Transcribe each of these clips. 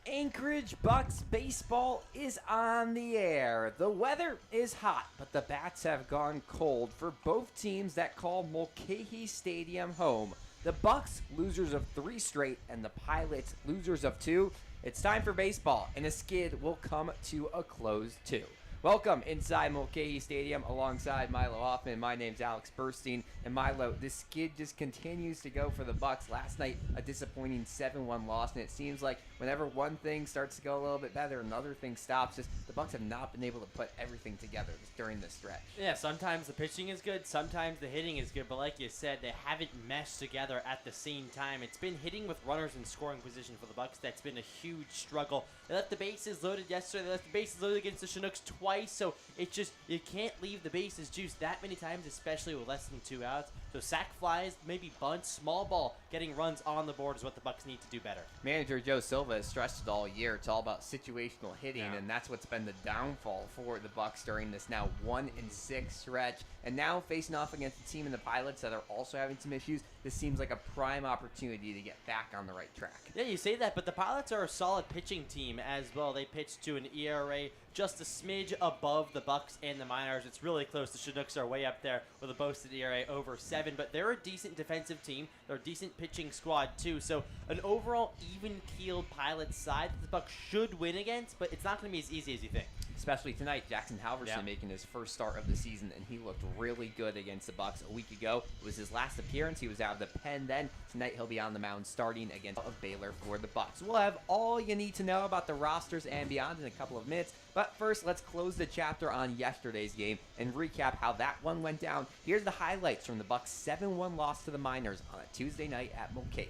Anchorage Bucs baseball is on the air. The weather is hot, but the bats have gone cold for both teams that call Mulcahy Stadium home. The Bucs, losers of 3 straight, and the Pilots, losers of 2. It's time for baseball, and a skid will come to a close too. Welcome inside Mulcahy Stadium alongside Milo Hoffman. My name's Alex Burstein, and Milo, this skid just continues to go for the Bucs. Last night, a disappointing 7-1 loss, and it seems like whenever one thing starts to go a little bit better, another thing stops. Just the Bucs have not been able to put everything together during this stretch. Yeah, sometimes the pitching is good, sometimes the hitting is good, but like you said, they haven't meshed together at the same time. It's been hitting with runners in scoring position for the Bucs that's been a huge struggle. They left the bases loaded yesterday. They left the bases loaded against the Chinooks twice, so it's just, you can't leave the bases juiced that many times, especially with less than 2 outs. So sac flies, maybe bunts, small ball, getting runs on the board is what the Bucs need to do better. Manager Joe Silva has stressed it all year. It's all about situational hitting, Yeah. and that's what's been the downfall for the Bucs during this now 1-6 stretch. And now facing off against a team in the Pilots that are also having some issues, this seems like a prime opportunity to get back on the right track. Yeah, you say that, but the Pilots are a solid pitching team as well. They pitched to an ERA just a smidge above the Bucs and the Miners. It's really close. The Chinooks are way up there with a boasted ERA over 7, but they're a decent defensive team. They're a decent pitching squad too, so an overall even-keeled Pilots side that the Bucs should win against, but it's not going to be as easy as you think. Especially tonight, Jackson Halverson making his first start of the season, and he looked really good against the Bucs a week ago. It was his last appearance. He was out of the pen then. Tonight he'll be on the mound starting against Baylor for the Bucs. We'll have all you need to know about the rosters and beyond in a couple of minutes, but first let's close the chapter on yesterday's game and recap how that one went down. Here's the highlights from the Bucs' 7-1 loss to the Miners on a Tuesday night at Mulcahy.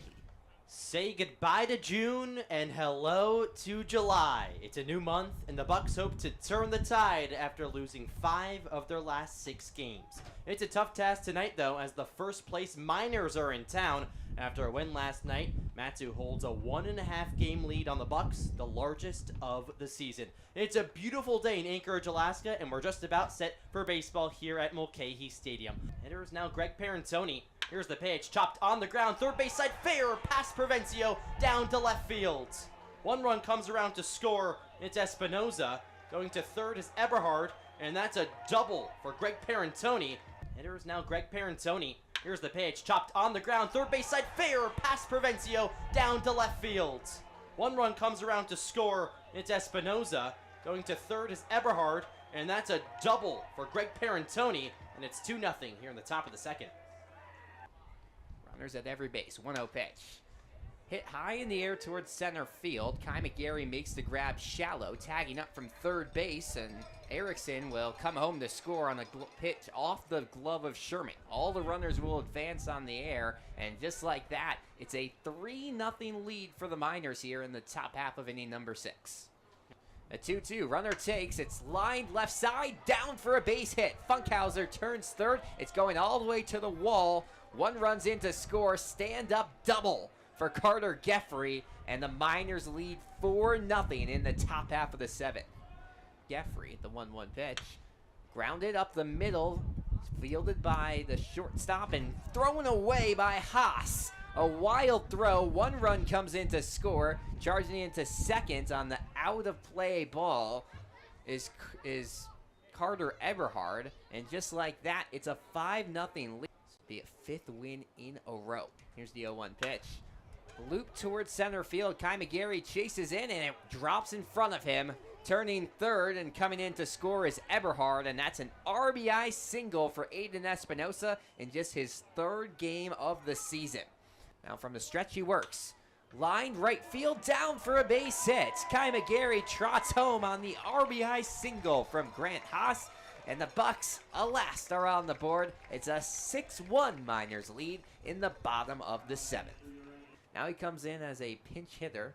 Say goodbye to June and hello to July. It's a new month, and the Bucs hope to turn the tide after losing 5 of their last 6 games. It's a tough task tonight, though, as the first-place Miners are in town. After a win last night, Matsu holds a 1.5 game lead on the Bucs, the largest of the season. It's a beautiful day in Anchorage, Alaska, and we're just about set for baseball here at Mulcahy Stadium. Hitter is now Greg Parentoni. Here's the pitch, chopped on the ground, third base side fair, past Provencio, down to left field. 1 run comes around to score, it's Espinoza. Going to third is Eberhard, and that's a double for Greg Parentoni. Hitter is now Greg Parentoni. Here's the pitch, chopped on the ground, third base side fair, past Provencio, down to left field. 1 run comes around to score, it's Espinoza. Going to third is Eberhard, and that's a double for Greg Parentoni, and it's 2-0 here in the top of the second. Runners at every base, 1-0 pitch. Hit high in the air towards center field. Kai McGarry makes the grab shallow, tagging up from third base, and Erickson will come home to score on a pitch off the glove of Sherman. All the runners will advance on the air, and just like that, it's a 3-0 lead for the Miners here in the top half of inning number 6. A 2-2, runner takes, it's lined left side, down for a base hit. Funkhauser turns third, it's going all the way to the wall. 1 runs in to score, stand-up double for Carter Geffrey, and the Miners lead 4-0 in the top half of the 7th. Geffrey, the 1-1 pitch, grounded up the middle, fielded by the shortstop and thrown away by Haas. A wild throw, 1 run comes in to score, charging into second on the out-of-play ball is Carter Eberhard, and just like that, it's a 5-0 lead. Be a 5th win in a row. Here's the 0-1 pitch. Loop towards center field. Kai McGarry chases in, and it drops in front of him. Turning third and coming in to score is Eberhard, and that's an RBI single for Aiden Espinosa in just his 3rd game of the season. Now from the stretch he works. Lined right field, down for a base hit. Kai McGarry trots home on the RBI single from Grant Haas. And the Bucs, alas, are on the board. It's a 6-1 Miners lead in the bottom of the 7th. Now he comes in as a pinch hitter,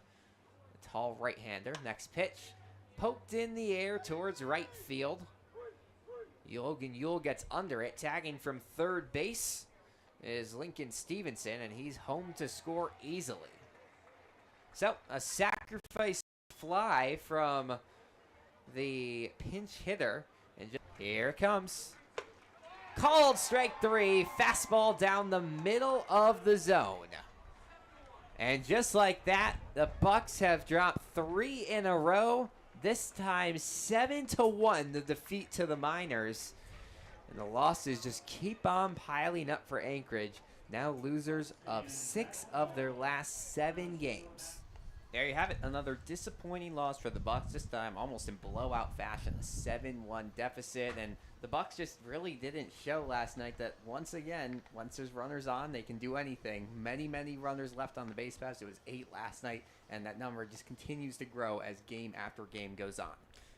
a tall right-hander. Next pitch, poked in the air towards right field. Logan Yule gets under it. Tagging from third base is Lincoln Stevenson, and he's home to score easily. So, a sacrifice fly from the pinch hitter. And here it comes. Called strike 3. Fastball down the middle of the zone. And just like that, the Bucs have dropped 3 in a row. This time 7-1, the defeat to the Miners. And the losses just keep on piling up for Anchorage. Now losers of 6 of their last 7 games. There you have it, another disappointing loss for the Bucs. This time almost in blowout fashion, a 7-1 deficit. And the Bucs just really didn't show last night that once again, once there's runners on, they can do anything. Many runners left on the base paths. It was 8 last night, and that number just continues to grow as game after game goes on.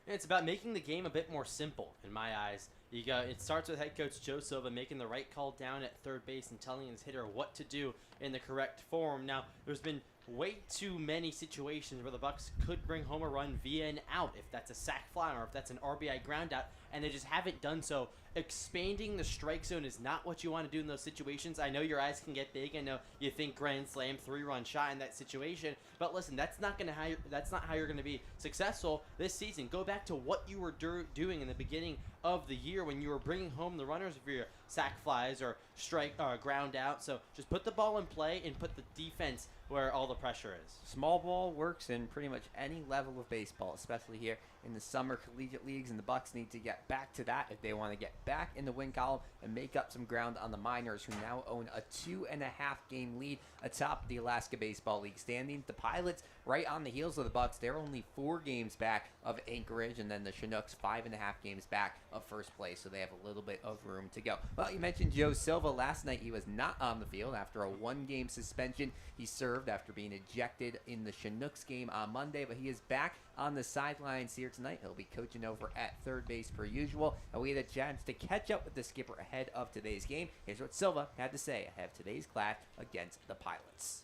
And it's about making the game a bit more simple, in my eyes. It starts with head coach Joe Silva making the right call down at third base and telling his hitter what to do in the correct form. Now, there's been way too many situations where the Bucs could bring home a run via an out, if that's a sac fly or if that's an RBI ground out, and they just haven't done so. Expanding the strike zone is not what you want to do in those situations. I know your eyes can get big. I know you think grand slam, 3-run shot in that situation, but listen, that's not how you're going to be successful this season. Go back to what you were doing in the beginning of the year when you were bringing home the runners for your sac flies or strike ground out. So just put the ball in play and put the defense where all the pressure is. Small ball works in pretty much any level of baseball, especially here in the summer collegiate leagues, and the Bucs need to get back to that if they want to get back in the win column and make up some ground on the Miners, who now own a 2.5-game lead atop the Alaska Baseball League standings. The Pilots, right on the heels of the Bucs, they're only 4 games back of Anchorage, and then the Chinooks 5.5 games back of first place, so they have a little bit of room to go. Well, you mentioned Joe Silva. Last night he was not on the field after a 1-game suspension. He served after being ejected in the Chinooks game on Monday, but he is back on the sidelines here tonight. He'll be coaching over at third base per usual, and we had a chance to catch up with the skipper ahead of today's game. Here's what Silva had to say ahead of today's clash against the Pilots.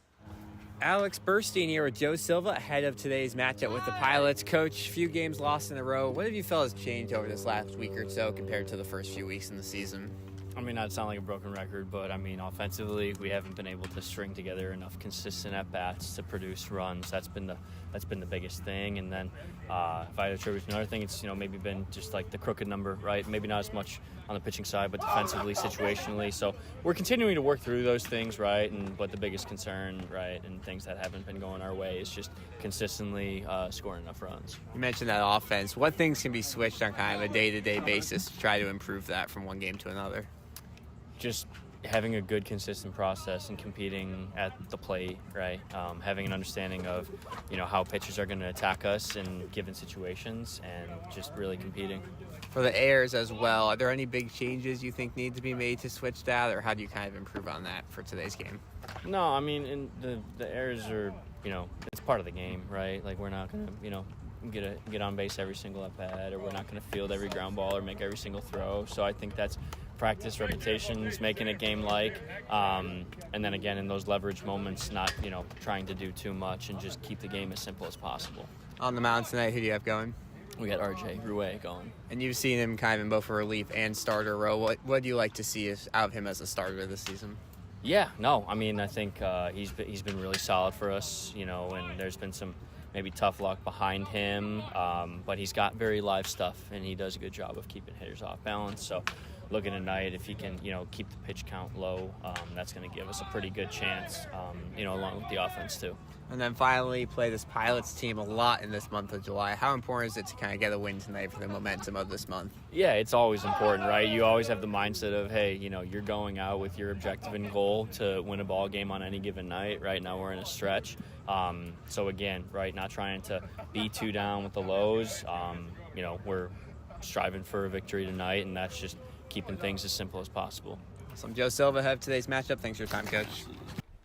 Alex Burstein here with Joe Silva ahead of today's matchup with the Pilots. Coach, few games lost in a row. What have you felt has changed over this last week or so compared to the first few weeks in the season? I mean, not sound like a broken record, but I mean, offensively, we haven't been able to string together enough consistent at bats to produce runs. That's been the biggest thing. And then, if I had to attribute another thing, it's maybe been just like the crooked number, right? Maybe not as much on the pitching side, but defensively, situationally. So we're continuing to work through those things, right? But the biggest concern, right, and things that haven't been going our way is just consistently scoring enough runs. You mentioned that offense. What things can be switched on kind of a day-to-day basis to try to improve that from one game to another? Just having a good, consistent process and competing at the plate, right? Having an understanding of, how pitchers are going to attack us in given situations, and just really competing. For the airs as well, are there any big changes you think need to be made to switch that, or how do you kind of improve on that for today's game? No, I mean, the errors are, it's part of the game, right? Like, we're not going to, get on base every single at bat, or we're not going to field every ground ball or make every single throw. So I think that's practice, repetitions, making a game-like, and then again in those leverage moments, not trying to do too much and just keep the game as simple as possible. On the mound tonight, who do you have going? We got RJ Rouet going. And you've seen him kind of in both a relief and starter role. What do you like to see out of him as a starter this season? Yeah, no, I mean, I think he's been really solid for us, and there's been some maybe tough luck behind him, but he's got very live stuff, and he does a good job of keeping hitters off balance. So looking tonight, if he can, keep the pitch count low, that's going to give us a pretty good chance, along with the offense too. And then finally, play this Pilots team a lot in this month of July. How important is it to kind of get a win tonight for the momentum of this month? Yeah, it's always important, right? You always have the mindset of, hey, you're going out with your objective and goal to win a ball game on any given night. Right now we're in a stretch. So again, right, not trying to be too down with the lows. We're striving for a victory tonight, and that's just keeping things as simple as possible. So I'm Joe Silva, head of today's matchup. Thanks for your time, Coach.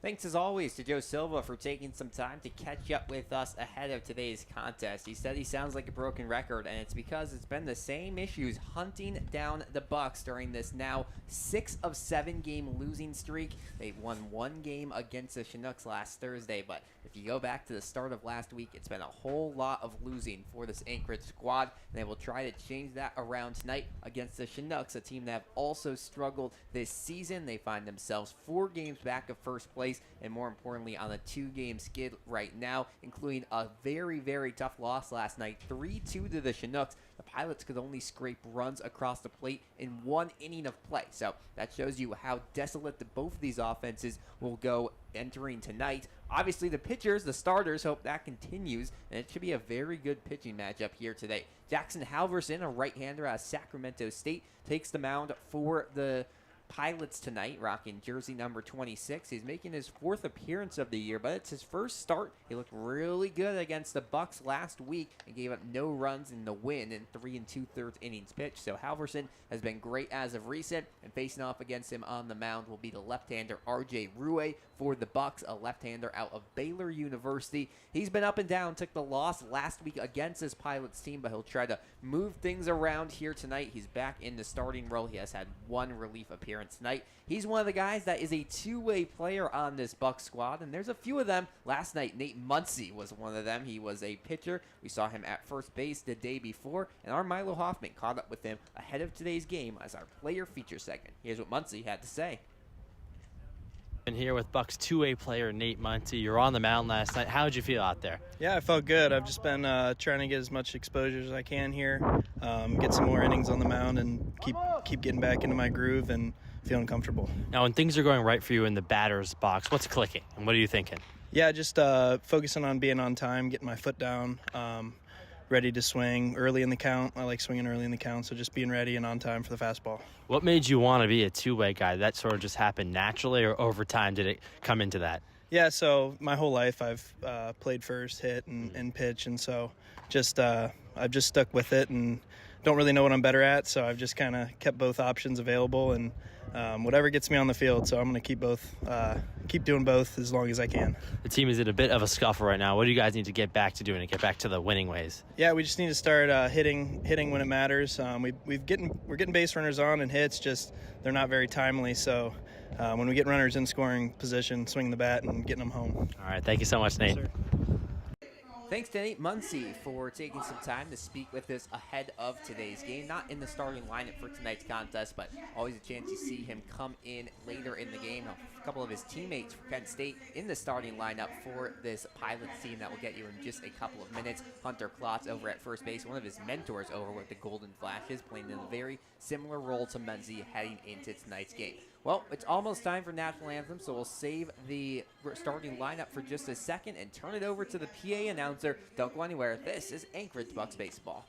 Thanks as always to Joe Silva for taking some time to catch up with us ahead of today's contest. He said he sounds like a broken record, and it's because it's been the same issues hunting down the Bucs during this now 6 of 7 game losing streak. They won 1 game against the Chinooks last Thursday, but if you go back to the start of last week, it's been a whole lot of losing for this Anchorage squad, and they will try to change that around tonight against the Chinooks, a team that have also struggled this season. They find themselves 4 games back of first place base, and more importantly on a 2-game skid right now, including a very, very tough loss last night, 3-2 to the Chinooks. The Pilots could only scrape runs across the plate in 1 inning of play. So that shows you how desolate both of these offenses will go entering tonight. Obviously, the pitchers, the starters, hope that continues, and it should be a very good pitching matchup here today. Jackson Halverson, a right-hander out of Sacramento State, takes the mound for the Pilots tonight, rocking jersey number 26. He's making his 4th appearance of the year, but it's his first start. He looked really good against the Bucs last week and gave up no runs in the win in 3 2/3 innings pitched. So Halverson has been great as of recent, and facing off against him on the mound will be the left-hander RJ Rue for the Bucs, a left-hander out of Baylor University. He's been up and down, took the loss last week against his Pilots team, but he'll try to move things around here tonight. He's back in the starting role. He has had 1 relief appearance tonight. He's one of the guys that is a 2-way player on this Bucs squad, and there's a few of them. Last night, Nate Muncy was one of them. He was a pitcher. We saw him at first base the day before, and our Milo Hoffman caught up with him ahead of today's game as our player feature segment. Here's what Muncy had to say. And here with Bucs 2-way player Nate Muncy. You're on the mound last night. How did you feel out there? Yeah, I felt good. I've just been trying to get as much exposure as I can here, get some more innings on the mound, and keep getting back into my groove and feeling comfortable. Now, when things are going right for you in the batter's box, what's clicking and what are you thinking? Yeah, just focusing on being on time, getting my foot down, ready to swing early in the count. I like swinging early in the count, so just being ready and on time for the fastball. What made you want to be a 2-way guy? Did that sort of just happen naturally, or over time did it come into that? Yeah, so my whole life I've played first, hit, and pitch, and so I've just stuck with it and don't really know what I'm better at, so I've just kind of kept both options available, and whatever gets me on the field. So I'm going to keep doing both as long as I can. The team is in a bit of a scuffle right now. What do you guys need to get back to doing to get back to the winning ways? Yeah, we just need to start hitting when it matters. We're getting base runners on and hits, just they're not very timely. So when we get runners in scoring position, swing the bat and getting them home. All right, thank you so much, Nate. Yes, sir. Thanks to Nate Muncy for taking some time to speak with us ahead of today's game. Not in the starting lineup for tonight's contest, but always a chance to see him come in later in the game. A couple of his teammates from Kent State in the starting lineup for this Pilots team that will get you in just a couple of minutes. Hunter Klotz over at first base, one of his mentors over with the Golden Flashes, playing in a very similar role to Muncy heading into tonight's game. Well, it's almost time for National Anthem, so we'll save the starting lineup for just a second and turn it over to the PA announcer. Don't go anywhere. This is Anchorage Bucs Baseball.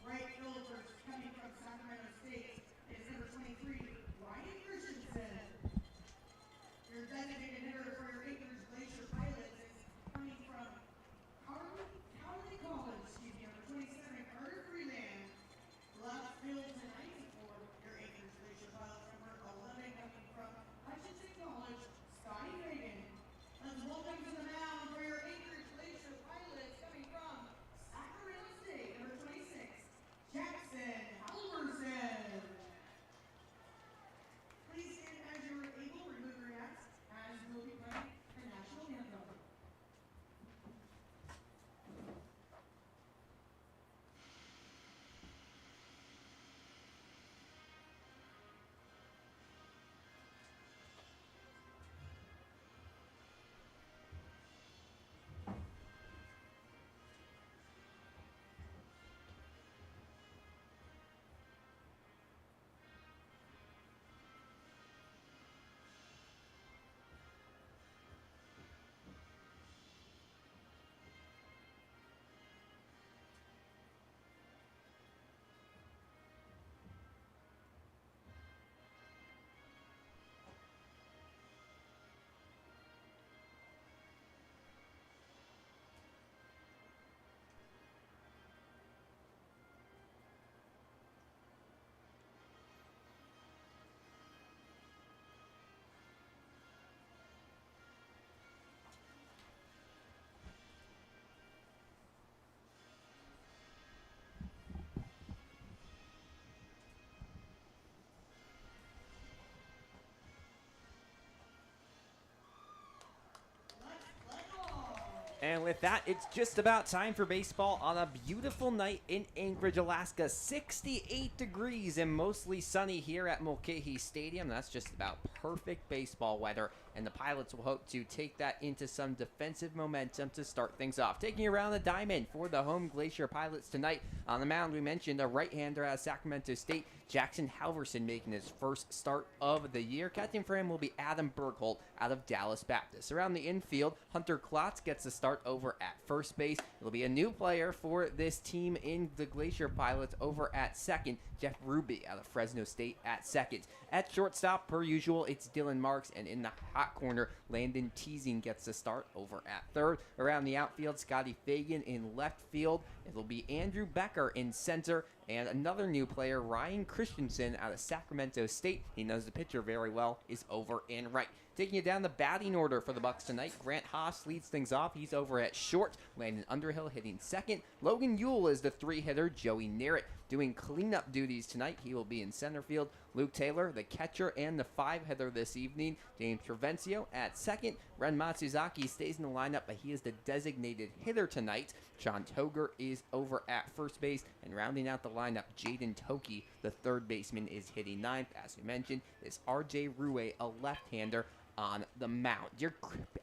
And with that, it's just about time for baseball on a beautiful night in Anchorage, Alaska. 68 degrees and mostly sunny here at Mulcahy Stadium. That's just about perfect baseball weather and the Pilots will hope to take that into some defensive momentum to start things off. Taking around the diamond for the home Glacier Pilots tonight. On the mound, we mentioned a right-hander out of Sacramento State, Jackson Halverson, making his first start of the year. Catching for him will be Adam Bergholt out of Dallas Baptist. Around the infield, Hunter Klotz gets the start over at first base. It'll be a new player for this team in the Glacier Pilots over at second, Jeff Ruby out of Fresno State at second. At shortstop, per usual, it's Dylan Marks, and in the hot corner, Landon Teasing gets the start over at third. Around the outfield, Scotty Fagan in left field. It'll be Andrew Becker in center, and another new player, Ryan Christensen out of Sacramento State. He knows the pitcher very well, is over in right. Taking it down the batting order for the Bucs tonight, Grant Haas leads things off. He's over at short. Landon Underhill hitting second. Logan Yule is the 3-hitter. Joey Nerett doing cleanup duties tonight. He will be in center field. Luke Taylor, the catcher and the 5-hitter this evening. James Travencio at second. Ren Matsuzaki stays in the lineup, but he is the designated hitter tonight. Sean Toger is over at first base, and rounding out the lineup, Jaden Toki, the third baseman, is hitting ninth. As we mentioned, is RJ Rue, a left-hander, on the mound. Your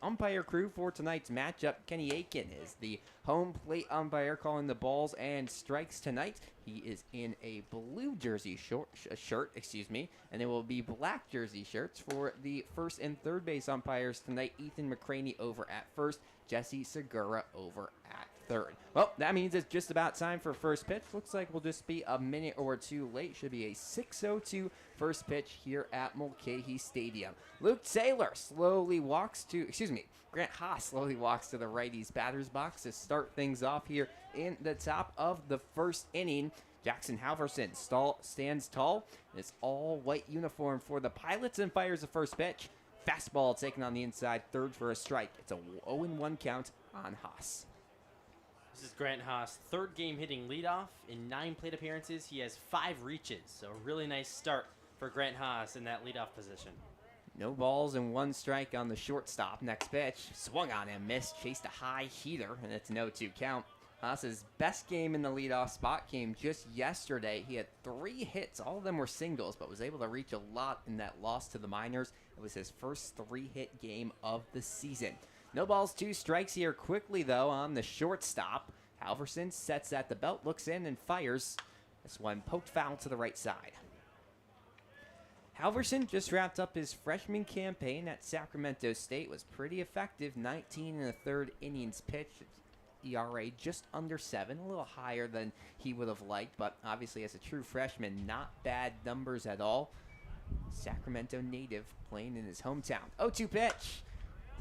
umpire crew for tonight's matchup, Kenny Aiken is the home plate umpire calling the balls and strikes tonight. He is in a blue jersey shirt, and it will be black jersey shirts for the first and third base umpires tonight. Ethan McCraney over at first, Jesse Segura over at third. Well, that means it's just about time for first pitch. Looks like we'll just be a minute or two late. Should be a 6:02 first pitch here at Mulcahy Stadium. Grant Haas slowly walks to the righty's batter's box to start things off here in the top of the first inning. Jackson Halverson stands tall in his all-white uniform for the Pilots and fires the first pitch. Fastball taken on the inside, third for a strike. It's a 0-1 count on Haas. This is Grant Haas, third game hitting leadoff. In 9 plate appearances, he has 5 reaches. So a really nice start for Grant Haas in that leadoff position. No balls and 1 strike on the shortstop. Next pitch, swung on and missed, chased a high heater, and it's an 0-2 count. Haas's best game in the leadoff spot came just yesterday. He had 3 hits. All of them were singles, but was able to reach a lot in that loss to the minors. It was his first 3-hit game of the season. No balls, 2 strikes here quickly, though, on the shortstop. Halverson sets at the belt, looks in, and fires. This one poked foul to the right side. Halverson just wrapped up his freshman campaign at Sacramento State. Was pretty effective, 19 in the third innings pitched. ERA just under 7, a little higher than he would have liked, but obviously as a true freshman, not bad numbers at all. Sacramento native playing in his hometown. 0-2 pitch.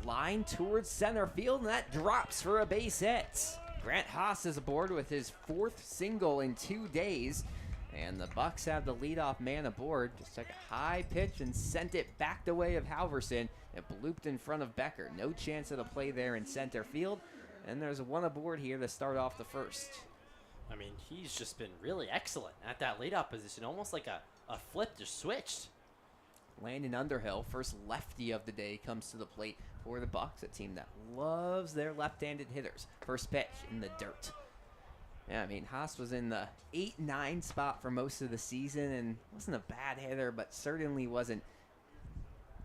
Line towards center field, and that drops for a base hit. Grant Haas is aboard with his 4th single in 2 days, and the Bucs have the leadoff man aboard. Just took a high pitch and sent it back the way of Halverson. It blooped in front of Becker. No chance of a play there in center field, and there's one aboard here to start off the first. I mean, he's just been really excellent at that leadoff position, almost like a flip just switched. Landon Underhill, first lefty of the day, comes to the plate for the Bucs, a team that loves their left-handed hitters. First pitch in the dirt. Yeah, I mean, Haas was in the 8-9 spot for most of the season and wasn't a bad hitter, but certainly wasn't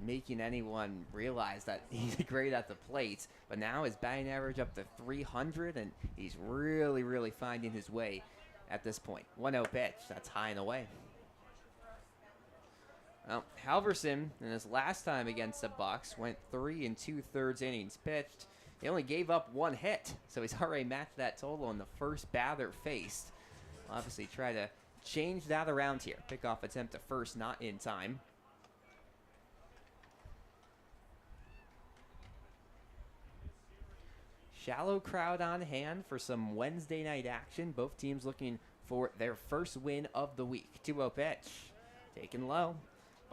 making anyone realize that he's great at the plate. But now his batting average up to 300, and he's really, really finding his way at this point. 1-0 pitch. That's high and away. Well, Halverson, in his last time against the Bucs, went 3 2/3 innings pitched. He only gave up 1 hit, so he's already matched that total in the first batter faced. We'll obviously try to change that around here. Pickoff attempt to first, not in time. Shallow crowd on hand for some Wednesday night action. Both teams looking for their first win of the week. 2-0 pitch. Taken low.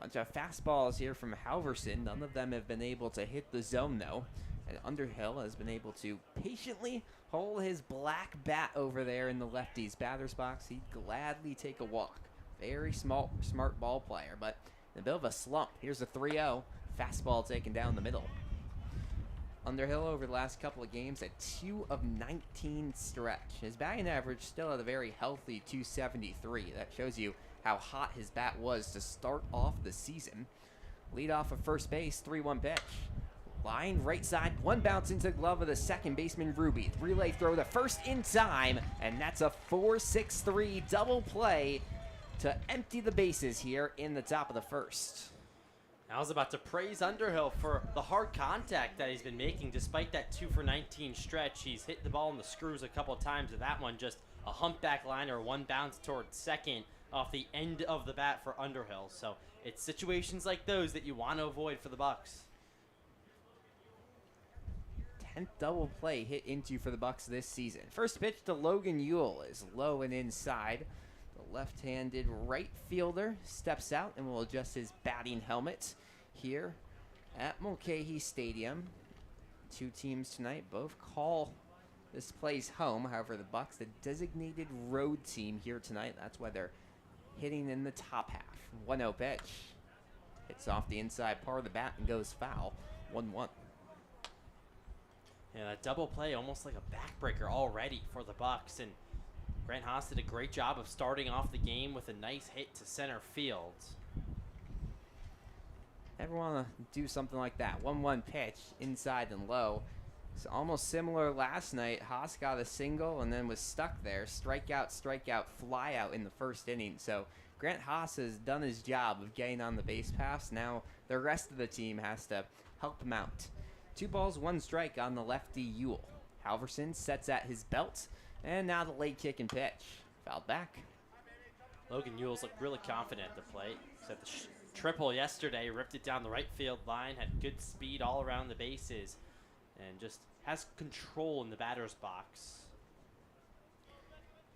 Bunch of fastballs here from Halverson. None of them have been able to hit the zone, though. And Underhill has been able to patiently hold his black bat over there in the lefty's batter's box. He'd gladly take a walk. Very smart ball player, but in a bit of a slump. Here's a 3-0. Fastball taken down the middle. Underhill over the last couple of games at 2 of 19 stretch. His batting average still at a very healthy 273. That shows you how hot his bat was to start off the season. Lead off of first base, 3-1 pitch. Line right side, one bounce into the glove of the second baseman Ruby. Relay throw the first in time, and that's a 4-6-3 double play to empty the bases here in the top of the first. I was about to praise Underhill for the hard contact that he's been making despite that 2 for 19 stretch. He's hit the ball in the screws a couple times, and that one just a humpback liner, one bounce towards second off the end of the bat for Underhill. So it's situations like those that you want to avoid for the Bucs. 10th double play hit into for the Bucs this season. First pitch to Logan Ewell is low and inside. The left-handed right fielder steps out and will adjust his batting helmet here at Mulcahy Stadium. Two teams tonight both call this place home. However, the Bucs, the designated road team here tonight. That's why they're hitting in the top half. 1-0 pitch. Hits off the inside part of the bat and goes foul. 1-1. Yeah, that double play almost like a backbreaker already for the Bucs, and Grant Haas did a great job of starting off the game with a nice hit to center field. Never want to do something like that. 1-1 pitch, inside and low. It's almost similar last night. Haas got a single and then was stuck there. Strikeout, fly out in the first inning. So Grant Haas has done his job of getting on the base paths. Now the rest of the team has to help him out. 2 balls, 1 strike on the lefty Ewell. Halverson sets at his belt, and now the late kick and pitch. Fouled back. Logan Ewell's looked really confident at the plate. Set the triple yesterday, ripped it down the right field line, had good speed all around the bases, and just has control in the batter's box.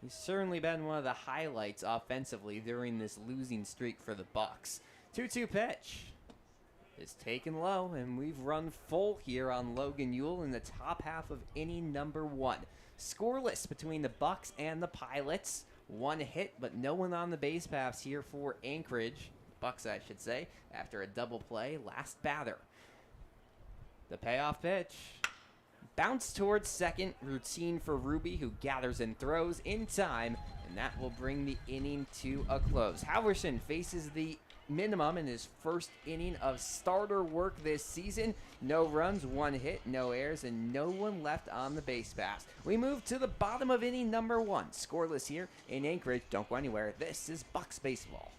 He's certainly been one of the highlights offensively during this losing streak for the Bucs. 2-2 pitch is taken low, and we've run full here on Logan Ewell in the top half of inning number 1. Scoreless between the Bucs and the Pilots. 1 hit, but no one on the base paths here for Anchorage. Bucs, I should say, after a double play. Last batter. The payoff pitch. Bounce towards second. Routine for Ruby, who gathers and throws in time, and that will bring the inning to a close. Halverson faces the minimum in his first inning of starter work this season. No runs, 1 hit, no errors, and no one left on the base paths. We move to the bottom of inning number 1. Scoreless here in Anchorage. Don't go anywhere. This is Bucs baseball.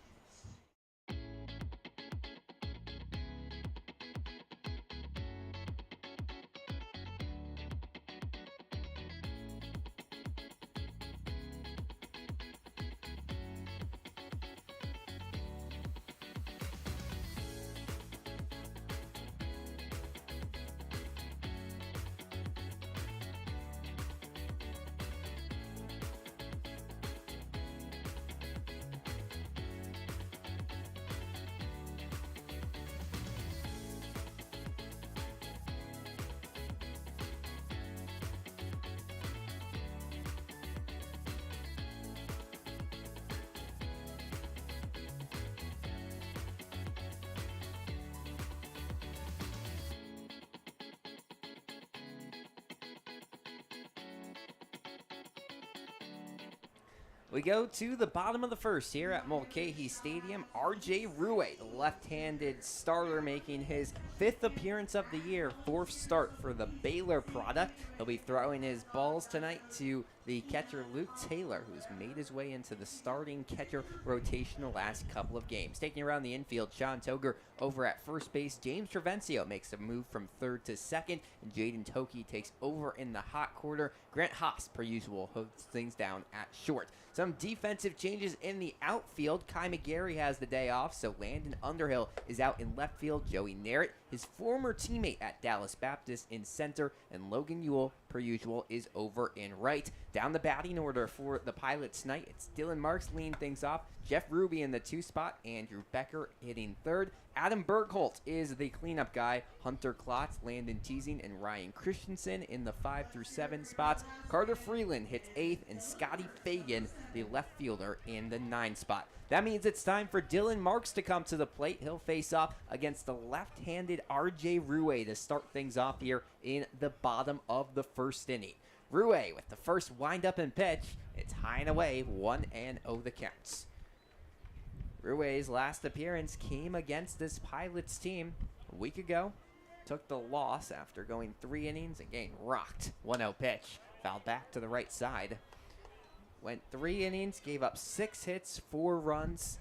We go to the bottom of the first here at Mulcahy Stadium. R.J. Ruwe, the left-handed starter, making his 5th appearance of the year, 4th start for the Baylor product. He'll be throwing his balls tonight to the catcher Luke Taylor, who's made his way into the starting catcher rotation the last couple of games. Taking around the infield, Sean Toger over at first base. James Travencio makes a move from third to second, and Jaden Toki takes over in the hot corner. Grant Haas, per usual, holds things down at short. Some defensive changes in the outfield. Kai McGarry has the day off, so Landon Underhill is out in left field. Joey Narrett, his former teammate at Dallas Baptist, in center, and Logan Ewell, per usual, is over in right. Down the batting order for the Pilots tonight, it's Dylan Marks leading things off, Jeff Ruby in the 2 spot, Andrew Becker hitting third. Adam Bergholt is the cleanup guy. Hunter Klotz, Landon Teasing, and Ryan Christensen in the 5 through 7 spots. Carter Freeland hits 8th, and Scotty Fagan, the left fielder, in the 9 spot. That means it's time for Dylan Marks to come to the plate. He'll face off against the left-handed R.J. Ruwe to start things off here in the bottom of the first inning. Ruwe with the first wind-up and pitch. It's high and away, 1-0 the counts. Rue's last appearance came against this Pilots team a week ago. Took the loss after going 3 innings and getting rocked. 1-0 pitch. Fouled back to the right side. Went 3 innings, gave up 6 hits, 4 runs.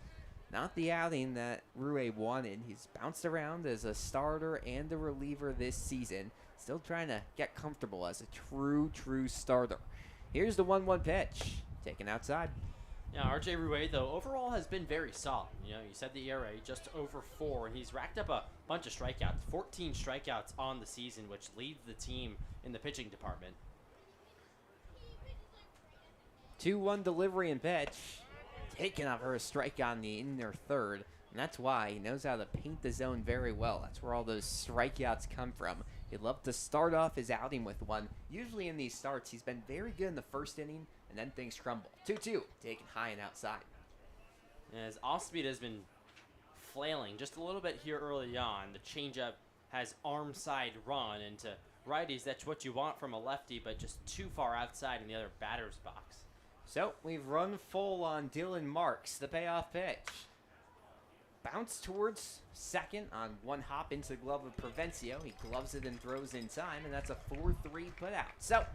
Not the outing that Rue wanted. He's bounced around as a starter and a reliever this season. Still trying to get comfortable as a true starter. Here's the 1-1 pitch. Taken outside. Yeah, RJ Rue, though, overall has been very solid. You know, you said the ERA just over 4, and he's racked up a bunch of strikeouts. 14 strikeouts on the season, which leads the team in the pitching department. 2-1 delivery and pitch. Taken up for a strike on the inner third. And that's why he knows how to paint the zone very well. That's where all those strikeouts come from. He'd love to start off his outing with one. Usually in these starts, he's been very good in the first inning, and then things crumble. 2-2, taken high and outside. As off-speed has been flailing just a little bit here early on, the changeup has arm side run, and to righties, that's what you want from a lefty, but just too far outside in the other batter's box. So we've run full on Dylan Marks, the payoff pitch. Bounce towards second on one hop into the glove of Provencio. He gloves it and throws in time, and that's a 4-3 putout. So,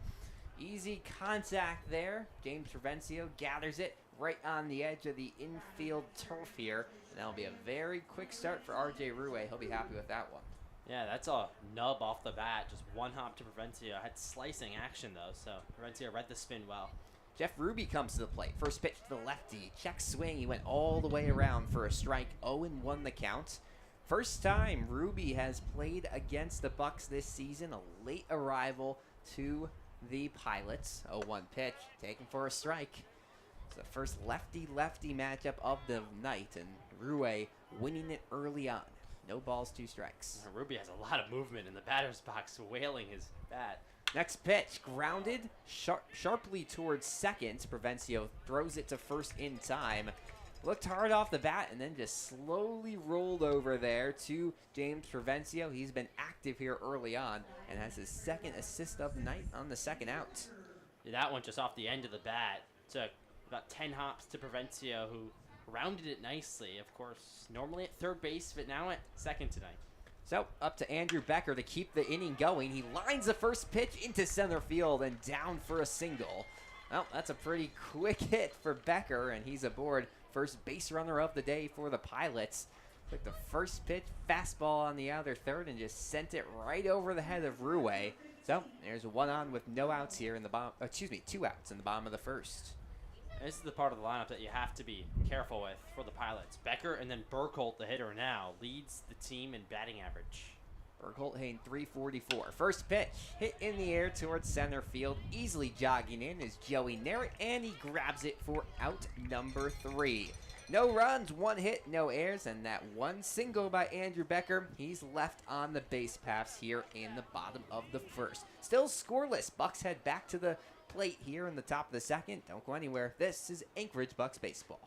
easy contact there. James Provencio gathers it right on the edge of the infield turf here. And that'll be a very quick start for RJ Rue. He'll be happy with that one. Yeah, that's a nub off the bat. Just one hop to Provencio. Had slicing action, though, so Provencio read the spin well. Jeff Ruby comes to the plate. First pitch to the lefty. Check swing. He went all the way around for a strike. 0-1 the count. First time Ruby has played against the Bucs this season. A late arrival to the Pilots. 0-1 pitch. Taken for a strike. It's the first lefty-lefty matchup of the night. And Rue winning it early on. No balls, 2 strikes. Ruby has a lot of movement in the batter's box, wailing his bat. Next pitch, grounded sharply towards second. Provencio throws it to first in time. Looked hard off the bat and then just slowly rolled over there to James Provencio. He's been active here early on and has his second assist of the night on the second out. Yeah, that one just off the end of the bat. Took about 10 hops to Provencio, who rounded it nicely. Of course, normally at third base, but now at second tonight. So, up to Andrew Becker to keep the inning going. He lines the first pitch into center field and down for a single. Well, that's a pretty quick hit for Becker, and he's aboard first base runner of the day for the Pilots. Took the first pitch, fastball on the outer third, and just sent it right over the head of Rue. So, there's 1 on with no outs here in the bottom. 2 outs in the bottom of the first. This is the part of the lineup that you have to be careful with for the Pilots. Becker and then Burkholt, the hitter now, leads the team in batting average. Burkholt hitting .344. First pitch, hit in the air towards center field. Easily jogging in is Joey Narrett, and he grabs it for out number 3. No runs, 1 hit, no errors, and that 1 single by Andrew Becker. He's left on the base paths here in the bottom of the first. Still scoreless. Bucs head back to the plate here in the top of the second. Don't go anywhere. This is Anchorage Bucs baseball.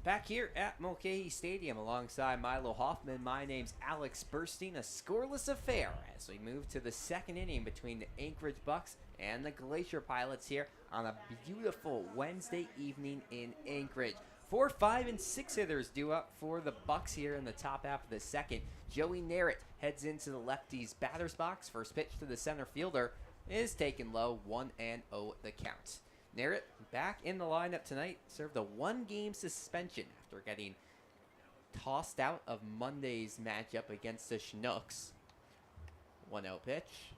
Back here at Mulcahy Stadium alongside Milo Hoffman, my name's Alex Burstein. A scoreless affair as we move to the second inning between the Anchorage Bucs and the Glacier Pilots here on a beautiful Wednesday evening in Anchorage. 4, 5, and 6 hitters due up for the Bucs here in the top half of the second. Joey Narrett heads into the lefty's batter's box. First pitch to the center fielder is taken low, 1-0 the count. Narrett back in the lineup tonight, served a 1-game suspension after getting tossed out of Monday's matchup against the Chinooks. 1-0 pitch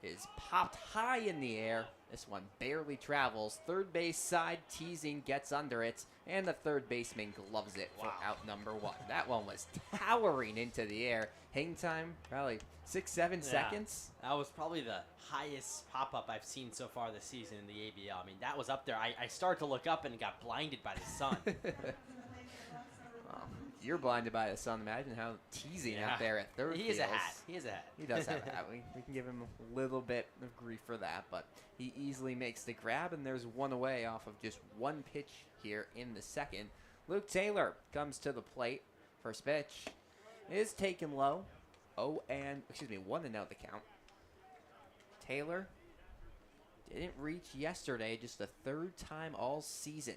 is popped high in the air. This one barely travels. Third base side teasing, gets under it, and the third baseman gloves it for out number 1. That one was towering into the air. Hang time, probably 6-7 seconds. That was probably the highest pop-up I've seen so far this season in the ABL. I mean, that was up there. I started to look up and got blinded by the sun. You're blinded by the sun. Imagine how teasing out there at third. He has a hat. He has a hat. He does have a hat. We can give him a little bit of grief for that, but he easily makes the grab, and there's one away off of just one pitch here in the second. Luke Taylor comes to the plate. First pitch is taken low. 1-0 the count. Taylor didn't reach yesterday, just the third time all season.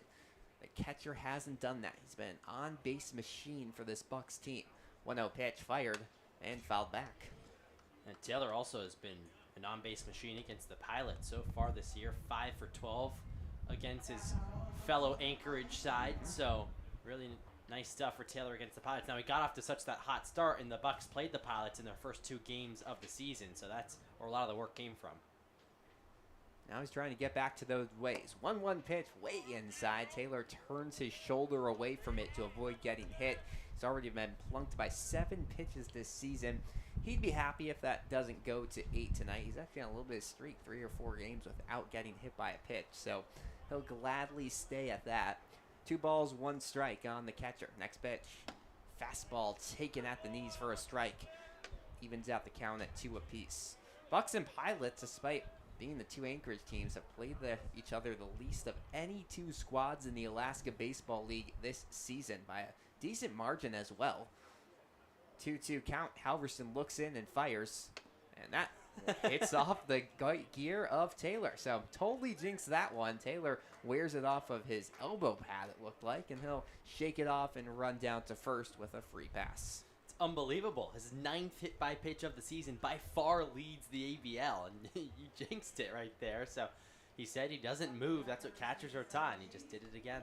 The catcher hasn't done that. He's been an on-base machine for this Bucs team. 1-0 pitch fired and fouled back. And Taylor also has been an on-base machine against the Pilots so far this year. 5 for 12 against his fellow Anchorage side. So really nice stuff for Taylor against the Pilots. Now, he got off to such that hot start, and the Bucs played the Pilots in their first 2 games of the season. So that's where a lot of the work came from. Now he's trying to get back to those ways. 1-1 pitch way inside. Taylor turns his shoulder away from it to avoid getting hit. He's already been plunked by 7 pitches this season. He'd be happy if that doesn't go to 8 tonight. He's actually on a little bit of streak, 3 or 4 games without getting hit by a pitch. So he'll gladly stay at that. 2 balls, 1 strike on the catcher. Next pitch. Fastball taken at the knees for a strike. Evens out the count at 2 apiece. Bucs and Pilots, despite being the 2 Anchorage teams, have played each other the least of any 2 squads in the Alaska Baseball League this season by a decent margin as well. 2-2 count. Halverson looks in and fires, and that hits off the gear of Taylor. So totally jinxed that one. Taylor wears it off of his elbow pad, it looked like, and he'll shake it off and run down to first with a free pass. Unbelievable. His 9th hit by pitch of the season by far leads the ABL, and you jinxed it right there. So he said he doesn't move. That's what catchers are taught, and he just did it again.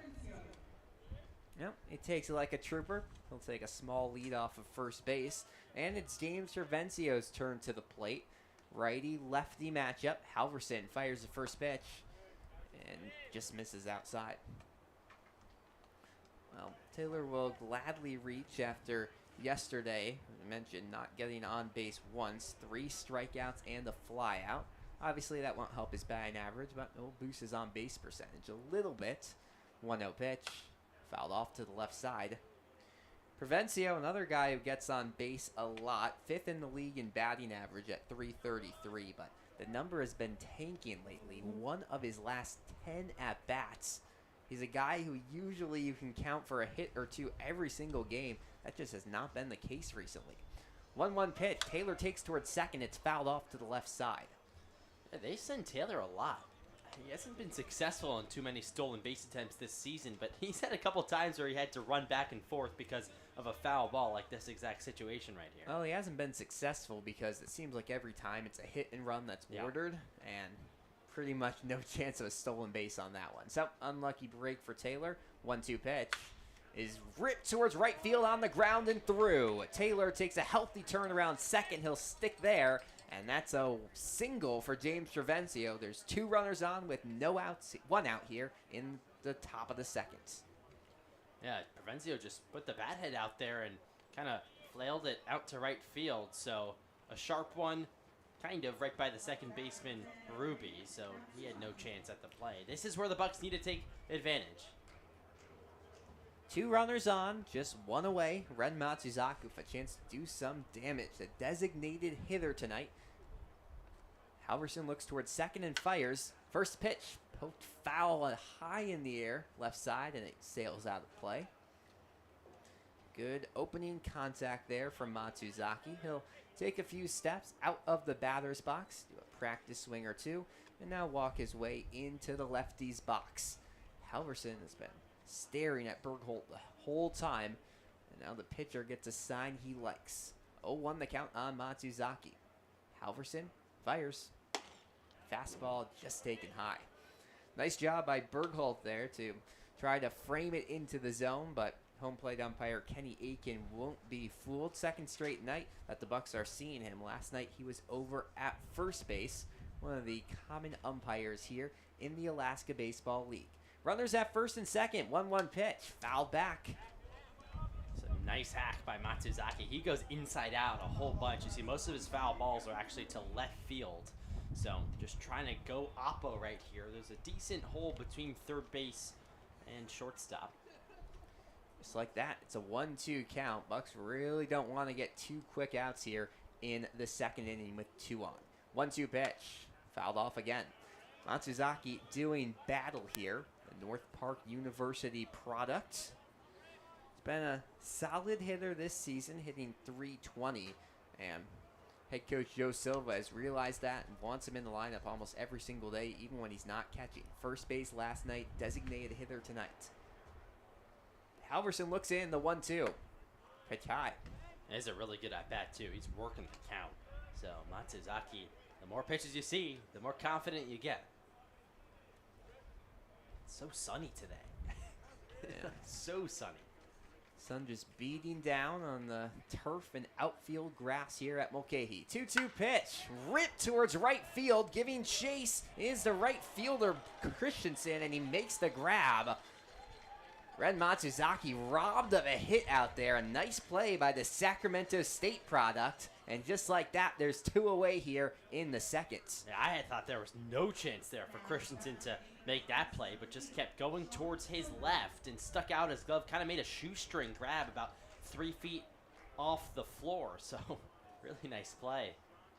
Yep, it takes it like a trooper. He'll take a small lead off of first base, and it's James Cervencio's turn to the plate. Righty-lefty matchup. Halverson fires the first pitch and just misses outside. Well, Taylor will gladly reach after yesterday, as I mentioned, not getting on base once, 3 strikeouts and a flyout. Obviously, that won't help his batting average, but it'll boost his on base percentage a little bit. 1-0 pitch, fouled off to the left side. Prevencio, another guy who gets on base a lot, 5th in the league in batting average at .333, but the number has been tanking lately. 1 of his last 10 at-bats. He's a guy who usually you can count for a hit or 2 every single game. That just has not been the case recently. 1-1 pitch. Taylor takes towards second. It's fouled off to the left side. Yeah, they send Taylor a lot. He hasn't been successful in too many stolen base attempts this season, but he's had a couple times where he had to run back and forth because of a foul ball like this exact situation right here. Well, he hasn't been successful because it seems like every time it's a hit and run that's ordered, and pretty much no chance of a stolen base on that one. So, unlucky break for Taylor. 1-2 pitch is ripped towards right field on the ground and through. Taylor takes a healthy turn around second. He'll stick there, and that's a single for James Cervencio. There's 2 runners on with no outs, 1 out here in the top of the second. Yeah, Prevencio just put the bat head out there and kind of flailed it out to right field. So a sharp one, kind of right by the second baseman, Ruby. So he had no chance at the play. This is where the Bucs need to take advantage. 2 runners on, just 1 away. Ren Matsuzaku with a chance to do some damage. The designated hitter tonight. Halverson looks towards second and fires. First pitch, poked foul high in the air, left side, and it sails out of play. Good opening contact there from Matsuzaki. He'll take a few steps out of the batter's box, do a practice swing or two, and now walk his way into the lefty's box. Halverson has been staring at Bergholt the whole time, and now the pitcher gets a sign he likes. 0-1 the count on Matsuzaki. Halverson fires. Fastball just taken high. Nice job by Bergholt there to try to frame it into the zone, but home plate umpire Kenny Aiken won't be fooled. Second straight night that the Bucs are seeing him. Last night he was over at first base, one of the common umpires here in the Alaska Baseball League. Runners at first and second, 1-1 pitch, foul back. It's a nice hack by Matsuzaki. He goes inside out a whole bunch. You see most of his foul balls are actually to left field. So just trying to go oppo right here. There's a decent hole between third base and shortstop. Just like that, it's a 1-2 count. Bucs really don't want to get two quick outs here in the second inning with 2 on. 1-2 pitch, fouled off again. Matsuzaki doing battle here. The North Park University product. He's been a solid hitter this season, hitting .320, and head coach Joe Silva has realized that and wants him in the lineup almost every single day, even when he's not catching. First base last night, designated hitter tonight. Halverson looks in the 1-2. Pitch high. It is a really good at bat too. He's working the count. So Matsuzaki, the more pitches you see, the more confident you get. It's so sunny today. Yeah. So sunny. Sun just beating down on the turf and outfield grass here at Mulcahy. 2-2 pitch, ripped towards right field. Giving chase is the right fielder Christensen, and he makes the grab. Ren Matsuzaki robbed of a hit out there. A nice play by the Sacramento State product. And just like that, there's 2 away here in the second. Yeah, I had thought there was no chance there for Christensen to make that play, but just kept going towards his left and stuck out his glove. Kind of made a shoestring grab about 3 feet off the floor. So really nice play.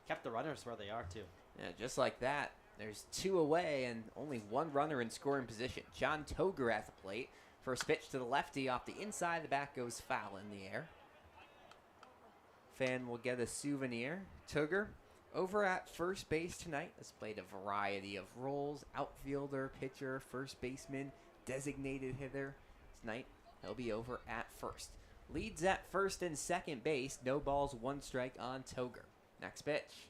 Kept the runners where they are too. Yeah, just like that, there's 2 away and only 1 runner in scoring position. John Toger at the plate. First pitch to the lefty off the inside. The bat goes foul in the air. Fan will get a souvenir. Toger over at first base tonight has played a variety of roles. Outfielder, pitcher, first baseman, designated hitter. Tonight he'll be over at first. Leads at first and second base. No balls, 1 strike on Toger. Next pitch.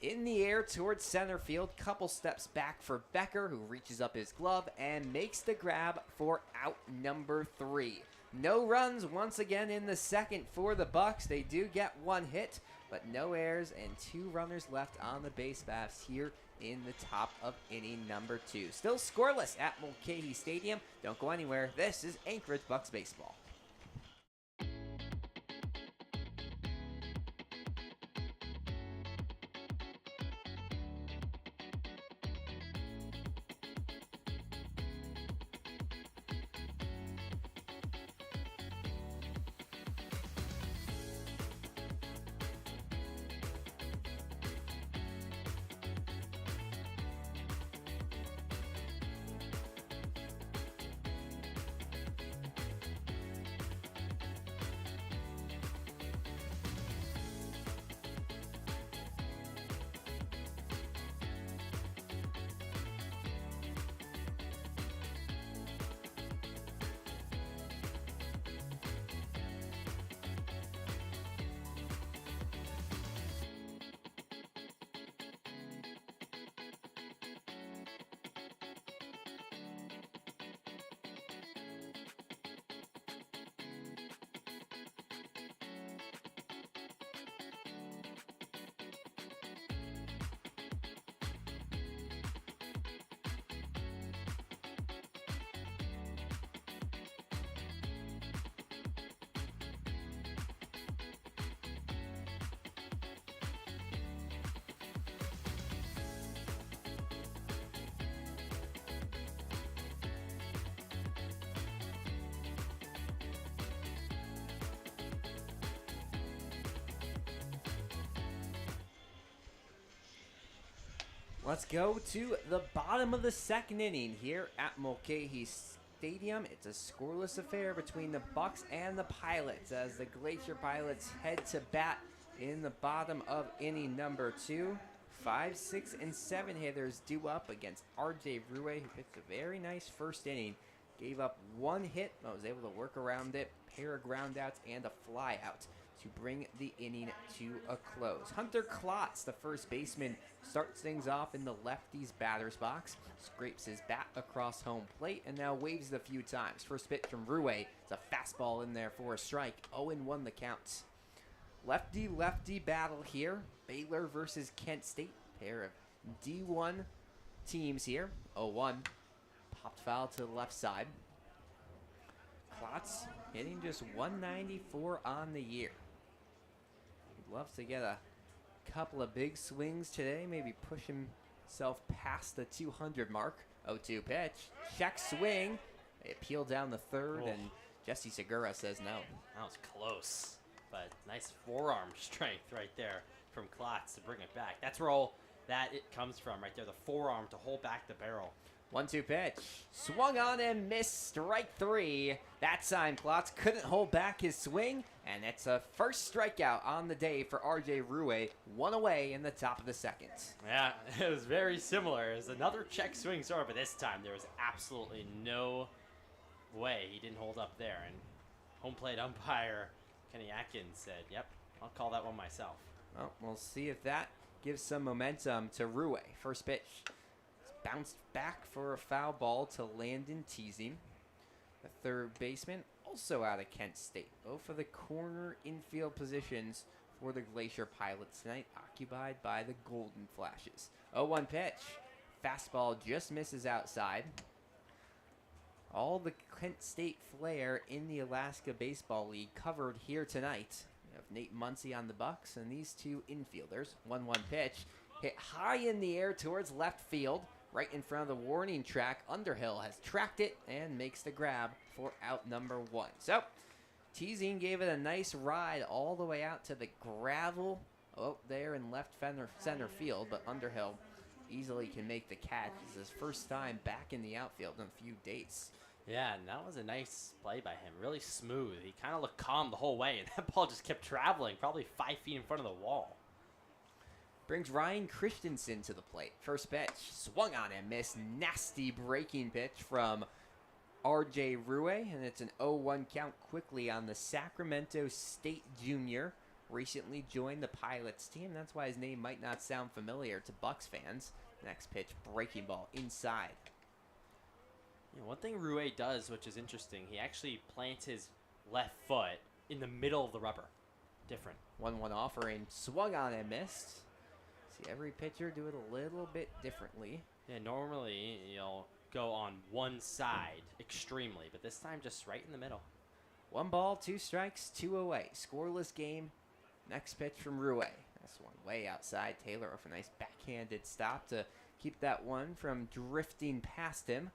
In the air towards center field. Couple steps back for Becker, who reaches up his glove and makes the grab for out number 3. No runs once again in the second for the Bucs. They do get 1 hit, but no errors and 2 runners left on the base paths here in the top of inning number 2. Still scoreless at Mulcahy Stadium. Don't go anywhere. This is Anchorage Bucs Baseball. Let's go to the bottom of the second inning here at Mulcahy Stadium. It's a scoreless affair between the Bucs and the Pilots as the Glacier Pilots head to bat in the bottom of inning number 2. 5, 6, and 7 hitters due up against R.J. Rue, who pitched a very nice first inning. Gave up 1 hit, but was able to work around it, pair of groundouts, and a flyout to bring the inning to a close. Hunter Klotz, the first baseman, starts things off in the lefty's batter's box, scrapes his bat across home plate, and now waves it a few times. First pitch from Rue, it's a fastball in there for a strike. 0-1 the count. Lefty-lefty battle here. Baylor versus Kent State, pair of D1 teams here. 0-1, popped foul to the left side. Klotz hitting just 194 on the year. He'd love to get a couple of big swings today, maybe push himself past the 200 mark. 0-2 pitch, check swing. They peel down the third, and Jesse Segura says no. That was close, but nice forearm strength right there from Klotz to bring it back. That's where all that it comes from right there, the forearm to hold back the barrel. 1-2 pitch. Swung on and missed. Strike 3. That time, Klotz couldn't hold back his swing, and it's a first strikeout on the day for R.J. Rue. 1 away in the top of the second. Yeah, it was very similar. It was another check swing sort, but this time there was absolutely no way he didn't hold up there. And home plate umpire Kenny Atkins said, "Yep, I'll call that one myself." Well, we'll see if that gives some momentum to Rue. First pitch. Bounced back for a foul ball to Landon Teasing. The third baseman, also out of Kent State. Both for the corner infield positions for the Glacier Pilots tonight, occupied by the Golden Flashes. 0-1 pitch. Fastball just misses outside. All the Kent State flair in the Alaska Baseball League covered here tonight. We have Nate Muncy on the Bucs and these two infielders. 1-1 pitch. Hit high in the air towards left field. Right in front of the warning track. Underhill has tracked it and makes the grab for out number 1. So, Teasing gave it a nice ride all the way out to the gravel there in left center field, but Underhill easily can make the catch. It's his first time back in the outfield in a few days. Yeah, and that was a nice play by him. Really smooth. He kind of looked calm the whole way, and that ball just kept traveling, probably 5 feet in front of the wall. Brings Ryan Christensen to the plate. First pitch, swung on and missed. Nasty breaking pitch from R.J. Rue, and it's an 0-1 count quickly on the Sacramento State junior. Recently joined the Pilots team. That's why his name might not sound familiar to Bucs fans. Next pitch, breaking ball inside. Yeah, one thing Rue does, which is interesting, he actually plants his left foot in the middle of the rubber. Different. 1-1 offering, swung on and missed. See every pitcher do it a little bit differently. Yeah, normally you'll go on one side extremely, but this time just right in the middle. 1 ball, 2 strikes, 2 away. Scoreless game. Next pitch from Rue. That's one way outside. Taylor with a nice backhanded stop to keep that one from drifting past him.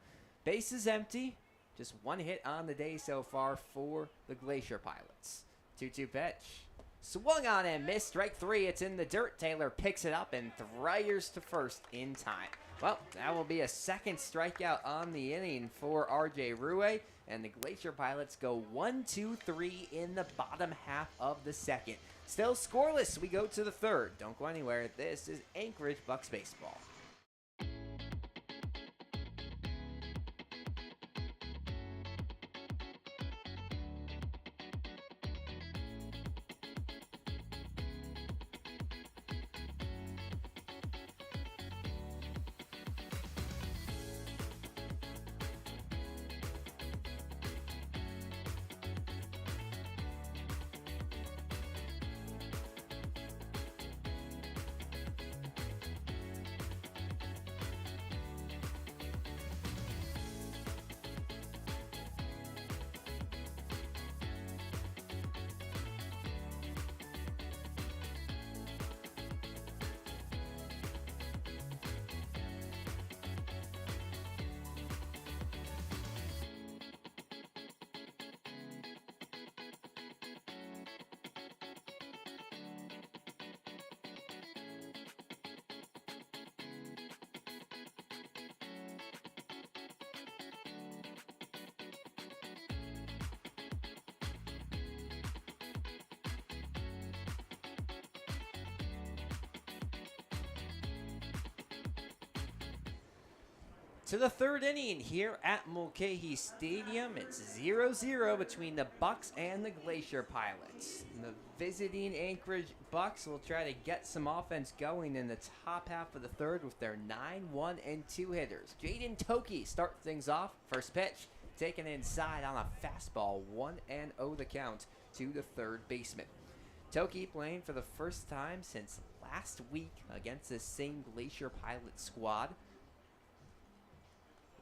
Base is empty. Just 1 hit on the day so far for the Glacier Pilots. 2-2 pitch. Swung on and missed. Strike 3. It's in the dirt. Taylor picks it up and thryers to first in time. Well, that will be a second strikeout on the inning for R.J. Rue. And the Glacier Pilots go 1-2-3 in the bottom half of the second. Still scoreless. We go to the third. Don't go anywhere. This is Anchorage Bucs Baseball. To the third inning here at Mulcahy Stadium. It's 0-0 between the Bucs and the Glacier Pilots. And the visiting Anchorage Bucs will try to get some offense going in the top half of the third with their 9-1-2 hitters. Jaden Toki starts things off. First pitch taken inside on a fastball. 1-0 the count to the third baseman. Toki playing for the first time since last week against the same Glacier Pilot squad.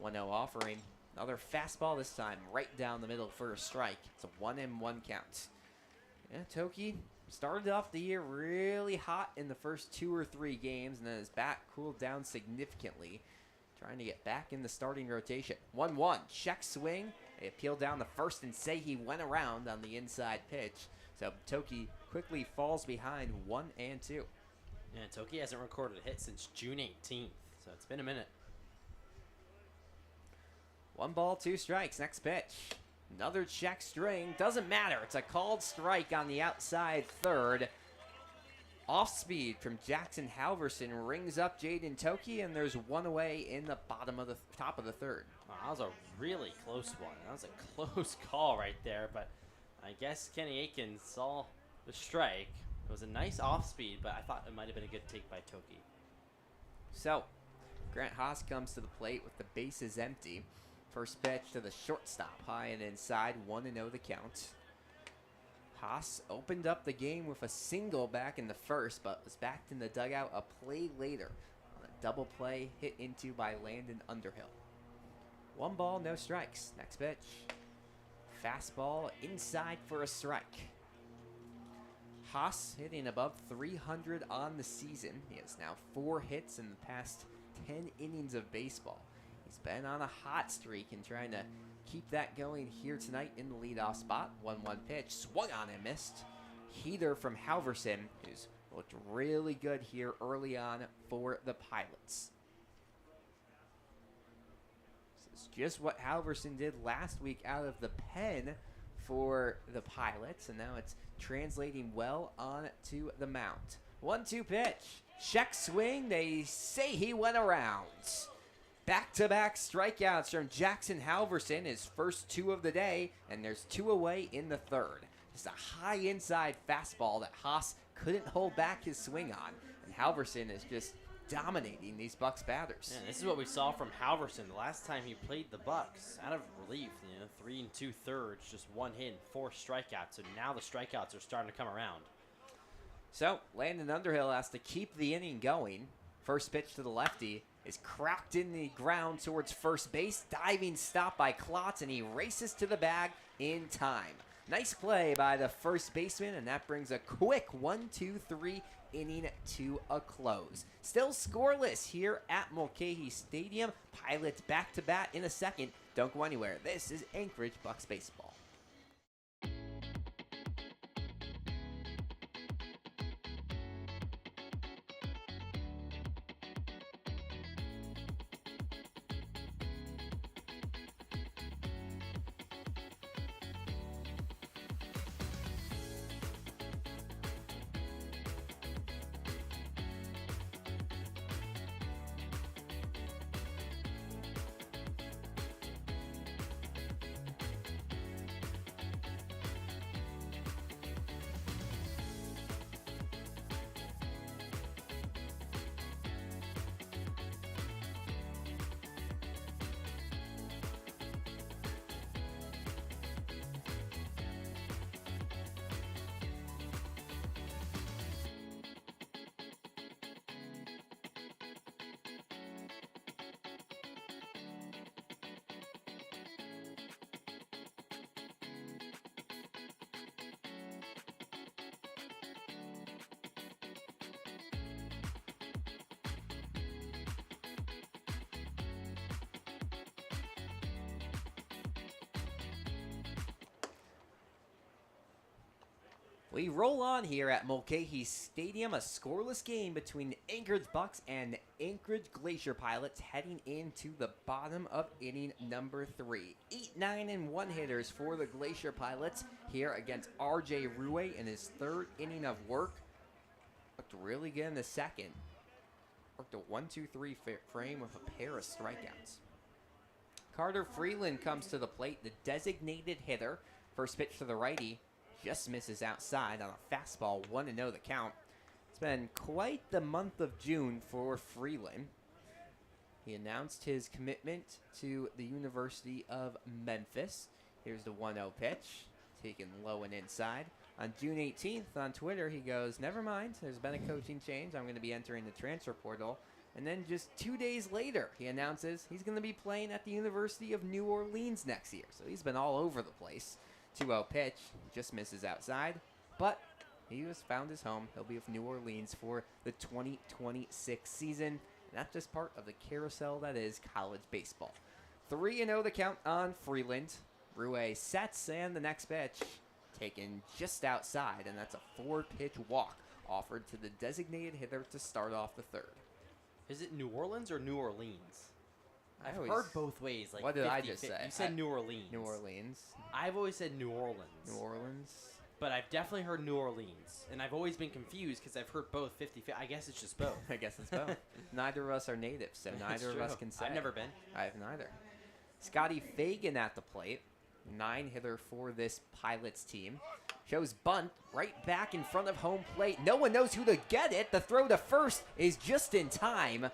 1-0 offering. Another fastball this time right down the middle for a strike. It's a 1-1 count. Yeah, Toki started off the year really hot in the first 2 or 3 games, and then his bat cooled down significantly, trying to get back in the starting rotation. 1-1, check swing. They appeal down the first and say he went around on the inside pitch. So Toki quickly falls behind 1-2. Yeah, Toki hasn't recorded a hit since June 18th, so it's been a minute. 1 ball, 2 strikes. Next pitch. Another check string. Doesn't matter. It's a called strike on the outside third. Off speed from Jackson Halverson rings up Jaden Toki, and there's 1 away in the top of the third. Wow, that was a really close one. That was a close call right there, but I guess Kenny Aikens saw the strike. It was a nice off speed, but I thought it might have been a good take by Toki. So, Grant Haas comes to the plate with the bases empty. First pitch to the shortstop, high and inside, 1-0 the count. Haas opened up the game with a single back in the first, but was backed in the dugout a play later on a double play hit into by Landon Underhill. 1 ball, no strikes. Next pitch. Fastball inside for a strike. Haas hitting above 300 on the season. He has now 4 hits in the past 10 innings of baseball. He's been on a hot streak and trying to keep that going here tonight in the leadoff spot. 1-1 pitch, swung on and missed. Heater from Halverson, who's looked really good here early on for the Pilots. This is just what Halverson did last week out of the pen for the Pilots, and now it's translating well on to the mound. 1-2 pitch, check swing. They say he went around. Back-to-back strikeouts from Jackson Halverson, his first 2 of the day, and there's 2 away in the third. Just a high inside fastball that Haas couldn't hold back his swing on, and Halverson is just dominating these Bucs batters. Yeah, this is what we saw from Halverson the last time he played the Bucs. Out of relief, 3 2/3, just 1 hit and 4 strikeouts, so now the strikeouts are starting to come around. So, Landon Underhill has to keep the inning going. First pitch to the lefty is cracked in the ground towards first base. Diving stop by Klotz, and he races to the bag in time. Nice play by the first baseman, and that brings a quick 1-2-3 inning to a close. Still scoreless here at Mulcahy Stadium. Pilots back to bat in a second. Don't go anywhere. This is Anchorage Bucs Baseball. We roll on here at Mulcahy Stadium, a scoreless game between the Anchorage Bucs and the Anchorage Glacier Pilots heading into the bottom of inning number 3. 8, 9, and 1 hitters for the Glacier Pilots here against RJ Rue in his 3rd inning of work. Looked really good in the second. Worked a 1-2-3 frame with a pair of strikeouts. Carter Freeland comes to the plate, the designated hitter. First pitch to the righty, just misses outside on a fastball, 1-0 the count. It's been quite the month of June for Freeland. He announced his commitment to the University of Memphis. Here's the 1-0 pitch, taken low and inside. On June 18th on Twitter, he goes, never mind, there's been a coaching change. I'm going to be entering the transfer portal. And then just 2 days later, he announces he's going to be playing at the University of New Orleans next year. So he's been all over the place. 2-0 pitch, just misses outside. But he has found his home. He'll be with New Orleans for the 2026 season. And that's just part of the carousel that is college baseball. 3-0 the count on Freeland. Rue sets, and the next pitch taken just outside, and that's a 4-pitch walk offered to the designated hitter to start off the third. Is it New Orleans or New Orleans? I I've always- heard both ways. Like What did I 50-50. just say? You said New Orleans. New Orleans. I've always said New Orleans. New Orleans. But I've definitely heard New Orleans. And I've always been confused because I've heard both 50-50. I guess it's just both. I guess it's both. Neither of us are natives, so It's neither of us true. can say. I've never been. I have neither. Scotty Fagan at the plate. 9-hitter for this Pilots team. Shows bunt right back in front of home plate. No one knows who to get it. The throw to first is just in time.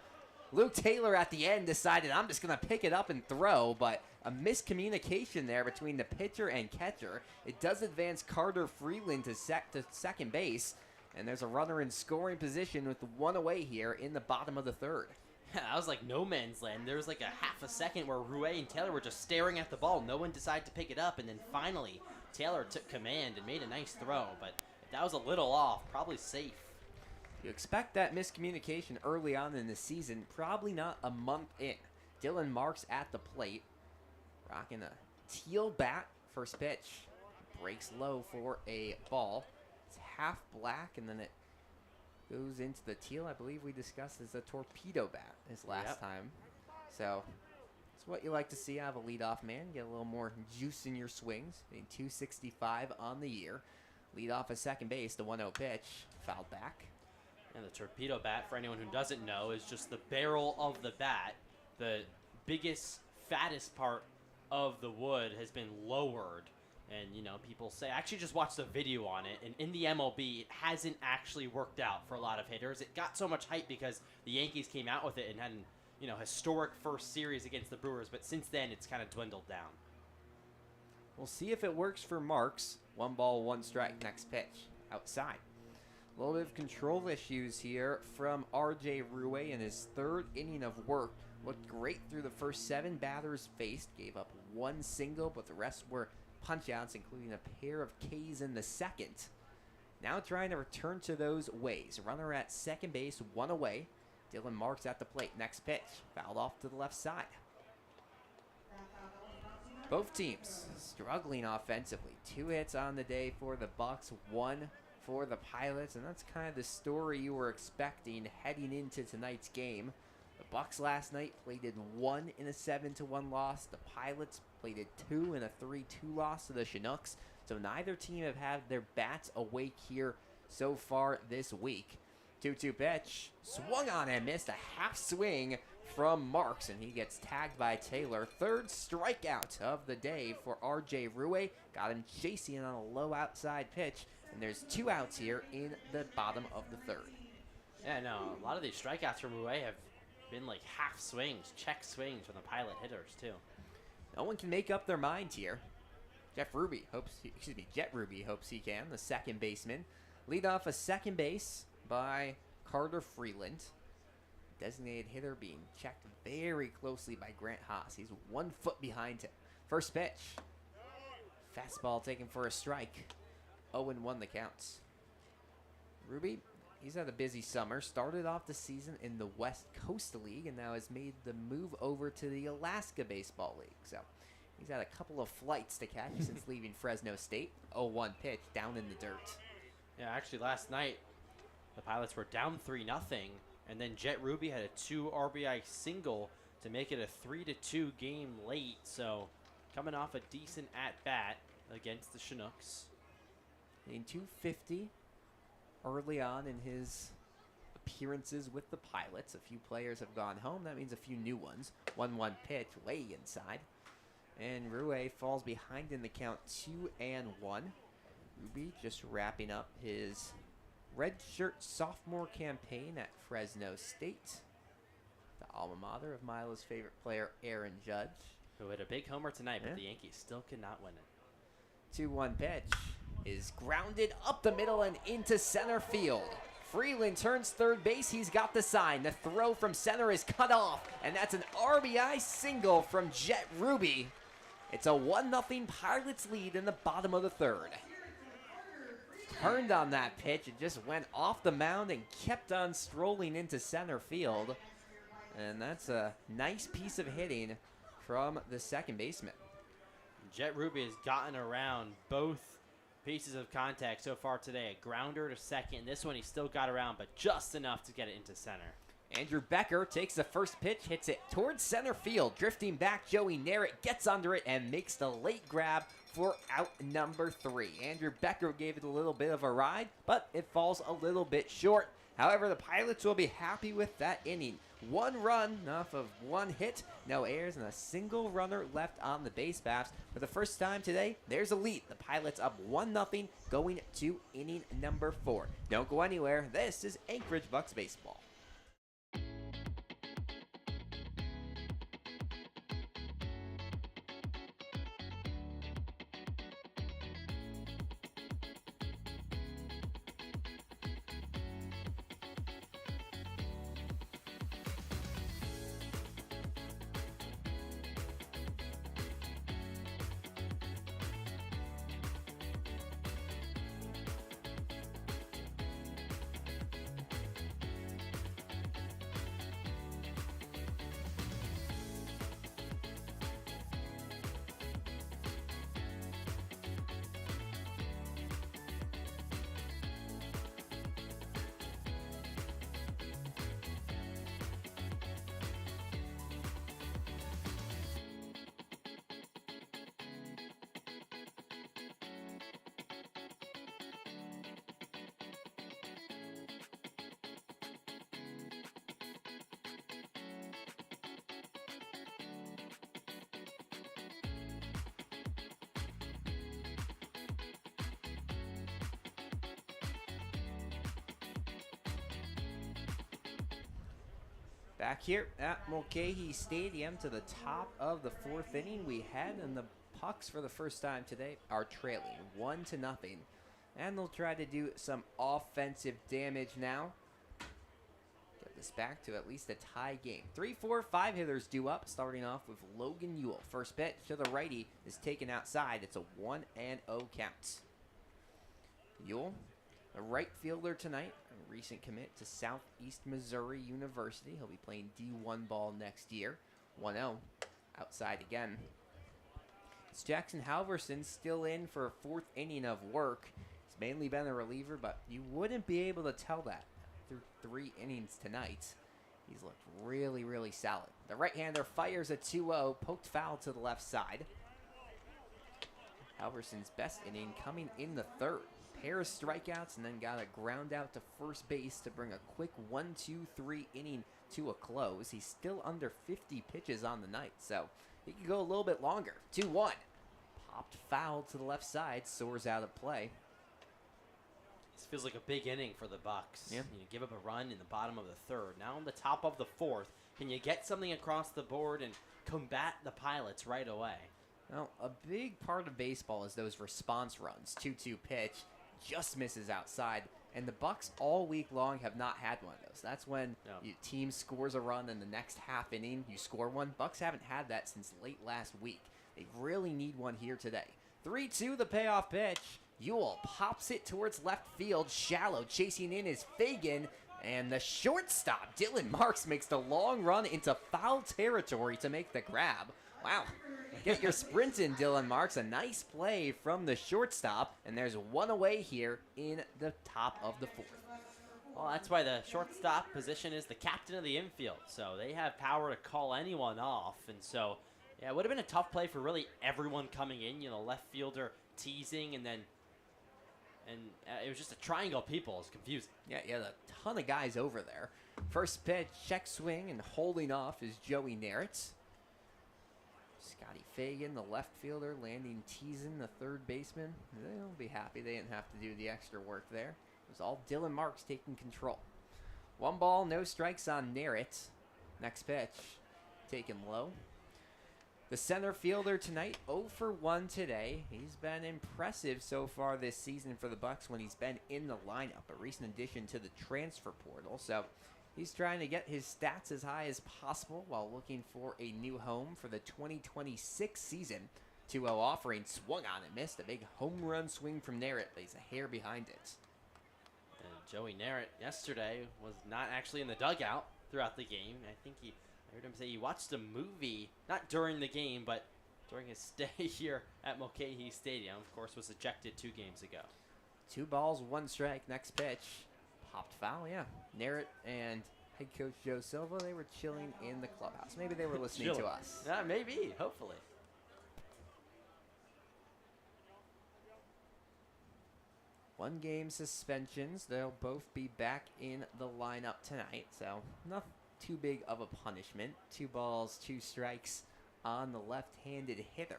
Luke Taylor at the end decided, I'm just going to pick it up and throw, but a miscommunication there between the pitcher and catcher. It does advance Carter Freeland to second base, and there's a runner in scoring position with one away here in the bottom of the third. That was like no man's land. There was like a half a second where Rue and Taylor were just staring at the ball. No one decided to pick it up, and then finally Taylor took command and made a nice throw, but that was a little off, probably safe. You expect that miscommunication early on in the season, probably not a month in. Dylan Marks at the plate, rocking a teal bat. First pitch, breaks low for a ball. It's half black, and then it goes into the teal. I believe we discussed as a torpedo bat this last time. So it's what you like to see out of a leadoff man. Get a little more juice in your swings. Hitting 265 on the year. Lead off at second base, the 1-0 pitch, fouled back. And the torpedo bat, for anyone who doesn't know, is just the barrel of the bat. The biggest, fattest part of the wood has been lowered. And, you know, people say, I actually just watched a video on it, and in the MLB, it hasn't actually worked out for a lot of hitters. It got so much hype because the Yankees came out with it and had an, you know, historic first series against the Brewers, but since then, it's kind of dwindled down. We'll see if it works for Marks. 1 ball, 1 strike, next pitch, outside. A little bit of control issues here from R.J. Rue in his third inning of work. Looked great through the first 7 batters faced. Gave up 1 single, but the rest were punch-outs, including a pair of Ks in the second. Now trying to return to those ways. Runner at second base, 1 away. Dylan Marks at the plate. Next pitch, fouled off to the left side. Both teams struggling offensively. 2 hits on the day for the Bucs, 1 for the Pilots, and that's kind of the story you were expecting heading into tonight's game. The Bucs last night plated 1 in a 7-1 loss. The Pilots plated 2 in a 3-2 loss to the Chinooks. So neither team have had their bats awake here so far this week. 2-2 pitch, swung on and missed a half swing from Marks, and he gets tagged by Taylor. Third strikeout of the day for R.J. Rue. Got him chasing on a low outside pitch, and there's 2 outs here in the bottom of the third. Yeah, no, a lot of these strikeouts from Rue have been like half swings, check swings from the Pilot hitters, too. No one can make up their mind here. Jet Ruby hopes he can, the second baseman. Lead off a second base by Carter Freeland. Designated hitter being checked very closely by Grant Haas. He's 1 foot behind him. First pitch. Fastball taken for a strike. 0-1 the counts. Ruby, he's had a busy summer. Started off the season in the West Coast League and now has made the move over to the Alaska Baseball League. So he's had a couple of flights to catch since leaving Fresno State. 0-1 pitch down in the dirt. Yeah, actually last night, the Pilots were down 3-0, and then Jet Ruby had a 2 RBI single to make it a 3-2 game late. So coming off a decent at-bat against the Chinooks. Hitting 250 early on in his appearances with the Pilots. A few players have gone home. That means a few new ones. 1-1 pitch way inside. And Rue falls behind in the count 2-1. Ruby just wrapping up his redshirt sophomore campaign at Fresno State, the alma mater of Milo's favorite player, Aaron Judge. Who hit a big homer tonight, but the Yankees still could not win it. 2-1 pitch is grounded up the middle and into center field. Freeland turns third base. He's got the sign. The throw from center is cut off, and that's an RBI single from Jet Ruby. It's a 1-0 Pirates lead in the bottom of the third. Turned on that pitch. It just went off the mound and kept on strolling into center field. And that's a nice piece of hitting from the second baseman. Jet Ruby has gotten around both pieces of contact so far today. A grounder to second. This one he still got around, but just enough to get it into center. Andrew Becker takes the first pitch, hits it towards center field. Drifting back, Joey Narrett gets under it and makes the late grab for out number 3. Andrew Becker gave it a little bit of a ride, but it falls a little bit short. However, the Pilots will be happy with that inning. 1 run off of 1 hit, no errors, and a single runner left on the base paths. For the first time today, there's a lead. The Pilots up 1-0 going to inning number 4. Don't go anywhere. This is Anchorage Bucs baseball. Back here at Mulcahy Stadium to the top of the 4th inning, we head, and the Bucs for the first time today are trailing 1-0. And they'll try to do some offensive damage now. Get this back to at least a tie game. 3, 4, 5 hitters due up, starting off with Logan Ewell. First pitch to the righty is taken outside. It's a 1-0 count. Ewell, a right fielder tonight, a recent commit to Southeast Missouri University. He'll be playing D1 ball next year. 1-0, outside again. It's Jackson Halverson still in for a 4th inning of work. He's mainly been a reliever, but you wouldn't be able to tell that through 3 innings tonight. He's looked really, really solid. The right-hander fires a 2-0, poked foul to the left side. Halverson's best inning coming in the 3rd. Pair of strikeouts and then got a ground out to first base to bring a quick 1-2-3 inning to a close. He's still under 50 pitches on the night, so he could go a little bit longer. 2-1. Popped foul to the left side, soars out of play. This feels like a big inning for the Bucs. Yeah. You give up a run in the bottom of the 3rd. Now in the top of the 4th, can you get something across the board and combat the Pilots right away? Well, a big part of baseball is those response runs. 2-2 pitch. Just misses outside, and the Bucs all week long have not had one of those. That's when your team scores a run in the next half inning, you score one. Bucs haven't had that since late last week. They really need one here today. 3-2, the payoff pitch. Ewell pops it towards left field, shallow. Chasing in is Fagan, and the shortstop, Dylan Marks, makes the long run into foul territory to make the grab. Wow. Get your sprint in, Dylan Marks. A nice play from the shortstop, and there's one away here in the top of the 4th. Well, that's why the shortstop position is the captain of the infield, so they have power to call anyone off, and so, yeah, it would have been a tough play for really everyone coming in, left fielder teasing, and then it was just a triangle of people. It was confusing. Yeah, a ton of guys over there. First pitch, check swing, and holding off is Joey Narrett. Scotty Fagan, the left fielder, Landon Teason, the third baseman. They'll be happy they didn't have to do the extra work there. It was all Dylan Marks taking control. 1 ball, no strikes on Narrett. Next pitch, taken low. The center fielder tonight, 0 for 1 today. He's been impressive so far this season for the Bucs when he's been in the lineup, a recent addition to the transfer portal. So he's trying to get his stats as high as possible while looking for a new home for the 2026 season. 2-0 offering, swung on and missed. A big home run swing from Narrett, lays a hair behind it. And Joey Narrett yesterday was not actually in the dugout throughout the game. I heard him say he watched a movie, not during the game, but during his stay here at Mulcahy Stadium. Of course, was ejected 2 games ago. 2 balls, 1 strike. Next pitch, popped foul, yeah. Narrett and head coach Joe Silva, they were chilling in the clubhouse. Maybe they were listening to us. Maybe, hopefully. One game suspensions. They'll both be back in the lineup tonight, so not too big of a punishment. 2 balls, 2 strikes on the left-handed hitter.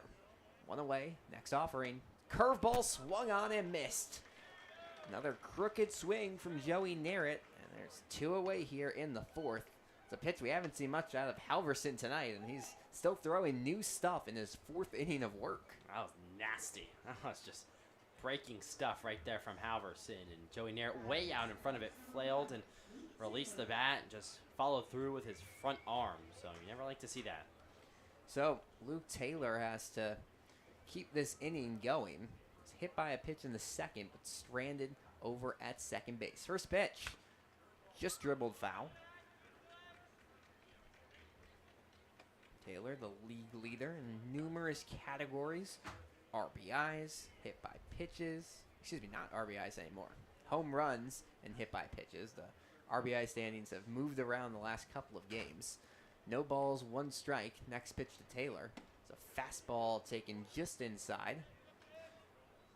1 away. Next offering. Curveball swung on and missed. Another crooked swing from Joey Narrett, and there's 2 away here in the 4th. It's a pitch we haven't seen much out of Halverson tonight, and he's still throwing new stuff in his 4th inning of work. That was nasty. That was just breaking stuff right there from Halverson, and Joey Narrett way out in front of it, flailed and released the bat and just followed through with his front arm. So you never like to see that. So Luke Taylor has to keep this inning going. He's hit by a pitch in the 2nd, but stranded over at second base. First pitch, just dribbled foul. Taylor, the league leader in numerous categories. RBIs, hit by pitches. Excuse me, not RBIs anymore. Home runs and hit by pitches. The RBI standings have moved around the last couple of games. No balls, 1 strike. Next pitch to Taylor. It's a fastball taken just inside.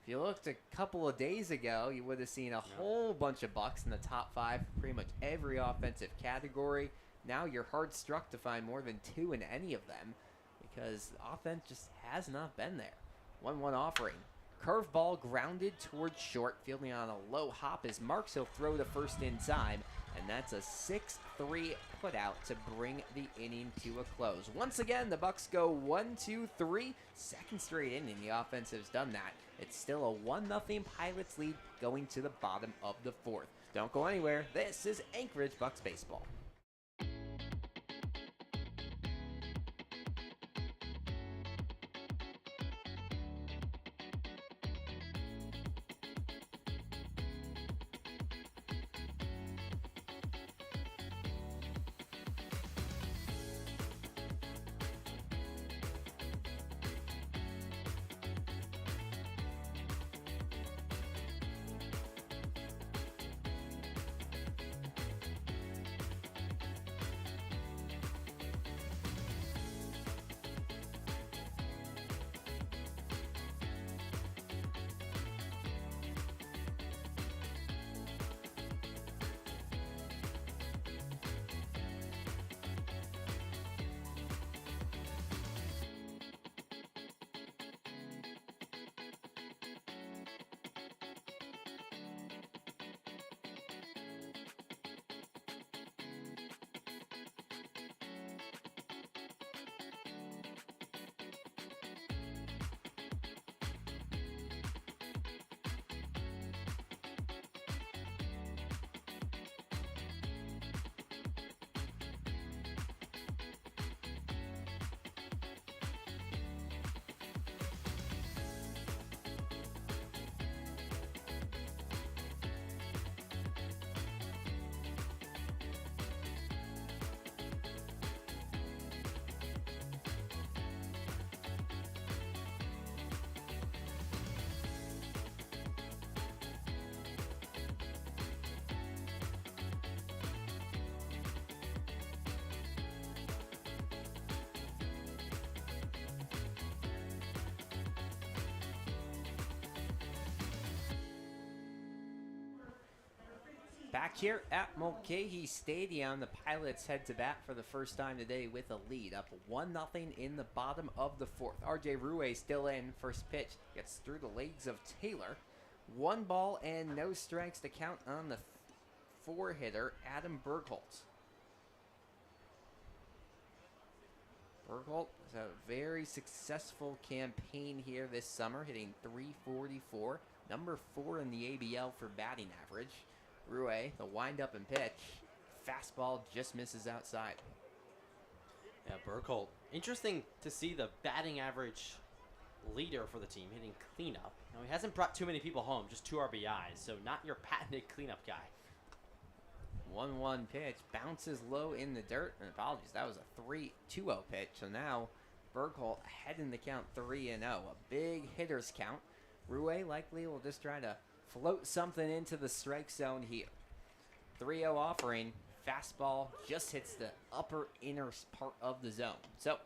If you looked a couple of days ago, you would have seen a whole bunch of Bucs in the top 5, pretty much every offensive category. Now you're hard struck to find more than 2 in any of them because the offense just has not been there. 1-1 offering. Curveball grounded towards short, fielding on a low hop as Marks will throw the first in time, and that's a 6-3 putout to bring the inning to a close. Once again, the Bucs go 1-2-3. 2nd straight inning, the offense has done that. It's still a 1-0 Pilots lead going to the bottom of the 4th. Don't go anywhere. This is Anchorage Bucs Baseball. Back here at Mulcahy Stadium, the Pilots head to bat for the first time today with a lead, up 1-0 in the bottom of the fourth. R.J. Rue still in. First pitch gets through the legs of Taylor. 1 ball and no strikes to count on the 4-hitter, Adam Bergholt. Bergholt has a very successful campaign here this summer, hitting .344, number 4 in the ABL for batting average. Rue, the windup and pitch. Fastball just misses outside. Yeah, Bergholt. Interesting to see the batting average leader for the team hitting cleanup. Now, he hasn't brought too many people home, just 2 RBIs, so not your patented cleanup guy. 1-1 pitch, bounces low in the dirt, and apologies, that was a 3-2-0 pitch. So now Bergholt ahead in the count 3-0, a big hitter's count. Rue likely will just try to float something into the strike zone here. 3-0 offering, fastball just hits the upper inner part of the zone. So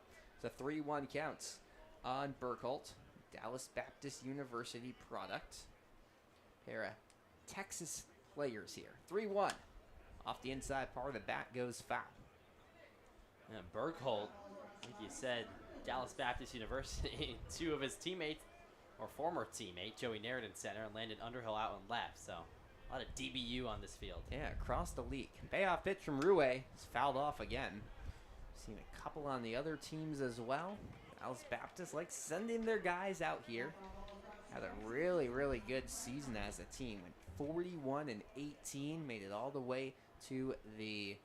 it's a 3-1 count on Bergholt, Dallas Baptist University product. Pair of Texas players here. 3-1. Off the inside part of the bat goes foul. Yeah, Bergholt, like you said, Dallas Baptist University, 2 of his teammates, or former teammate, Joey Narrett in center, and landed Underhill out and left. So a lot of DBU on this field. Yeah, across the league. Payoff pitch from Rue is fouled off again. Seen a couple on the other teams as well. Dallas Baptist likes sending their guys out here. Had a really, really good season as a team. Went 41-18, made it all the way to the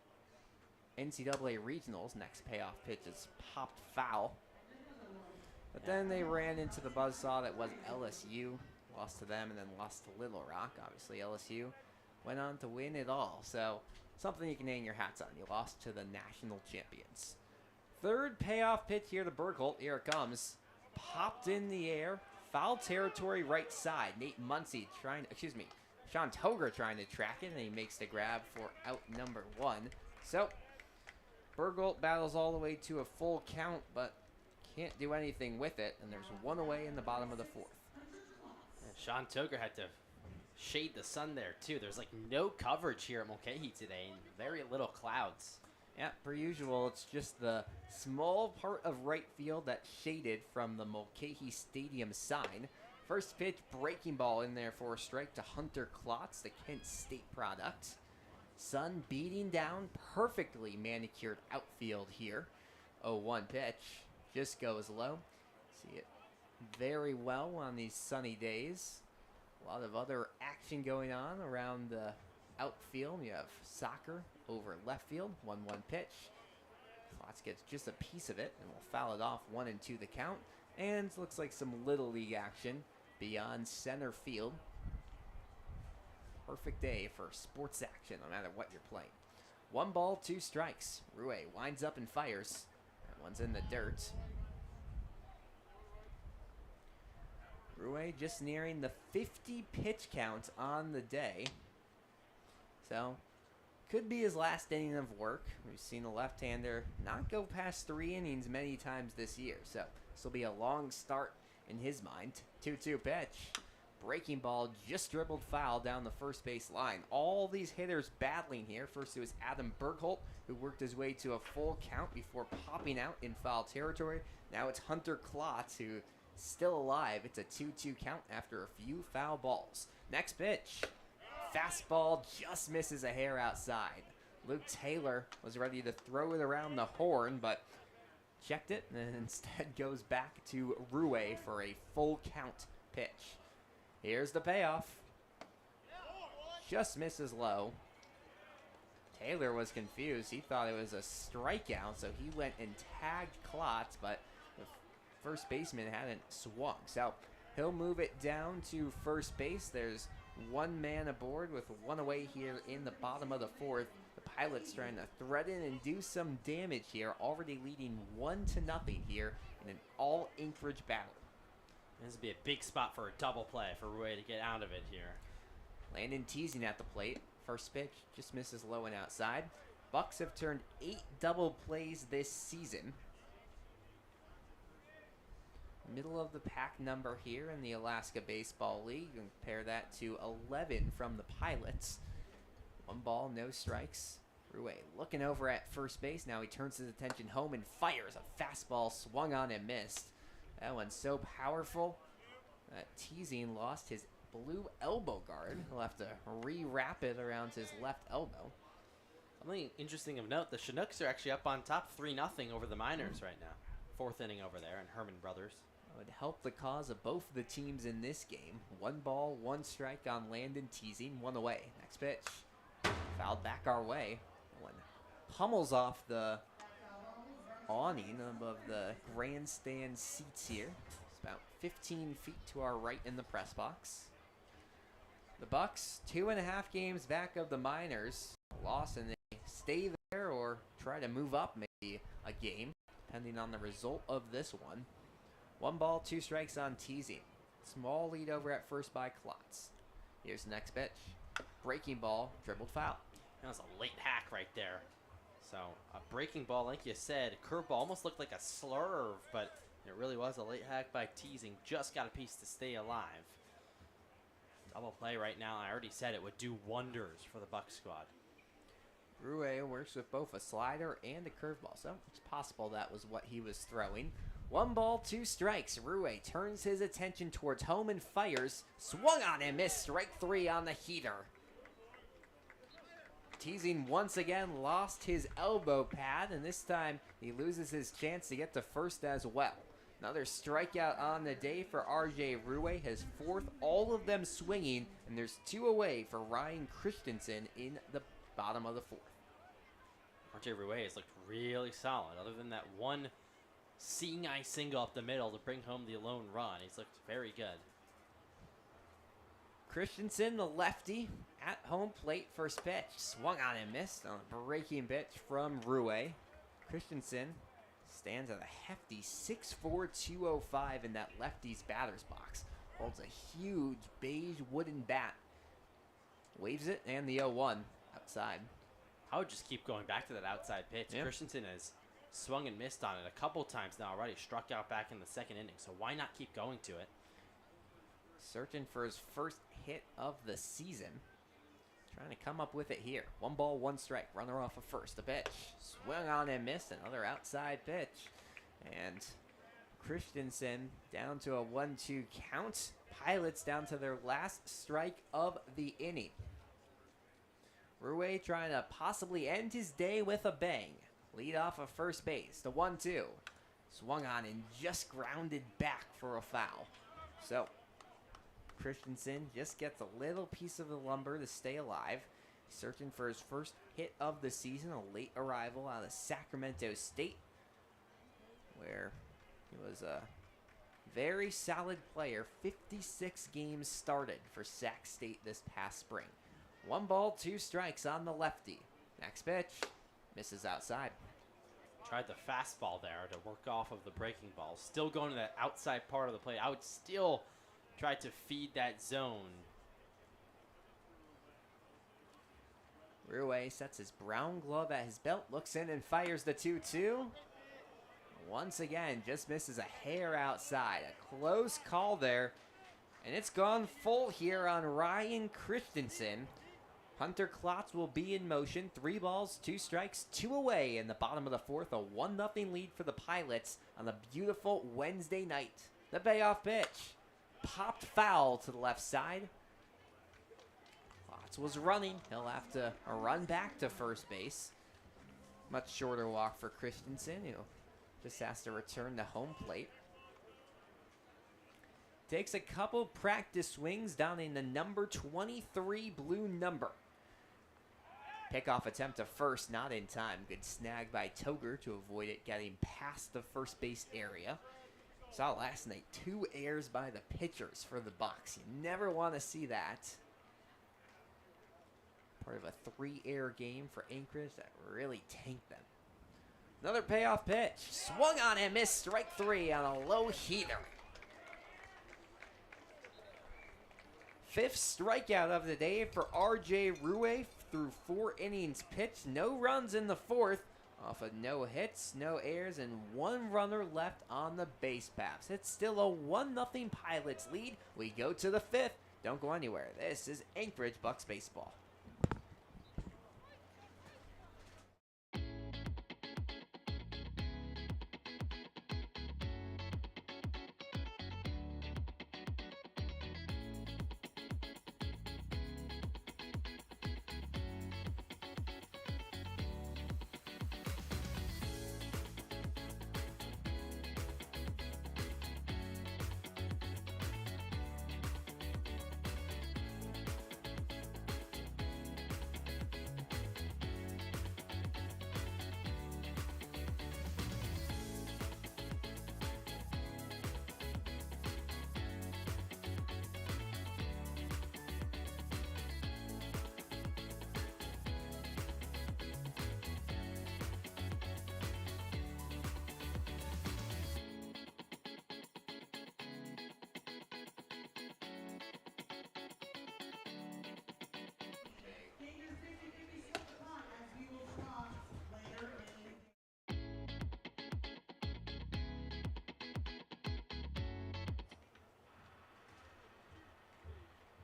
NCAA regionals. Next payoff pitch is popped foul. But then they ran into the buzzsaw that was LSU. Lost to them and then lost to Little Rock. Obviously, LSU went on to win it all. So, something you can hang your hats on. You lost to the national champions. Third payoff pitch here to Bergholt. Here it comes. Popped in the air. Foul territory right side. Nate Muncy Sean Toger trying to track it, and he makes the grab for out number 1. So, Bergholt battles all the way to a full count, but can't do anything with it, and there's 1 away in the bottom of the 4th. And Sean Toger had to shade the sun there, too. There's like no coverage here at Mulcahy today, and very little clouds. Yeah, per usual, it's just the small part of right field that's shaded from the Mulcahy Stadium sign. First pitch, breaking ball in there for a strike to Hunter Klotz, the Kent State product. Sun beating down, perfectly manicured outfield here. 0-1 pitch, just goes low. See it very well on these sunny days. A lot of other action going on around the outfield. You have soccer over left field, 1-1 pitch. Klotz gets just a piece of it and will foul it off, 1-2 the count. And looks like some Little League action beyond center field. Perfect day for sports action, no matter what you're playing. 1 ball, 2 strikes. Rue winds up and fires. That one's in the dirt. Rue just nearing the 50 pitch count on the day. So, could be his last inning of work. We've seen the left-hander not go past 3 innings many times this year. So, this will be a long start in his mind. 2-2 pitch. Breaking ball just dribbled foul down the first base line. All these hitters battling here. First it was Adam Bergholt, who worked his way to a full count before popping out in foul territory. Now it's Hunter Klotz, who's still alive. It's a 2-2 count after a few foul balls. Next pitch. Fastball just misses a hair outside. Luke Taylor was ready to throw it around the horn, but checked it and instead goes back to Rue for a full count pitch. Here's the payoff. Just misses low. Taylor was confused. He thought it was a strikeout, so he went and tagged Klotz, but the first baseman hadn't swung. So he'll move it down to first base. There's 1 man aboard with 1 away here in the bottom of the 4th. The Pilots trying to threaten and do some damage here, already leading 1-0 here in an all Anchorage battle. This would be a big spot for a double play for Rue to get out of it here. Landon teasing at the plate. First pitch just misses low and outside. Bucs have turned 8 double plays this season. Middle of the pack number here in the Alaska Baseball League. Compare that to 11 from the Pilots. 1 ball, no strikes. Rue looking over at first base. Now he turns his attention home and fires a fastball swung on and missed. That one's so powerful that Teasing lost his blue elbow guard. He'll have to re-wrap it around his left elbow. Something interesting of note, the Chinooks are actually up on top 3-0 over the Miners right now. 4th inning over there, and Herman Brothers. Would help the cause of both the teams in this game. 1 ball, 1 strike on Landon Teasing, 1 away. Next pitch, fouled back our way. One pummels off the awning above the grandstand seats here. It's about 15 feet to our right in the press box. The Bucs, 2.5 games back of the Miners. Lost, and they stay there or try to move up maybe a game, depending on the result of this one. 1 ball, 2 strikes on Teasing. Small lead over at first by Klotz. Here's the next pitch. Breaking ball, dribbled foul. That was a late hack right there. So a breaking ball, like you said, curveball almost looked like a slurve, but it really was a late hack by Teasing. Just got a piece to stay alive. Double play right now. I already said it would do wonders for the Bucs squad. Rue works with both a slider and a curveball, so it's possible that was what he was throwing. 1 ball, 2 strikes. Rue turns his attention towards home and fires. Swung on and missed. Strike 3 on the heater. Teasing once again lost his elbow pad, and this time he loses his chance to get to first as well. Another strikeout on the day for R.J. Rue, his 4th, all of them swinging, and there's 2 away for Ryan Christensen in the bottom of the 4th. R.J. Rue has looked really solid, other than that one seeing eye single up the middle to bring home the lone run. He's looked very good. Christensen, the lefty, at home plate, first pitch. Swung on and missed on a breaking pitch from Rue. Christensen stands at a hefty 6'4", 205 in that lefty's batter's box. Holds a huge beige wooden bat. Waves it, and the 0-1 outside. I would just keep going back to that outside pitch. Yeah. Christensen has swung and missed on it a couple times now already. Struck out back in the 2nd inning, so why not keep going to it? Searching for his first hit of the season. Trying to come up with it here. 1 ball, 1 strike. Runner off of first. A pitch. Swung on and missed. Another outside pitch. And Christensen down to a 1-2 count. Pilots down to their last strike of the inning. Rue trying to possibly end his day with a bang. Lead off of first base. The 1-2. Swung on and just grounded back for a foul. So Christensen just gets a little piece of the lumber to stay alive. Searching for his first hit of the season, a late arrival out of Sacramento State, where he was a very solid player. 56 games started for Sac State this past spring. 1 ball, 2 strikes on the lefty. Next pitch, misses outside. Tried the fastball there to work off of the breaking ball. Still going to that outside part of the plate. I would still try to feed that zone. Rue sets his brown glove at his belt, looks in and fires the 2-2. Once again, just misses a hair outside. A close call there. And it's gone full here on Ryan Christensen. Hunter Klotz will be in motion. 3 balls, 2 strikes, 2 away in the bottom of the 4th. A 1-0 lead for the Pilots on a beautiful Wednesday night. The payoff pitch. Popped foul to the left side. Klotz was running. He'll have to run back to first base. Much shorter walk for Christensen, who just has to return to home plate. Takes a couple practice swings down in the number 23 blue number. Pickoff attempt to first, not in time. Good snag by Toger to avoid it getting past the first base area. Saw last night 2 errors by the pitchers for the Bucs. You never want to see that. Part of a 3-error game for Anchorage that really tanked them. Another payoff pitch. Swung on and missed. Strike 3 on a low heater. 5th strikeout of the day for R.J. Rue through 4 innings pitched. No runs in the 4th. Off of no hits, no errors, and 1 runner left on the base paths. It's still a 1-0 Pilots lead. We go to the 5th. Don't go anywhere. This is Anchorage Bucs baseball.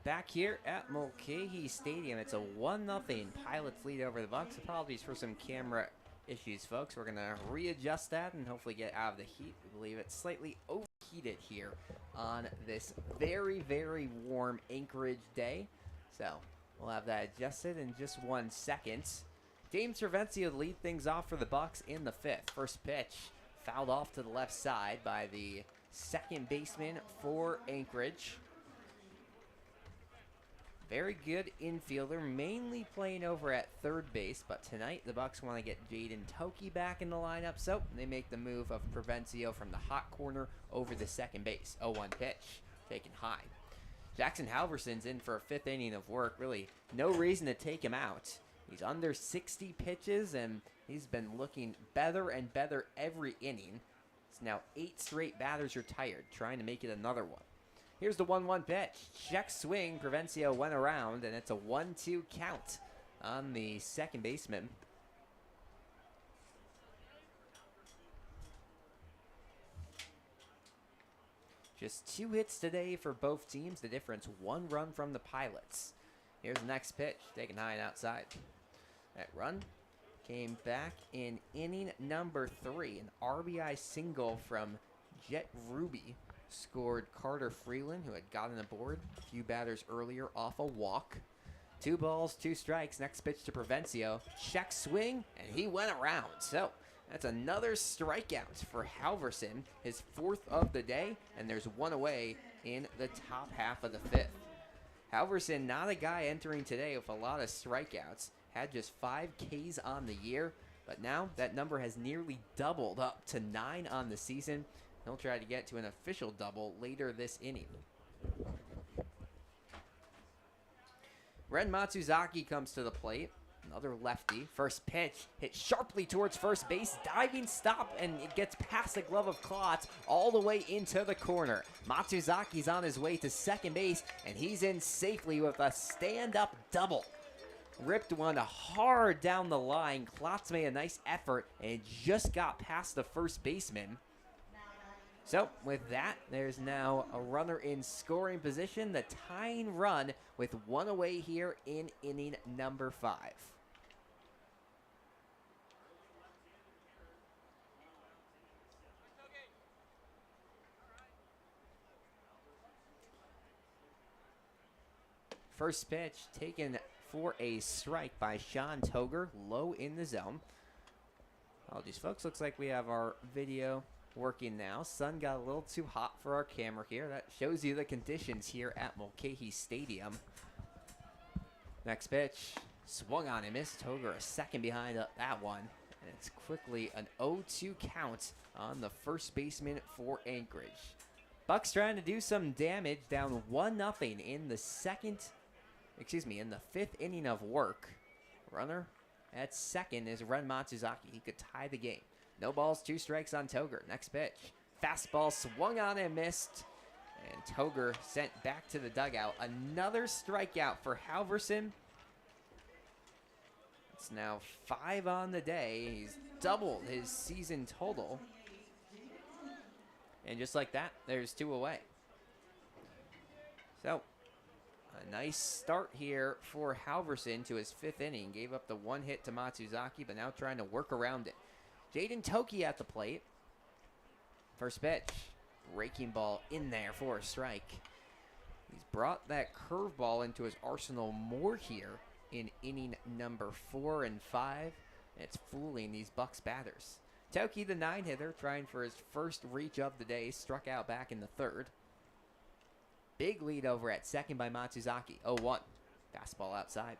Back here at Mulcahy Stadium, it's a 1-0 Pilots lead over the Bucs. Apologies for some camera issues, folks. We're going to readjust that and hopefully get out of the heat. We believe it's slightly overheated here on this very, very warm Anchorage day. So we'll have that adjusted in just 1 second. James Provencio lead things off for the Bucs in the 5th. First pitch fouled off to the left side by the second baseman for Anchorage. Very good infielder, mainly playing over at third base, but tonight the Bucs want to get Jaden Toki back in the lineup, so they make the move of Provencio from the hot corner over the second base. 0-1 pitch, taken high. Jackson Halverson's in for a 5th inning of work. Really, no reason to take him out. He's under 60 pitches, and he's been looking better and better every inning. It's now 8 straight batters retired, trying to make it another one. Here's the 1-1 pitch. Check swing. Provencio went around, and it's a 1-2 count on the second baseman. Just 2 hits today for both teams. The difference, 1 run from the Pilots. Here's the next pitch, taken high and outside. That run came back in inning number 3. An RBI single from Jet Ruby. Scored Carter Freeland, who had gotten aboard a few batters earlier off a walk. 2 balls, 2 strikes. Next pitch to Provencio. Check swing, and he went around. So that's another strikeout for Halverson, his 4th of the day, and there's 1 away in the top half of the 5th. Halverson, not a guy entering today with a lot of strikeouts, had just 5 Ks on the year, but now that number has nearly doubled up to 9 on the season. He'll try to get to an official double later this inning. Ren Matsuzaki comes to the plate. Another lefty. First pitch hit sharply towards first base. Diving stop, and it gets past the glove of Klotz all the way into the corner. Matsuzaki's on his way to second base, and he's in safely with a stand-up double. Ripped one hard down the line. Klotz made a nice effort, and it just got past the first baseman. So, with that, there's now a runner in scoring position, the tying run with 1 away here in inning number 5. First pitch taken for a strike by Sean Toger, low in the zone. Apologies, folks. Looks like we have our video working now. Sun got a little too hot for our camera here. That shows you the conditions here at Mulcahy Stadium. Next pitch, swung on and missed. Toger a second behind that one. And it's quickly an 0-2 count on the first baseman for Anchorage. Bucs trying to do some damage, down 1-0 in the in the 5th inning of work. Runner at second is Ren Matsuzaki. He could tie the game. No balls, 2 strikes on Toger. Next pitch. Fastball swung on and missed. And Toger sent back to the dugout. Another strikeout for Halverson. It's now 5 on the day. He's doubled his season total. And just like that, there's 2 away. So, a nice start here for Halverson to his 5th inning. Gave up the 1 hit to Matsuzaki, but now trying to work around it. Jaden Toki at the plate. First pitch. Raking ball in there for a strike. He's brought that curveball into his arsenal more here in inning number 4 and 5. And it's fooling these Bucs batters. Toki, the 9-hitter, trying for his first reach of the day. Struck out back in the 3rd. Big lead over at second by Matsuzaki. 0-1. Fastball outside.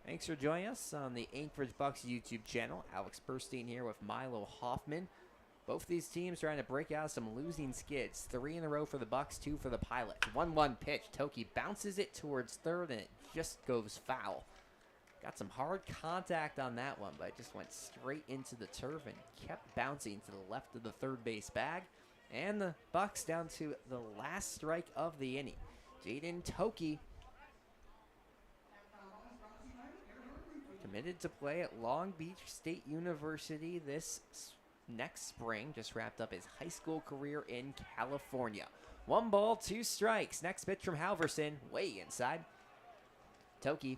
Thanks for joining us on the Anchorage Bucs YouTube channel. Alex Burstein here with Milo Hoffman. Both these teams trying to break out some losing skids. 3 in a row for the Bucs, 2 for the Pilots. 1-1 pitch. Toki bounces it towards third, and it just goes foul. Got some hard contact on that one, but it just went straight into the turf and kept bouncing to the left of the third base bag. And the Bucs down to the last strike of the inning. Jaden Toki to committed to play at Long Beach State University this next spring. Just wrapped up his high school career in California. 1 ball, 2 strikes. Next pitch from Halverson, way inside. Toki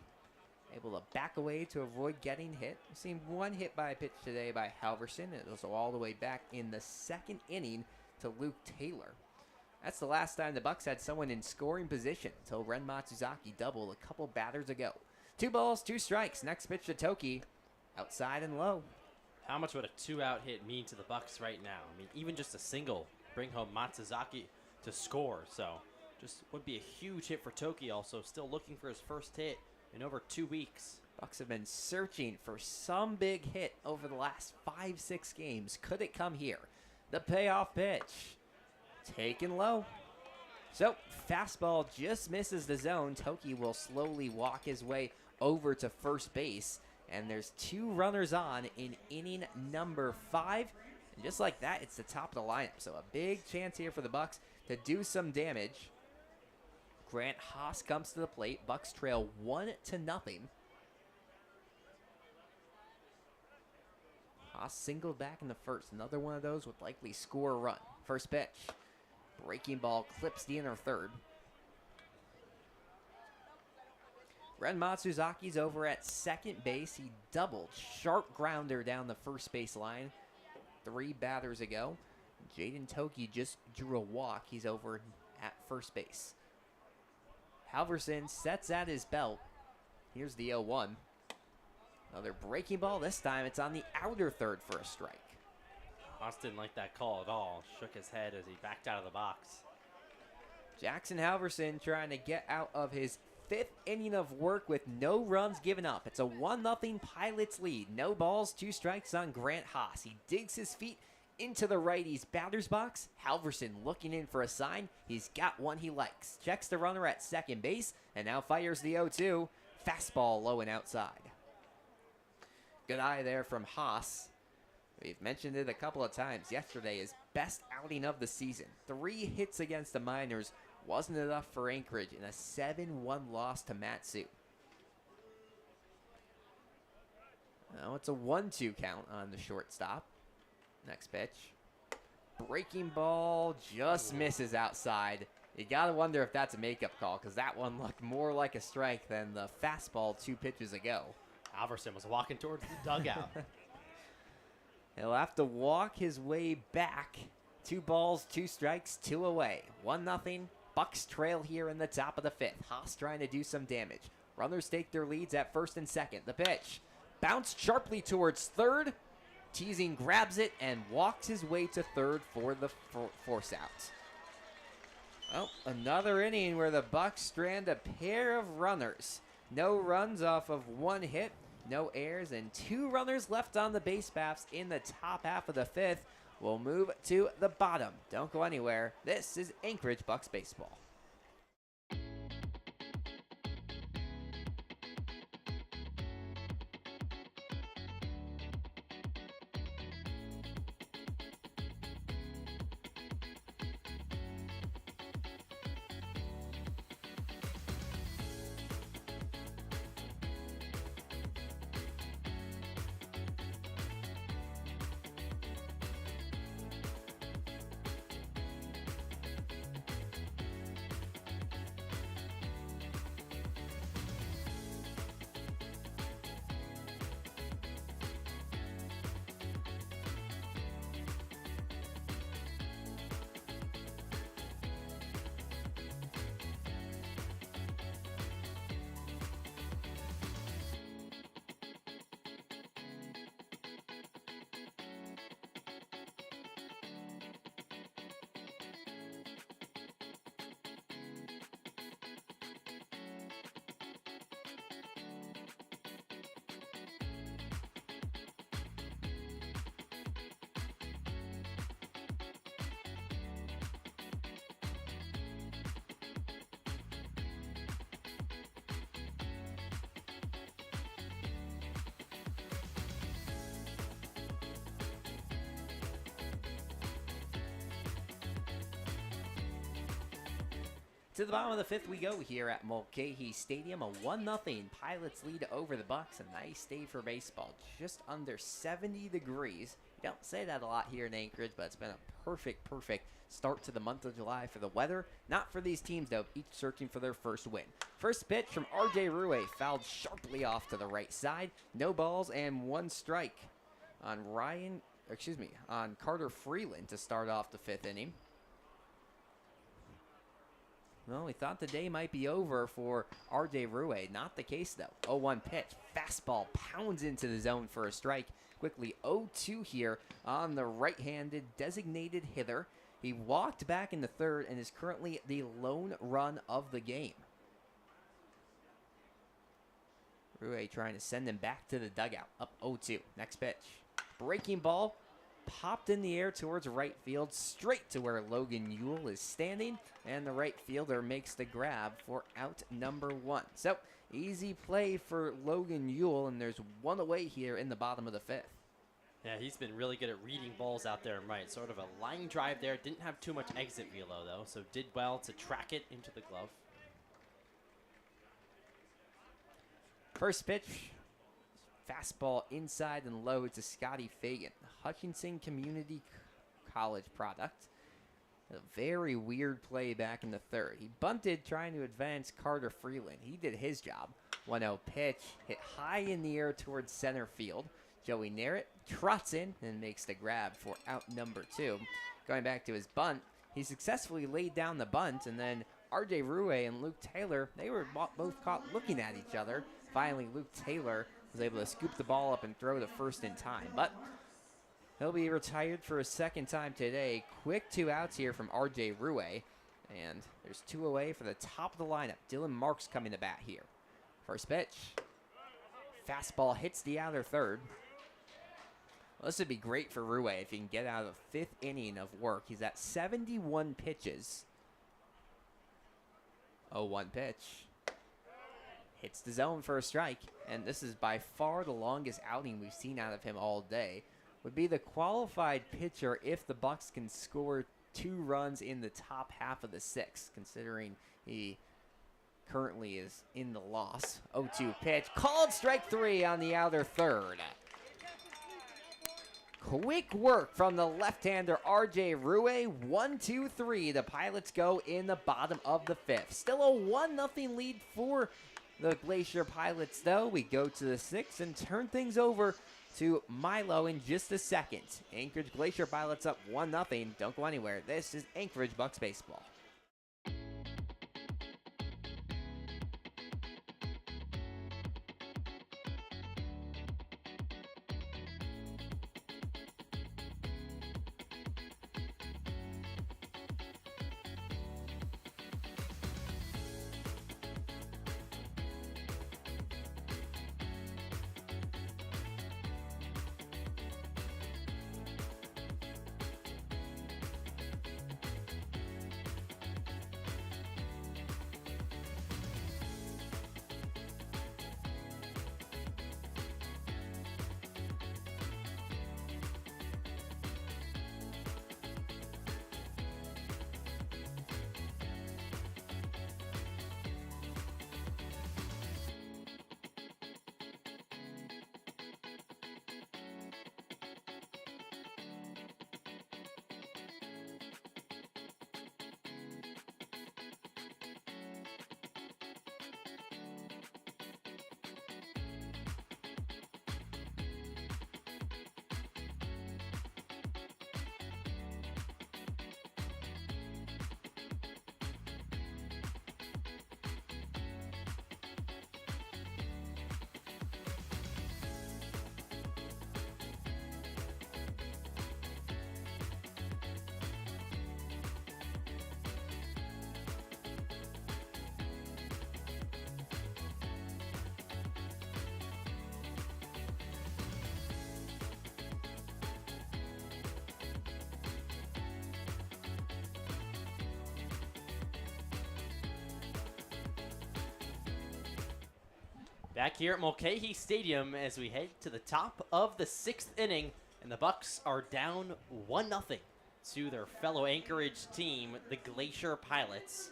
able to back away to avoid getting hit. We've seen 1 hit by pitch today by Halverson. It was all the way back in the 2nd inning to Luke Taylor. That's the last time the Bucs had someone in scoring position until Ren Matsuzaki doubled a couple batters ago. 2 balls, 2 strikes. Next pitch to Toki, outside and low. How much would a 2-out hit mean to the Bucs right now? I mean, even just a single bring home Matsuzaki to score. So just would be a huge hit for Toki. Also still looking for his first hit in over 2 weeks. Bucs have been searching for some big hit over the last 5-6 games. Could it come here? The payoff pitch. Taken low. So, fastball just misses the zone. Toki will slowly walk his way over to first base. And there's 2 runners on in inning number 5. And just like that, it's the top of the lineup. So a big chance here for the Bucs to do some damage. Grant Haas comes to the plate. Bucs trail 1-0. Haas singled back in the first. Another one of those would likely score a run. First pitch. Breaking ball clips the inner third. Ren Matsuzaki's over at second base. He doubled. Sharp grounder down the first base line 3 batters ago. Jaden Toki just drew a walk. He's over at first base. Halverson sets at his belt. Here's the 0-1. Another breaking ball. This time it's on the outer third for a strike. Haas didn't like that call at all. Shook his head as he backed out of the box. Jackson Halverson trying to get out of his 5th inning of work with no runs given up. It's a 1-0 Pilots lead. No balls, 2 strikes on Grant Haas. He digs his feet into the righty's batter's box. Halverson looking in for a sign. He's got one he likes. Checks the runner at second base and now fires the 0-2. Fastball low and outside. Good eye there from Haas. We've mentioned it a couple of times. Yesterday, his best outing of the season. 3 hits against the Miners wasn't enough for Anchorage in a 7-1 loss to Matsu. Now it's a 1-2 count on the shortstop. Next pitch. Breaking ball just misses outside. You gotta wonder if that's a makeup call, because that one looked more like a strike than the fastball 2 pitches ago. Halverson was walking towards the dugout. He'll have to walk his way back. 2 balls, 2 strikes, 2 away. 1-0. Bucs trail here in the top of the 5th. Haas trying to do some damage. Runners take their leads at first and second. The pitch. Bounced sharply towards third. Teasing grabs it and walks his way to third for the force out. Well, another inning where the Bucs strand a pair of runners. No runs off of 1 hit. No errors, and 2 runners left on the base paths in the top half of the 5th. We'll move to the bottom. Don't go anywhere. This is Anchorage Bucs Baseball. To the bottom of the fifth we go here at Mulcahy Stadium. A 1-0 Pilots lead over the Bucs. A nice day for baseball. Just under 70 degrees. You don't say that a lot here in Anchorage, but it's been a perfect start to the month of July for the weather. Not for these teams, though, each searching for their first win. First pitch from R.J. Rue, fouled sharply off to the right side. No balls and 1 strike on Carter Freeland to start off the 5th inning. Well, we thought the day might be over for R.J. Rue. Not the case, though. 0-1 pitch. Fastball pounds into the zone for a strike. Quickly 0-2 here on the right-handed designated hitter. He walked back in the 3rd and is currently the lone run of the game. Rue trying to send him back to the dugout. Up 0-2. Next pitch. Breaking ball. Popped in the air towards right field, straight to where Logan Ewell is standing, and the right fielder makes the grab for out number 1. So, easy play for Logan Ewell, and there's 1 away here in the bottom of the 5th. Yeah, he's been really good at reading balls out there and right. Sort of a line drive there. Didn't have too much exit velo, though, so did well to track it into the glove. First pitch. Fastball inside and low to Scotty Fagan, Hutchinson Community College product. A very weird play back in the 3rd. He bunted trying to advance Carter Freeland. He did his job. 1-0 pitch, hit high in the air towards center field. Joey Narrett trots in and makes the grab for out number 2. Going back to his bunt, he successfully laid down the bunt, and then R.J. Rue and Luke Taylor, they were both caught looking at each other. Finally, Luke Taylor was able to scoop the ball up and throw to first in time. But he'll be retired for a 2nd time today. Quick 2 outs here from R.J. Rue. And there's 2 away for the top of the lineup. Dylan Marks coming to bat here. First pitch. Fastball hits the outer 3rd. Well, this would be great for Rue if he can get out of the 5th inning of work. He's at 71 pitches. 0-1 pitch. Hits the zone for a strike, and this is by far the longest outing we've seen out of him all day. Would be the qualified pitcher if the Bucs can score 2 runs in the top half of the 6th, considering he currently is in the loss. 0-2 pitch, called strike 3 on the outer 3rd. Quick work from the left-hander R.J. Rue. 1-2-3. The Pilots go in the bottom of the 5th. Still a 1-0 lead for the Glacier Pilots, though. We go to the 6th and turn things over to Milo in just a second. Anchorage Glacier Pilots up 1-0. Don't go anywhere. This is Anchorage Bucs Baseball. Back here at Mulcahy Stadium as we head to the top of the 6th inning, and the Bucs are down 1-0 to their fellow Anchorage team, the Glacier Pilots.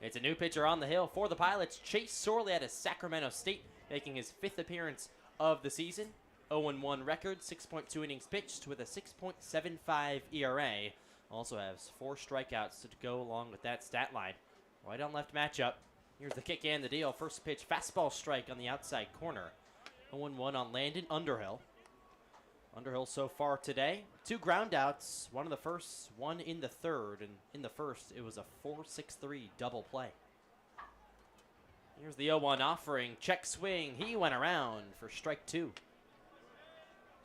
It's a new pitcher on the hill for the Pilots. Chase Sorley out of Sacramento State, making his 5th appearance of the season. 0-1 record, 6.2 innings pitched with a 6.75 ERA. Also has 4 strikeouts to go along with that stat line. Right on left matchup. Here's the kick and the deal. First pitch, fastball strike on the outside corner. 0-1 on Landon Underhill. Underhill so far today, 2 groundouts, one in the first, one in the third, and in the first it was a 4-6-3 double play. Here's the 0-1 offering, check swing, he went around for strike 2.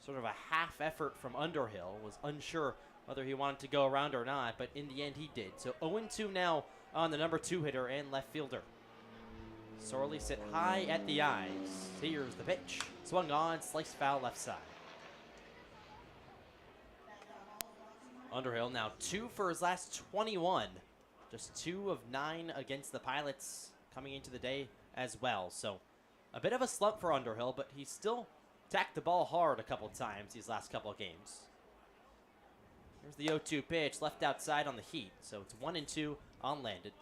Sort of a half effort from Underhill, was unsure whether he wanted to go around or not, but in the end he did. So 0-2 now on the number 2 hitter and left fielder. Sorley sit high at the eyes. Here's the pitch, swung on, sliced foul left side. Underhill now 2 for his last 21. Just 2 of 9 against the Pilots coming into the day as well. So a bit of a slump for Underhill, but he's still tacked the ball hard a couple times these last couple of games. Here's the 0-2 pitch, left outside on the heat. So it's 1-2 on Landon.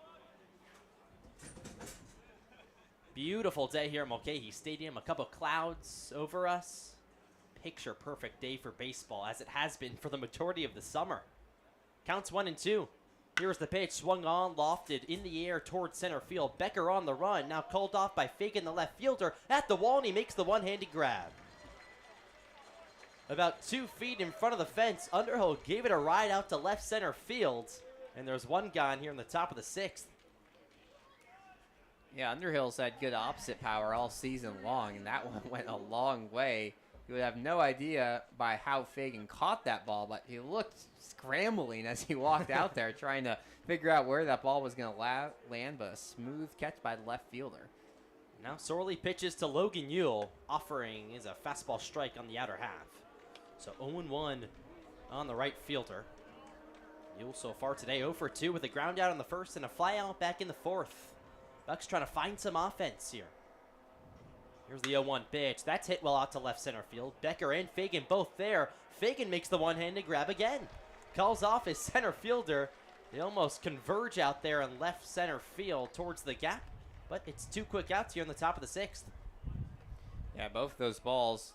Beautiful day here at Mulcahy Stadium. A couple clouds over us. Picture perfect day for baseball, as it has been for the majority of the summer. Counts 1-2. Here's the pitch, swung on, lofted in the air towards center field. Becker on the run, now called off by Fagan, the left fielder, at the wall, and he makes the one-handed grab. About 2 feet in front of the fence, Underhill gave it a ride out to left center field, and there's one gone here in the top of the 6th. Yeah, Underhill's had good opposite power all season long, and that one went a long way. You would have no idea by how Fagan caught that ball, but he looked scrambling as he walked out there trying to figure out where that ball was going to land, but a smooth catch by the left fielder. Now Sorley pitches to Logan Yule, offering is a fastball strike on the outer half. So 0-1 on the right fielder. Yule so far today 0 for 2 with a ground out in the first and a fly out back in the 4th. Bucs trying to find some offense here. Here's the 0-1 pitch. That's hit well out to left center field. Becker and Fagan both there. Fagan makes the one-handed grab again. Calls off his center fielder. They almost converge out there in left center field towards the gap, but it's 2 quick outs here in the top of the 6th. Yeah, both those balls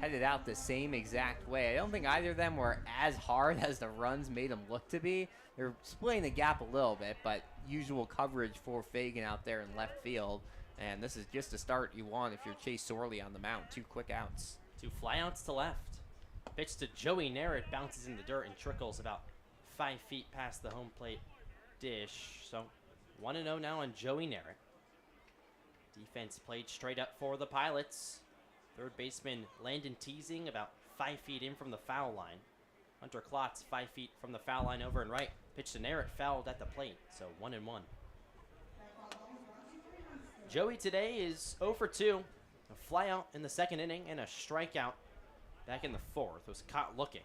headed out the same exact way. I don't think either of them were as hard as the runs made them look to be. They're splitting the gap a little bit, but usual coverage for Fagan out there in left field. And this is just the start you want if you're Chase Sorley on the mound. 2 quick outs. 2 flyouts to left. Pitch to Joey Narrett, bounces in the dirt and trickles about 5 feet past the home plate dish. So 1-0 now on Joey Narrett. Defense played straight up for the Pilots. Third baseman Landon Teasing about 5 feet in from the foul line. Hunter Klotz 5 feet from the foul line over and right. Pitch to Narrett, fouled at the plate. So 1-1. Joey today is 0 for 2. A flyout in the 2nd inning and a strikeout back in the 4th. Was caught looking.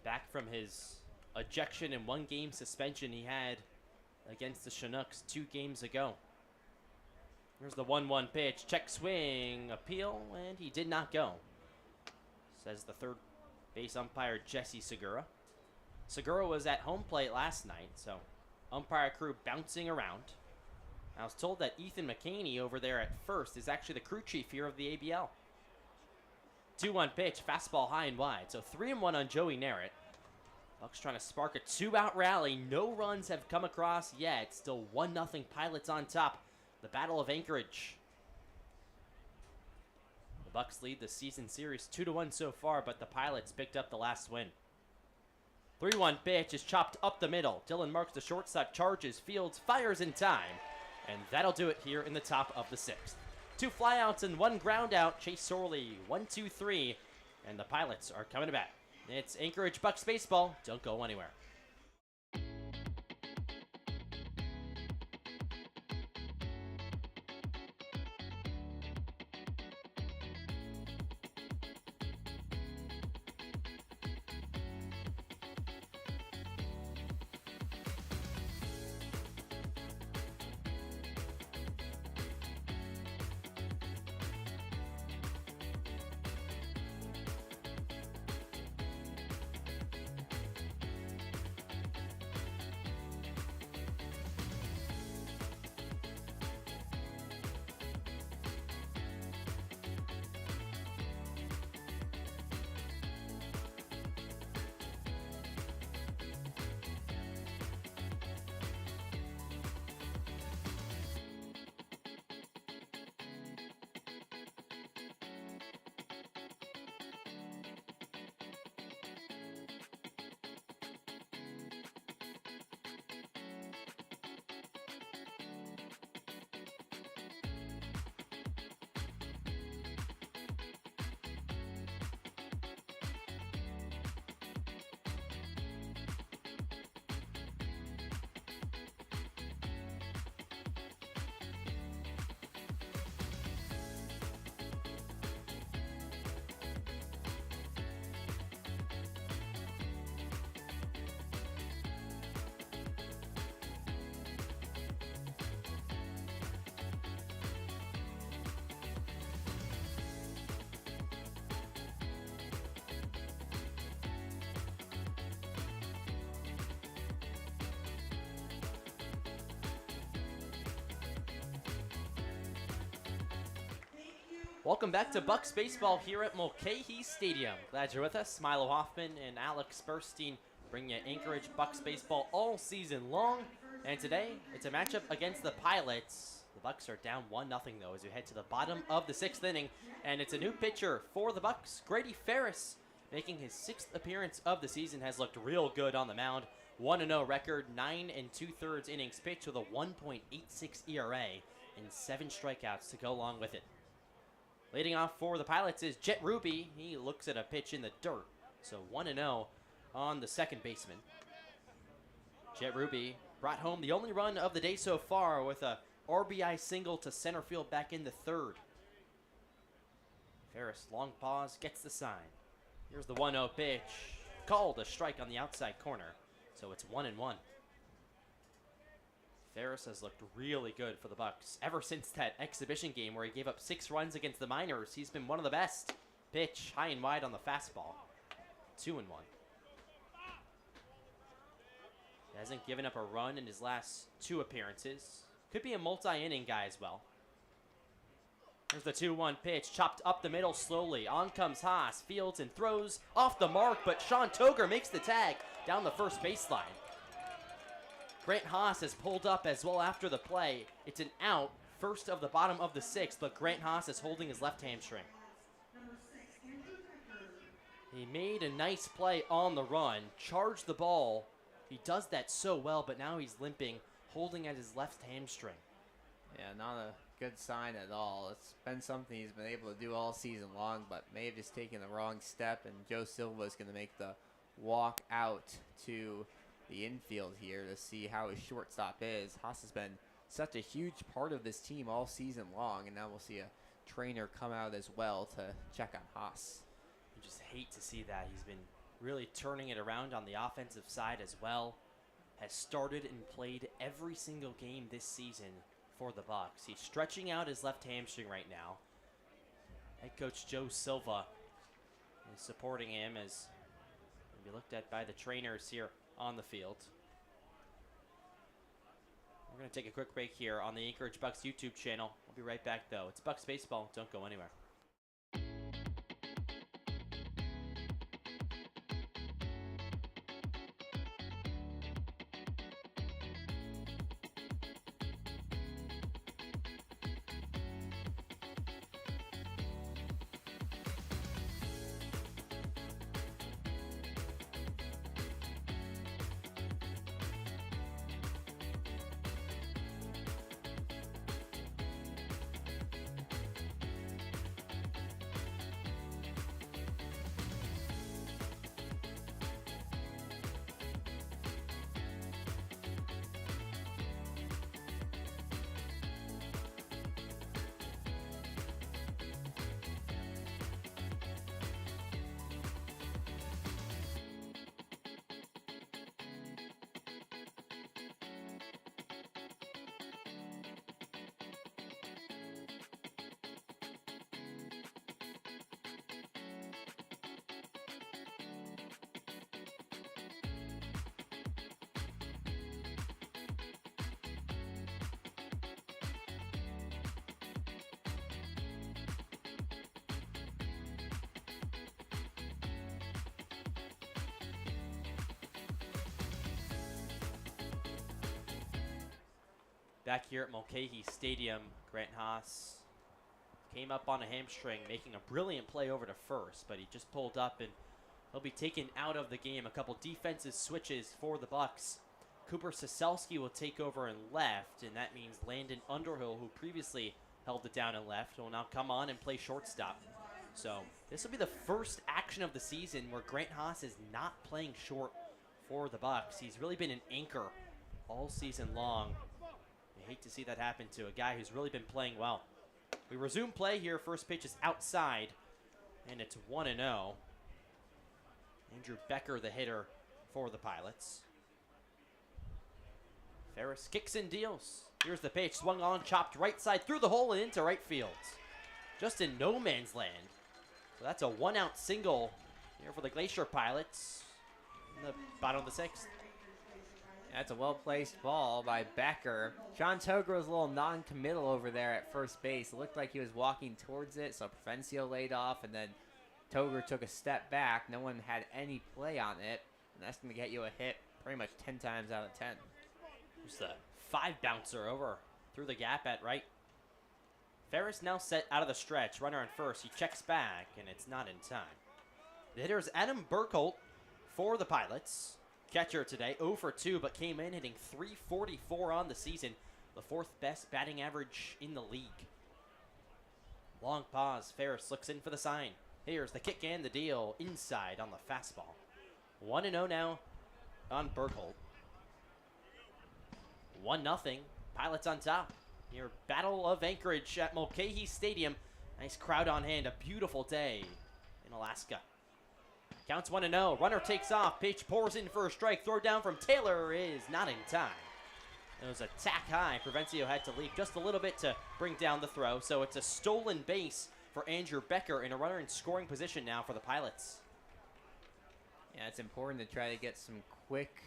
Back from his ejection and 1-game suspension he had against the Chinooks 2 games ago. Here's the 1-1 pitch. Check swing, appeal, and he did not go, says the third base umpire Jesse Segura. Segura was at home plate last night, so umpire crew bouncing around. I was told that Ethan McCaney over there at first is actually the crew chief here of the ABL. 2-1 pitch, fastball high and wide. So 3-1 on Joey Narrett. Bucs trying to spark a 2-out rally. No runs have come across yet. Still 1-0 Pilots on top. The Battle of Anchorage. The Bucs lead the season series 2-1 so far, but the Pilots picked up the last win. 3-1 pitch is chopped up the middle. Dylan Marks, the shortstop, charges, fields, fires in time. And that'll do it here in the top of the 6th. 2 flyouts and 1 ground out. Chase Sorley, 1-2-3. And the Pilots are coming back. It's Anchorage Bucs baseball. Don't go anywhere. Welcome back to Bucs Baseball here at Mulcahy Stadium. Glad you're with us. Milo Hoffman and Alex Burstein bring you Anchorage Bucs Baseball all season long. And today, it's a matchup against the Pilots. The Bucs are down 1-0 though as we head to the bottom of the 6th inning. And it's a new pitcher for the Bucs. Grady Ferris, making his 6th appearance of the season, has looked real good on the mound. 1-0 record, 9 2/3 innings pitched with a 1.86 ERA and 7 strikeouts to go along with it. Leading off for the Pilots is Jet Ruby. He looks at a pitch in the dirt. So 1-0 on the second baseman. Jet Ruby brought home the only run of the day so far with a RBI single to center field back in the 3rd. Ferris, long pause, gets the sign. Here's the 1-0 pitch. Called a strike on the outside corner. So it's 1-1. Ferris has looked really good for the Bucs. Ever since that exhibition game where he gave up 6 runs against the Miners, he's been one of the best. Pitch, high and wide on the fastball. 2-1. He hasn't given up a run in his last 2 appearances. Could be a multi-inning guy as well. Here's the 2-1 pitch, chopped up the middle slowly. On comes Haas, fields and throws off the mark, but Sean Toger makes the tag down the first baseline. Grant Haas has pulled up as well after the play. It's an out, first of the bottom of the 6th, but Grant Haas is holding his left hamstring. He made a nice play on the run, charged the ball. He does that so well, but now he's limping, holding at his left hamstring. Yeah, not a good sign at all. It's been something he's been able to do all season long, but may have just taken the wrong step, and Joe Silva is going to make the walk out to the infield here to see how his shortstop is. Haas has been such a huge part of this team all season long, and now we'll see a trainer come out as well to check on Haas. You just hate to see that. He's been really turning it around on the offensive side as well. Has started and played every single game this season for the Bucs. He's stretching out his left hamstring right now. Head coach Joe Silva is supporting him as he'll be looked at by the trainers here on the field. We're going to take a quick break here on the Anchorage Bucs YouTube channel. We'll be right back though. It's Bucs Baseball. Don't go anywhere. Back here at Mulcahy Stadium, Grant Haas came up on a hamstring, making a brilliant play over to first, but he just pulled up and he'll be taken out of the game. A couple defensive switches for the Bucs. Cooper Soselski will take over in left, and that means Landon Underhill, who previously held it down in left, will now come on and play shortstop. So this will be the first action of the season where Grant Haas is not playing short for the Bucs. He's really been an anchor all season long. I hate to see that happen to a guy who's really been playing well. We resume play here. First pitch is outside, and it's 1-0. Andrew Becker, the hitter for the Pilots. Ferris kicks and deals. Here's the pitch, swung on, chopped right side through the hole and into right field. Just in no man's land. So that's a 1-out single here for the Glacier Pilots in the bottom of the 6th. That's a well-placed ball by Becker. Sean Toger was a little non-committal over there at first base. It looked like he was walking towards it, so Provencio laid off, and then Toger took a step back. No one had any play on it, and that's going to get you a hit pretty much 10 times out of 10. Here's the 5-bouncer over through the gap at right. Ferris now set out of the stretch. Runner on first. He checks back, and it's not in time. The hitter is Adam Burkholt for the Pilots. Catcher today, 0 for 2, but came in hitting .344 on the season, the 4th best batting average in the league. Long pause. Ferris looks in for the sign. Here's the kick and the deal inside on the fastball. 1-0 now on Burkholt. 1-0. Pilots on top. Here, Battle of Anchorage at Mulcahy Stadium. Nice crowd on hand. A beautiful day in Alaska. Counts 1-0. Runner takes off. Pitch pours in for a strike. Throw down from Taylor is not in time. It was a tack high. Provencio had to leap just a little bit to bring down the throw. So it's a stolen base for Andrew Becker and a runner in scoring position now for the Pilots. Yeah, it's important to try to get some quick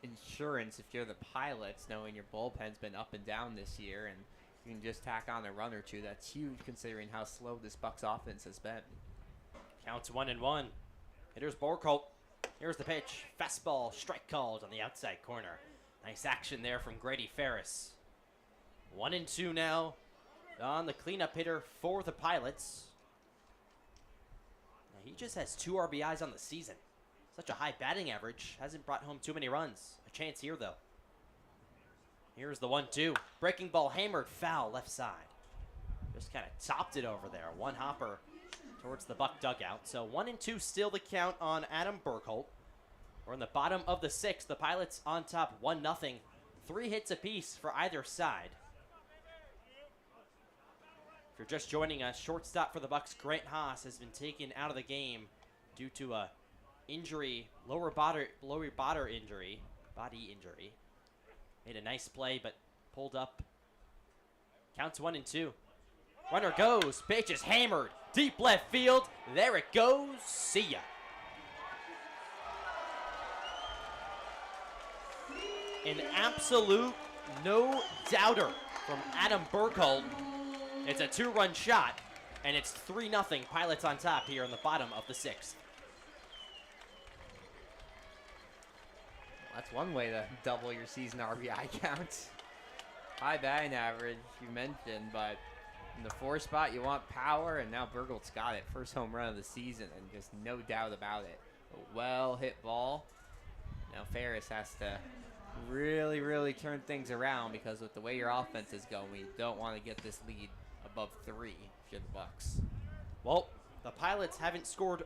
insurance if you're the Pilots, knowing your bullpen's been up and down this year, and you can just tack on a run or two. That's huge considering how slow this Bucs offense has been. Counts 1-1. Hitter's Burkholt. Here's the pitch. Fastball, strike called on the outside corner. Nice action there from Grady Ferris. 1-2 now on the cleanup hitter for the Pilots. Now, he just has 2 RBIs on the season. Such a high batting average. Hasn't brought home too many runs. A chance here, though. Here's the 1-2. Breaking ball hammered foul left side. Just kind of topped it over there. One hopper towards the Buck dugout. So 1-2 still the count on Adam Burkholt. We're in the bottom of the 6th. The Pilots on top 1-0. 3 hits apiece for either side. If you're just joining us, shortstop for the Bucs, Grant Haas, has been taken out of the game due to a injury, lower body injury. Made a nice play, but pulled up. Counts 1-2. Runner goes. Pitch is hammered. Deep left field. There it goes. See ya. An absolute no-doubter from Adam Burkholt. It's a 2-run shot, and it's 3-0. Pilots on top here in the bottom of the 6th. That's one way to double your season RBI count. High batting average, you mentioned, but in the 4 spot, you want power, and now Burkholt's got it. First home run of the season, and just no doubt about it. A well-hit ball. Now Ferris has to really turn things around, because with the way your offense is going, you don't want to get this lead above 3 if you're the Bucs. Well, the Pilots haven't scored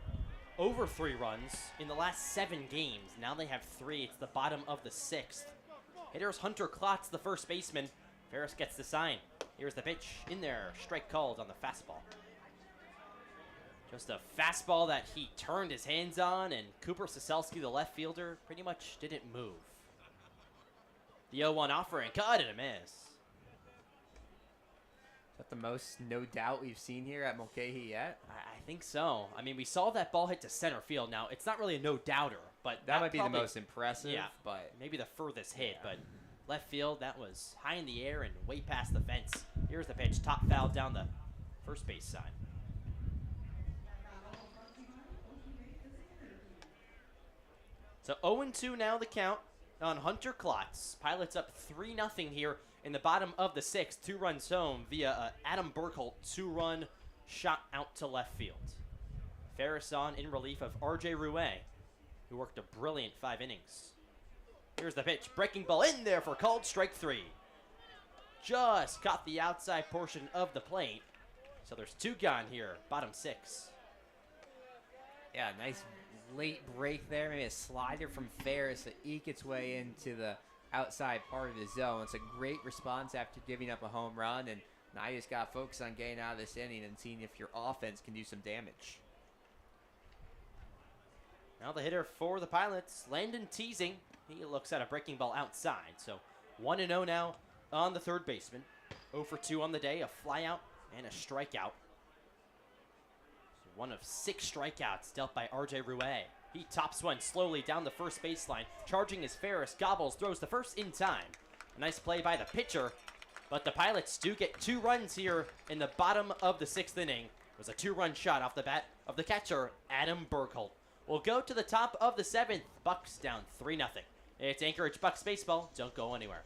over 3 runs in the last 7 games. Now they have 3. It's the bottom of the 6th. Hitter's Hunter Klotz, the first baseman. Ferris gets the sign. Here's the pitch. In there. Strike called on the fastball. Just a fastball that he turned his hands on, and Cooper Soselski, the left fielder, pretty much didn't move. The 0-1 offering. Cut and a miss. Is that the most no doubt we've seen here at Mulcahy yet? I think so. I mean, we saw that ball hit to center field. Now, it's not really a no-doubter, but That might be the probably most impressive, yeah, but maybe the furthest hit, but left field, that was high in the air and way past the fence. Here's the pitch. Top foul down the first base side. So 0-2 now the count on Hunter Klotz. Pilots up 3-0 here in the bottom of the 6th. 2 runs home via Adam Burkholt 2-run shot out to left field. Ferris on in relief of R.J. Rouet, who worked a brilliant 5 innings. Here's the pitch. Breaking ball in there for called strike 3. Just caught the outside portion of the plate. So there's 2 gone here, bottom 6. yeah, nice late break there. Maybe a slider from Ferris to eke its way into the outside part of the zone. It's a great response after giving up a home run, and now you just got to focus on getting out of this inning and seeing if your offense can do some damage. Now the hitter for the Pilots, Landon Teasing. He looks at a breaking ball outside. So 1-0 now on the third baseman. 0 for 2 on the day, a flyout and a strikeout. So one of 6 strikeouts dealt by R.J. Rouet. He tops one slowly down the first baseline. Charging is Ferris. Gobbles throws the first in time. A nice play by the pitcher. But the Pilots do get 2 runs here in the bottom of the 6th inning. It was a 2-run shot off the bat of the catcher, Adam Bergholt. We'll go to the top of the 7th. Bucs down 3-0. It's Anchorage Bucs baseball. Don't go anywhere.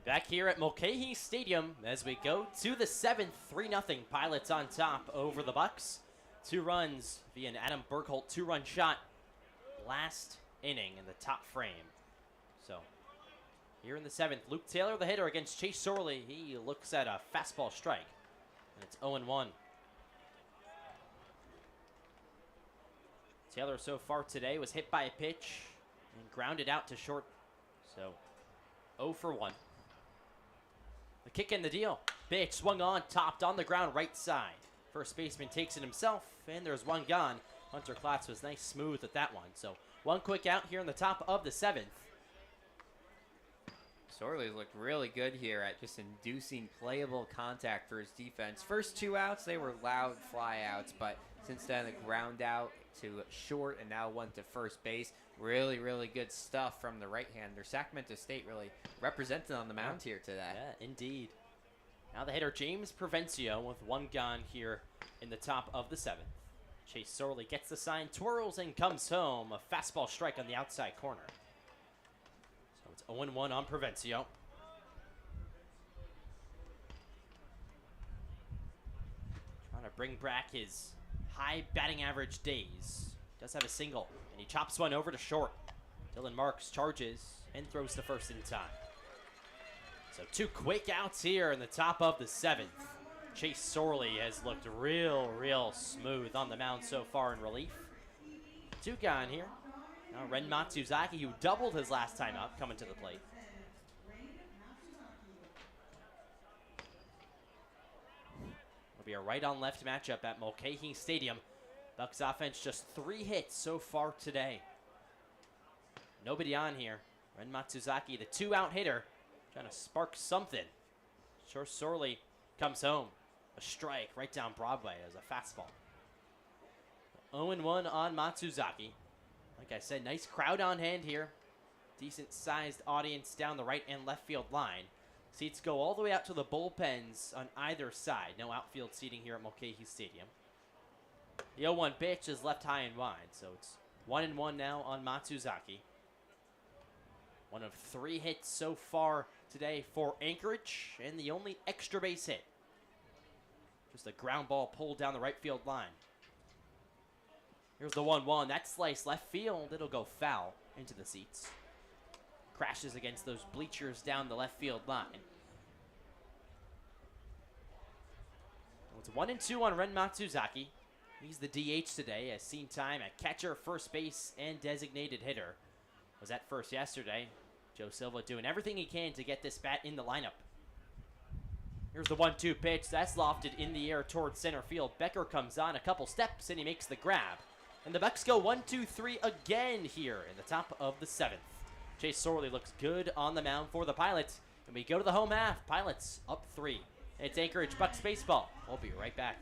Back here at Mulcahy Stadium as we go to the 7th, 3-0 Pilots on top over the Bucs. 2 runs via an Adam Bergholt 2-run shot last inning in the top frame. So here in the 7th, Luke Taylor, the hitter, against Chase Sorley. He looks at a fastball strike, and it's 0-1. Taylor so far today was hit by a pitch and grounded out to short. So 0 for 1. The kick in the deal. Pitch swung on, topped on the ground right side. First baseman takes it himself, and there's one gone. Hunter Klotz was nice smooth at that one. So 1 quick out here in the top of the 7th. Sorley's looked really good here at just inducing playable contact for his defense. First 2 outs, they were loud flyouts, but since then a ground out to short and now 1 to first base. Really, really good stuff from the right-hander. Sacramento State really represented on the mound here today. Yeah, indeed. Now the hitter, James Provencio, with 1 gone here in the top of the 7th. Chase Sorley gets the sign, twirls, and comes home. A fastball strike on the outside corner. So it's 0-1 on Provencio. Trying to bring back his high batting average days. Does have a single, and he chops one over to short. Dylan Marks charges and throws the first in time. So 2 quick outs here in the top of the 7th. Chase Sorley has looked real smooth on the mound so far in relief. 2 gone here. Now Ren Matsuzaki, who doubled his last time up, coming to the plate. It'll be a right-on-left matchup at Mulcahy Stadium. Bucs offense just 3 hits so far today. Nobody on here. Ren Matsuzaki, the 2-out hitter, trying to spark something. Sure, Sorley comes home. A strike right down Broadway as a fastball. 0-1 on Matsuzaki. Like I said, nice crowd on hand here. Decent-sized audience down the right and left field line. Seats go all the way out to the bullpens on either side. No outfield seating here at Mulcahy Stadium. The 0-1 pitch is left high and wide, so it's 1-1 now on Matsuzaki. 1 of 3 hits so far today for Anchorage, and the only extra base hit. Just a ground ball pulled down the right field line. Here's the 1-1. That slice left field, it'll go foul into the seats. Crashes against those bleachers down the left field line. It's 1-2 on Ren Matsuzaki. He's the DH today, as seen time at catcher, first base, and designated hitter. Was at first yesterday. Joe Silva doing everything he can to get this bat in the lineup. Here's the 1-2 pitch. That's lofted in the air towards center field. Becker comes on a couple steps and he makes the grab. And the Bucs go 1-2-3 again here in the top of the 7th. Chase Sorley looks good on the mound for the Pilots. And we go to the home half. Pilots up 3. It's Anchorage Bucs baseball. We'll be right back.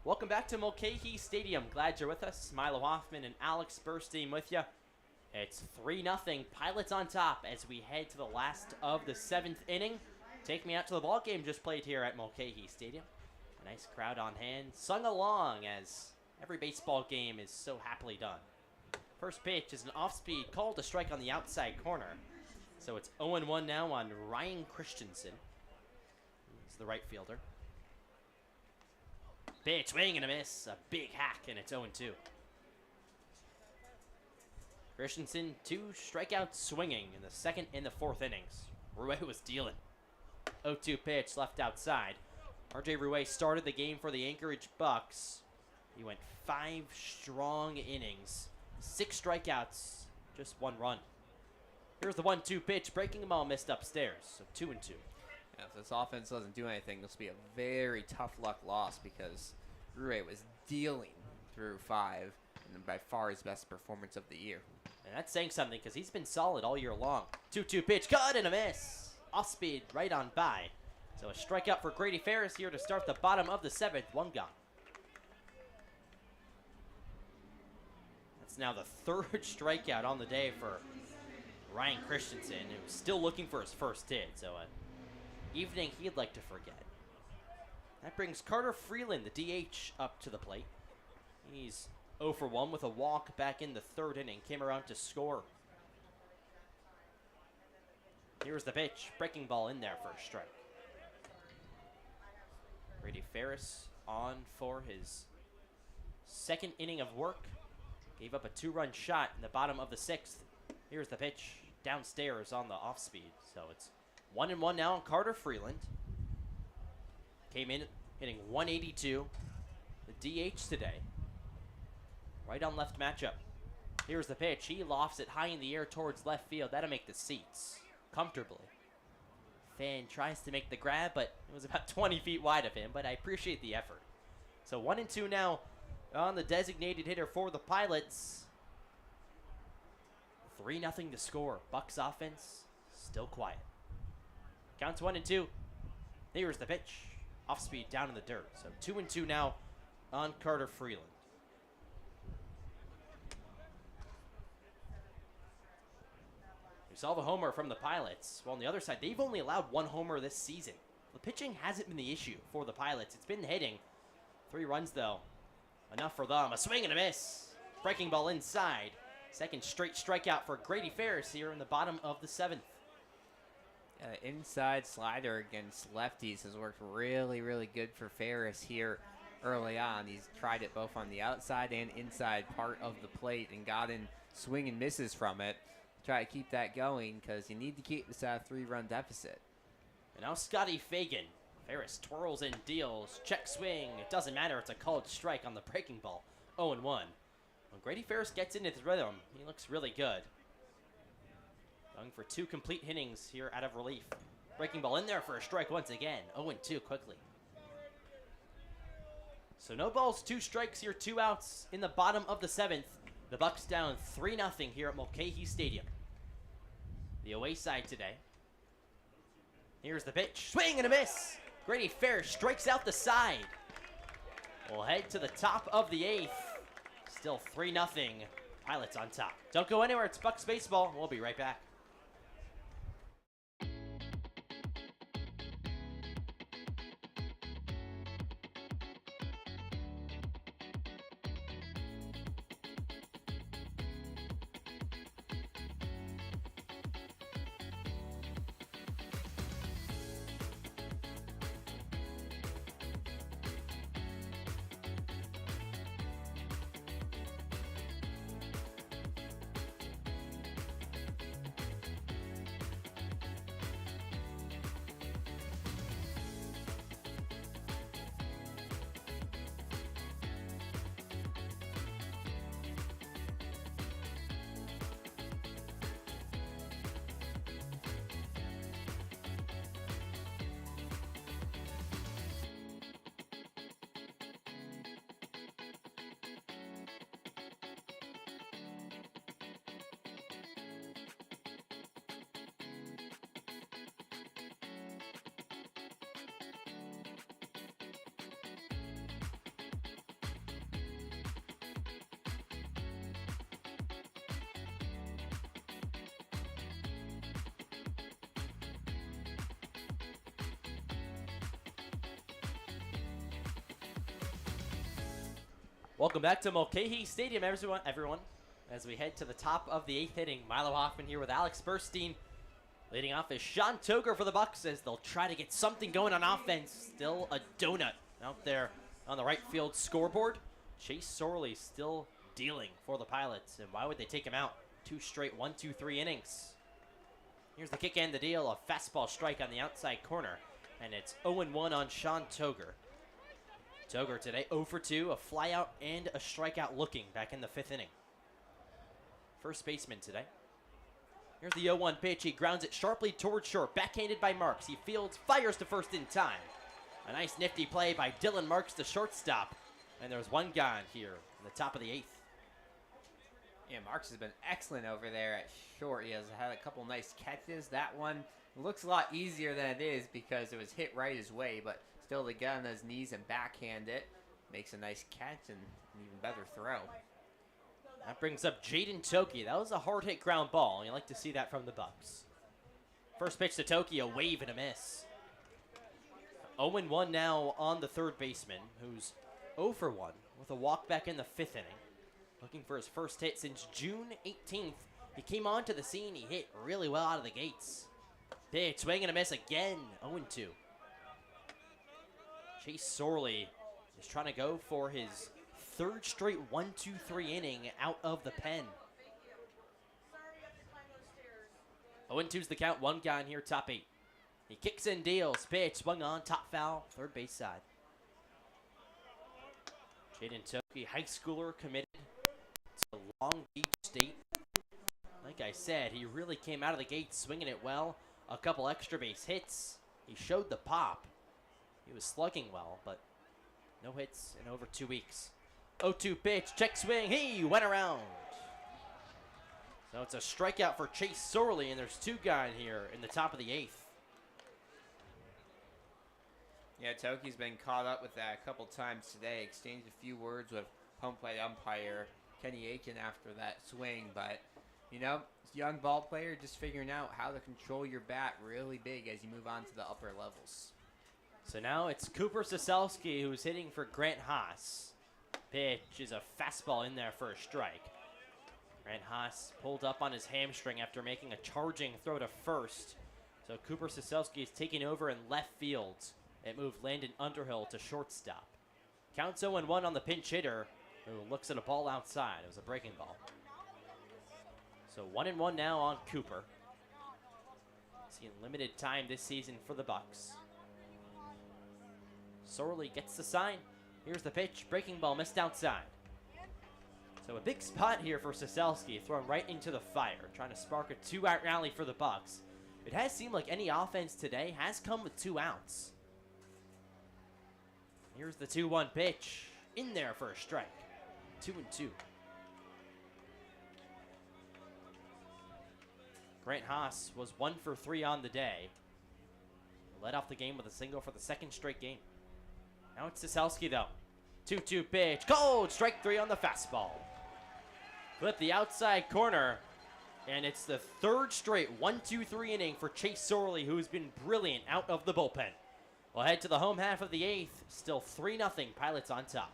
Welcome back to Mulcahy Stadium. Glad you're with us. Milo Hoffman and Alex Burstein with you. It's 3-0. Pilots on top as we head to the last of the 7th inning. Take me out to the ball game just played here at Mulcahy Stadium. A nice crowd on hand, sung along as every baseball game is so happily done. First pitch is an off-speed call to strike on the outside corner. So it's 0-1 now on Ryan Christensen. He's the right fielder. Pitch, swing and a miss. A big hack, and it's 0-2. Christensen, 2 strikeouts swinging in the 2nd and the 4th innings. Rouet was dealing. 0-2 pitch left outside. RJ Rouet started the game for the Anchorage Bucs. He went 5 strong innings. 6 strikeouts, just 1 run. Here's the 1-2 pitch. Breaking ball missed upstairs, so 2-2. Yeah, if this offense doesn't do anything, this will be a very tough luck loss because Rouet was dealing through 5, and by far his best performance of the year. And that's saying something because he's been solid all year long. 2-2 pitch, cut and a miss. Off speed, right on by. So a strikeout for Grady Ferris here to start the bottom of the 7th. 1 gone. That's now the 3rd strikeout on the day for Ryan Christensen, who's still looking for his first hit. So evening he'd like to forget. That brings Carter Freeland, the DH, up to the plate. He's 0 for 1 with a walk back in the 3rd inning. Came around to score. Here's the pitch. Breaking ball in there for a strike. Grady Ferris on for his 2nd inning of work. Gave up a 2-run shot in the bottom of the 6th. Here's the pitch downstairs on the off speed. So it's 1-1 now on Carter Freeland. Came in hitting 182. The DH today. Right on left matchup. Here's the pitch. He lofts it high in the air towards left field. That'll make the seats comfortably. Fan tries to make the grab, but it was about 20 feet wide of him, but I appreciate the effort. So 1-2 now on the designated hitter for the Pilots. 3-0 to score. Bucs offense still quiet. Counts 1-2. Here's the pitch. Off speed down in the dirt. So 2-2 now on Carter Freeland. We saw the homer from the Pilots. Well, on the other side, they've only allowed 1 homer this season. The pitching hasn't been the issue for the Pilots. It's been hitting. 3 runs, though. Enough for them. A swing and a miss. Breaking ball inside. 2nd straight strikeout for Grady Ferris here in the bottom of the 7th. Inside slider against lefties has worked really, really good for Ferris here early on. He's tried it both on the outside and inside part of the plate and got in swing and misses from it. Try to keep that going because you need to keep this at a 3-run deficit. And now Scotty Fagan. Ferris twirls and deals. Check swing. It doesn't matter. It's a called strike on the breaking ball. 0-1. When Grady Ferris gets into his rhythm, he looks really good. Going for 2 complete innings here out of relief. Breaking ball in there for a strike once again. 0-2 quickly. So no balls, 2 strikes here, 2 outs in the bottom of the 7th. The Bucs down 3-0 here at Mulcahy Stadium. The away side today. Here's the pitch. Swing and a miss. Grady Fair strikes out the side. We'll head to the top of the 8th. Still 3-0. Pilots on top. Don't go anywhere. It's Bucs baseball. We'll be right back. Welcome back to Mulcahy Stadium, everyone. As we head to the top of the 8th inning, Milo Hoffman here with Alex Burstein. Leading off is Sean Toger for the Bucs as they'll try to get something going on offense. Still a donut out there on the right field scoreboard. Chase Sorley still dealing for the Pilots, and why would they take him out? 2 straight 1-2-3 innings. Here's the kick and the deal, a fastball strike on the outside corner, and it's 0-1 on Sean Toger. Toger today 0 for 2, a flyout and a strikeout looking back in the 5th inning. First baseman today. Here's the 0-1 pitch. He grounds it sharply towards short. Backhanded by Marks. He fields, fires to first in time. A nice nifty play by Dylan Marks, the shortstop. And there's 1 gone here in the top of the 8th. Yeah, Marks has been excellent over there at short. He has had a couple nice catches. That one looks a lot easier than it is because it was hit right his way, but still to get on his knees and backhand it makes a nice catch and an even better throw. That brings up Jaden Toki. That was a hard-hit ground ball. You like to see that from the Bucs. First pitch to Toki, a wave and a miss. 0-1 now on the third baseman, who's 0 for 1 with a walk back in the 5th inning. Looking for his first hit since June 18th. He came onto the scene. He hit really well out of the gates. Pitch, swing and a miss again. 0-2. Chase Sorley is trying to go for his 3rd straight 1-2-3 inning out of the pen. 0-2's the count, 1 gone here, top 8. He kicks and deals, pitch, swung on, top foul, third base side. Jaden Toki, high schooler, committed to Long Beach State. Like I said, he really came out of the gate swinging it well. A couple extra base hits. He showed the pop. He was slugging well, but no hits in over 2 weeks. 0-2 pitch, check swing, he went around. So it's a strikeout for Chase Sorley, and there's 2 gone here in the top of the 8th. Yeah, Toki's been caught up with that a couple times today. Exchanged a few words with home plate umpire Kenny Aiken after that swing, but you know, young ball player just figuring out how to control your bat really big as you move on to the upper levels. So now it's Cooper Soselski who's hitting for Grant Haas. Pitch is a fastball in there for a strike. Grant Haas pulled up on his hamstring after making a charging throw to first. So Cooper Soselski is taking over in left field. It moved Landon Underhill to shortstop. Counts 0-1 on the pinch hitter who looks at a ball outside. It was a breaking ball. So 1-1 now on Cooper. Seeing limited time this season for the Bucs. Sorley gets the sign. Here's the pitch. Breaking ball missed outside. So a big spot here for Soselski, thrown right into the fire, trying to spark a 2-out rally for the Bucs. It has seemed like any offense today has come with 2 outs. Here's the 2-1 pitch, in there for a strike. 2-2. Grant Haas was 1 for 3 on the day. Led off the game with a single for the 2nd straight game. Now it's Soselski though. 2-2 pitch, cold, strike 3 on the fastball. Flip the outside corner, and it's the 3rd straight 1-2-3 inning for Chase Sorley, who's been brilliant out of the bullpen. We'll head to the home half of the 8th, still 3-0, Pilots on top.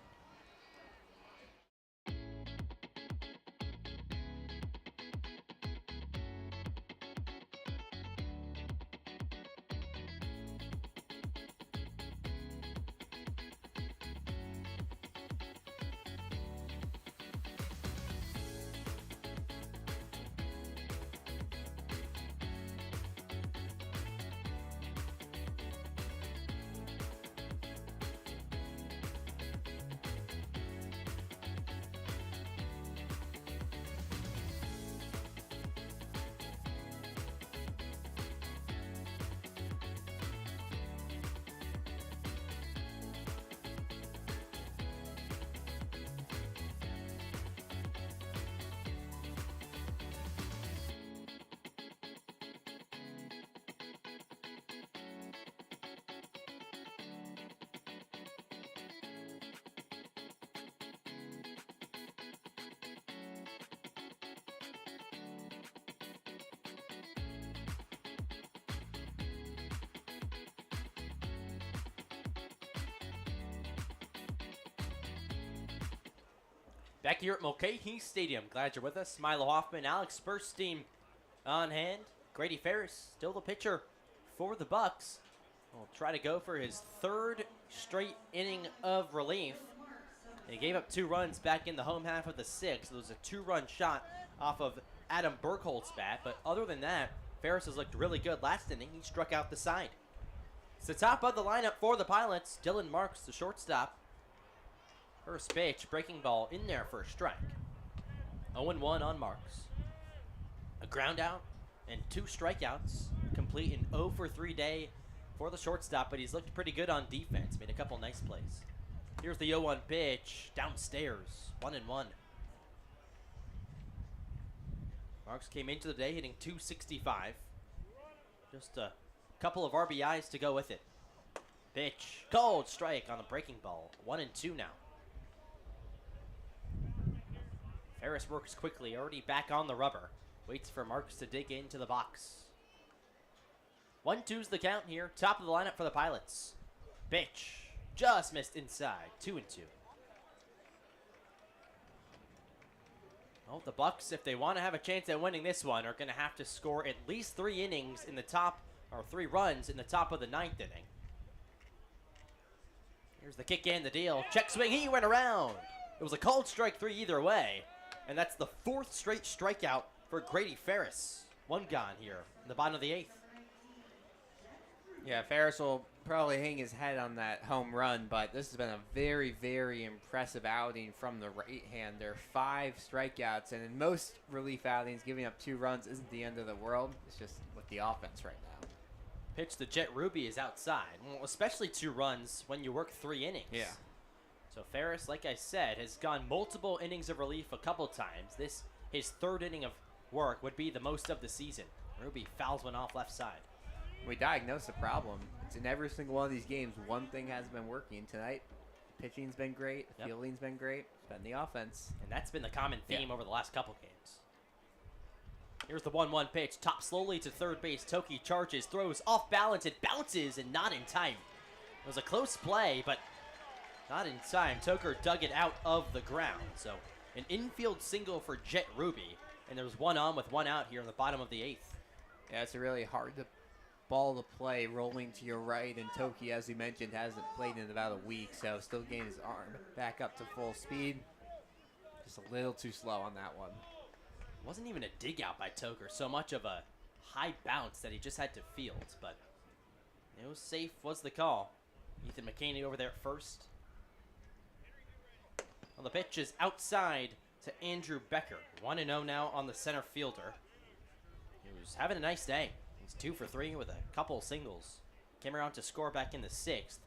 Back here at Mulcahy Stadium. Glad you're with us. Milo Hoffman, Alex Burstein on hand. Grady Ferris, still the pitcher for the Bucs. Will try to go for his 3rd straight inning of relief. He gave up 2 runs back in the home half of the 6th. It was a 2-run shot off of Adam Burkholt's bat. But other than that, Ferris has looked really good last inning. He struck out the side. It's the top of the lineup for the Pilots. Dylan Marks, the shortstop. First pitch, breaking ball in there for a strike. 0-1 on Marks. A ground out and 2 strikeouts. Complete an 0 for 3 day for the shortstop, but he's looked pretty good on defense. Made a couple nice plays. Here's the 0-1 pitch, downstairs, 1-1. Marks came into the day hitting .265. Just a couple of RBIs to go with it. Pitch, cold strike on the breaking ball. 1-2 now. Ferris works quickly, already back on the rubber. Waits for Marks to dig into the box. 1-2's the count here. Top of the lineup for the Pilots. Pitch. Just missed inside. 2-2. Well, the Bucs, if they want to have a chance at winning this one, are going to have to score at least 3 innings in the top, or 3 runs in the top of the 9th inning. Here's the kick and the deal. Check swing. He went around. It was a called strike 3 either way. And that's the 4th straight strikeout for Grady Ferris. 1 gone here in the bottom of the 8th. Yeah, Ferris will probably hang his head on that home run, but this has been a very, very impressive outing from the right-hander. 5 strikeouts, and in most relief outings, giving up 2 runs isn't the end of the world. It's just with the offense right now. Pitch to Jet Ruby is outside. Well, especially 2 runs when you work 3 innings. Yeah. So Ferris, like I said, has gone multiple innings of relief a couple times. This, his 3rd inning of work, would be the most of the season. Ruby fouls one off left side. We diagnosed the problem. It's in every single one of these games. One thing has been working tonight. Pitching's been great. Yep. Fielding's been great. It's been the offense. And that's been the common theme over the last couple games. Here's the 1-1 pitch. Top slowly to third base. Toki charges, throws off balance. It bounces and not in time. It was a close play, but not in time. Toker dug it out of the ground. So an infield single for Jet Ruby. And there's 1 on with 1 out here in the bottom of the 8th. Yeah, it's a really hard ball to play, rolling to your right, and Toki, as you mentioned, hasn't played in about a week, so still getting his arm back up to full speed. Just a little too slow on that one. It wasn't even a dig out by Toker, so much of a high bounce that he just had to field, but it was safe was the call. Ethan McKinney over there at first. Well, the pitch is outside to Andrew Becker. 1-0 now on the center fielder. He was having a nice day. He's 2 for 3 with a couple singles. Came around to score back in the 6th.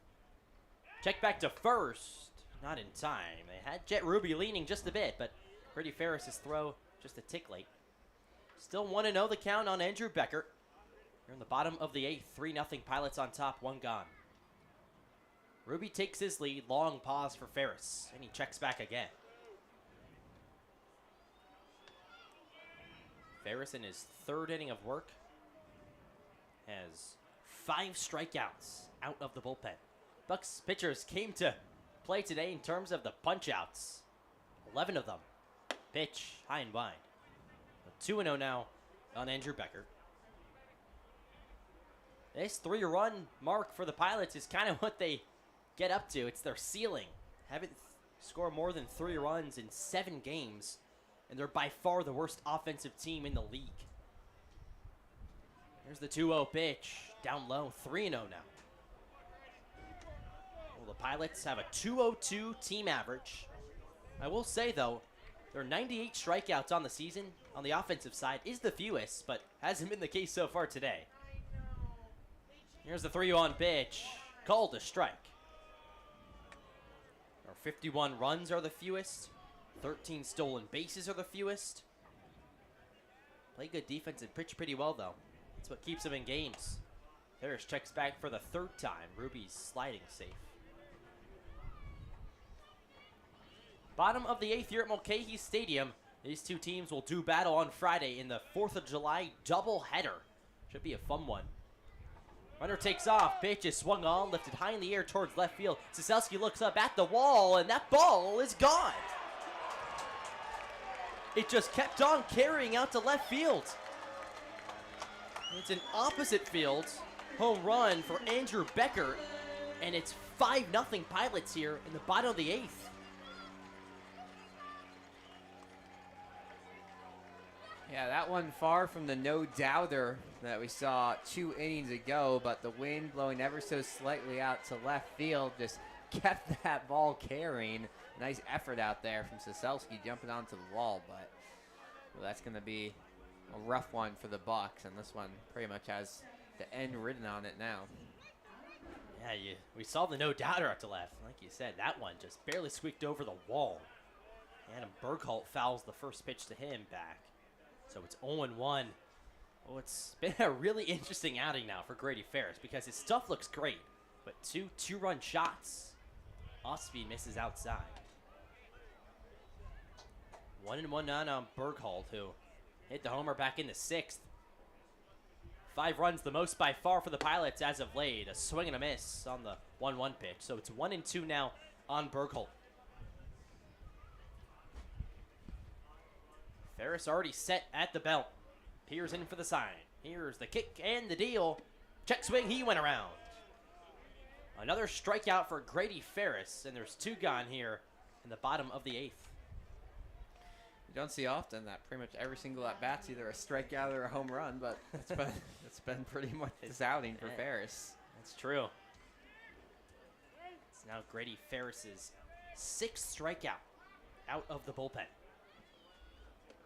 Check back to first. Not in time. They had Jet Ruby leaning just a bit, but Grady Ferris's throw just a tick late. Still 1-0 the count on Andrew Becker. You're in the bottom of the 8th. 3-0 Pilots on top, 1 gone. Ruby takes his lead. Long pause for Ferris, and he checks back again. Ferris in his 3rd inning of work has 5 strikeouts out of the bullpen. Bucs pitchers came to play today in terms of the punch-outs. 11 of them. Pitch high and wide. 2-0 now on Andrew Becker. This 3-run mark for the Pilots is kind of what they get up to. It's their ceiling. Haven't scored more than 3 runs in 7 games, and they're by far the worst offensive team in the league. Here's the 2-0 pitch. Down low, 3-0 now. Well, the Pilots have a 202 team average. I will say, though, their 98 strikeouts on the season on the offensive side is the fewest, but hasn't been the case so far today. Here's the 3-1 pitch. Called a strike. Our 51 runs are the fewest. 13 stolen bases are the fewest. Play good defense and pitch pretty well, though. That's what keeps them in games. Ferris checks back for the 3rd time. Ruby's sliding safe. Bottom of the 8th here at Mulcahy Stadium. These 2 teams will do battle on Friday in the 4th of July doubleheader. Should be a fun one. Runner takes off. Pitch is swung on, lifted high in the air towards left field. Ciselski looks up at the wall, and that ball is gone. It just kept on carrying out to left field. It's an opposite field home run for Andrew Becker, and it's 5-0 Pilots here in the bottom of the 8th. Yeah, that one far from the no-doubter that we saw 2 innings ago, but the wind blowing ever so slightly out to left field just kept that ball carrying. Nice effort out there from Ciselski jumping onto the wall, but that's going to be a rough one for the Bucs, and this one pretty much has the end written on it now. Yeah, we saw the no-doubter out to left. Like you said, that one just barely squeaked over the wall. Adam Bergholt fouls the first pitch to him back. So it's 0-1. Oh, it's been a really interesting outing now for Grady Ferris because his stuff looks great, but 2 two-run shots. Osby misses outside. 1-1 on Bergholt, who hit the homer back in the 6th. 5 runs, the most by far for the Pilots as of late. A swing and a miss on the 1-1 pitch. So it's 1-2 now on Bergholt. Ferris already set at the belt. Peers in for the sign. Here's the kick and the deal. Check swing, he went around. Another strikeout for Grady Ferris, and there's 2 gone here in the bottom of the 8th. You don't see often that pretty much every single at-bat's either a strikeout or a home run, but it's been pretty much this outing for Ferris. That's true. It's now Grady Ferris's 6th strikeout out of the bullpen.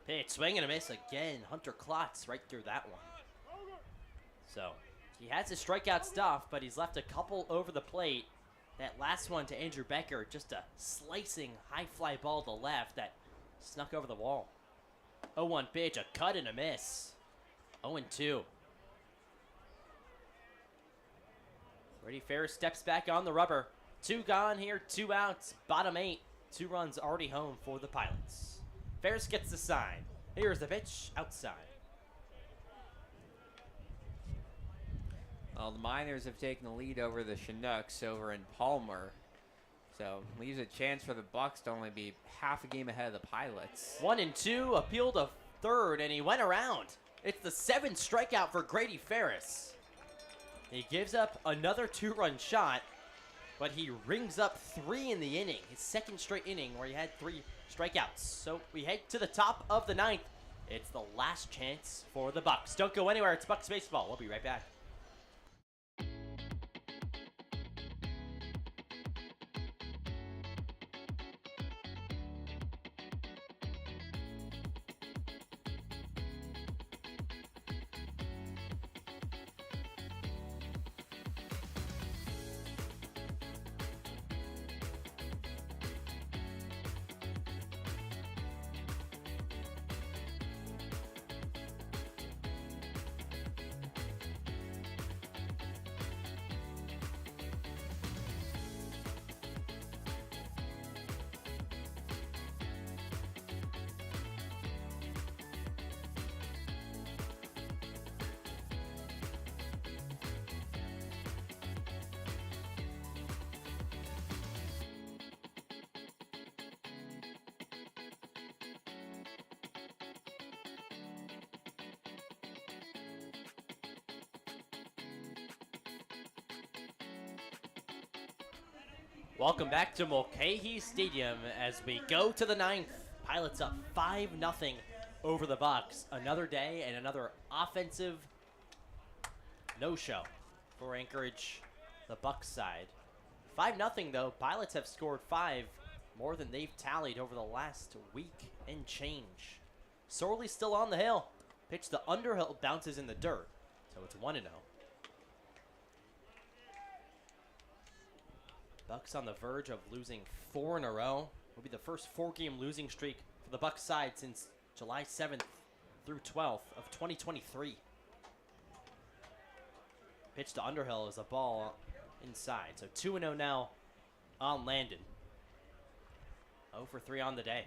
Pitch, swing and a miss again. Hunter Klotz right through that one. So, he has his strikeout stuff, but he's left a couple over the plate. That last one to Andrew Becker, just a slicing high fly ball to left that snuck over the wall. 0-1 pitch, a cut and a miss. 0-2. Grady Ferris steps back on the rubber. 2 gone here, 2 outs, bottom 8. 2 runs already home for the Pilots. Ferris gets the sign. Here's the pitch, outside. Well, the Miners have taken the lead over the Chinooks over in Palmer. So, leaves a chance for the Bucs to only be half a game ahead of the Pilots. 1-2, appeal to 3rd, and he went around. It's the 7th strikeout for Grady Ferris. He gives up another 2-run shot, but he rings up 3 in the inning. His 2nd straight inning where he had 3 strikeouts. So we head to the top of the 9th. It's the last chance for the Bucs. Don't go anywhere. It's Bucs Baseball. We'll be right back. Welcome back to Mulcahy Stadium as we go to the ninth. Pilots up 5-0 over the Bucs. Another day and another offensive no-show for Anchorage, the Bucs side. 5-0 though. Pilots have scored 5, more than they've tallied over the last week and change. Sorley's still on the hill. Pitch to Underhill, bounces in the dirt. So it's 1-0. Bucs on the verge of losing 4 in a row. Will be the first 4-game losing streak for the Bucs side since July 7th through 12th of 2023. Pitch to Underhill is a ball inside. So 2-0 now on Landon. 0 for 3 on the day.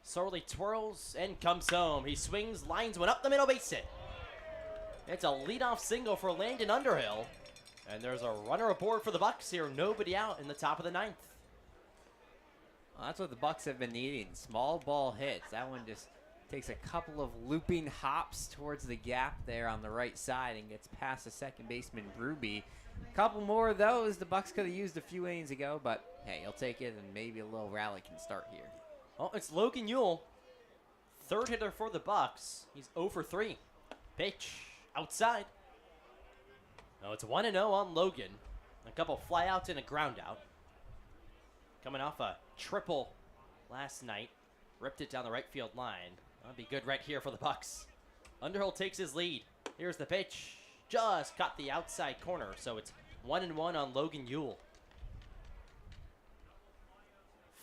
Sorley twirls and comes home. He swings, lines one up the middle, base hit. It's a leadoff single for Landon Underhill. And there's a runner aboard for the Bucs here. Nobody out in the top of the ninth. Well, that's what the Bucs have been needing. Small ball hits. That one just takes a couple of looping hops towards the gap there on the right side and gets past the second baseman, Ruby. A couple more of those the Bucs could have used a few innings ago, but hey, he'll take it, and maybe a little rally can start here. Oh, it's Logan Ewell, third hitter for the Bucs. He's 0 for 3. Pitch outside. No, it's 1-0 on Logan. A couple flyouts and a groundout. Coming off a triple last night. Ripped it down the right field line. That'll be good right here for the Bucs. Underhill takes his lead. Here's the pitch. Just caught the outside corner, so it's 1-1 on Logan Ewell.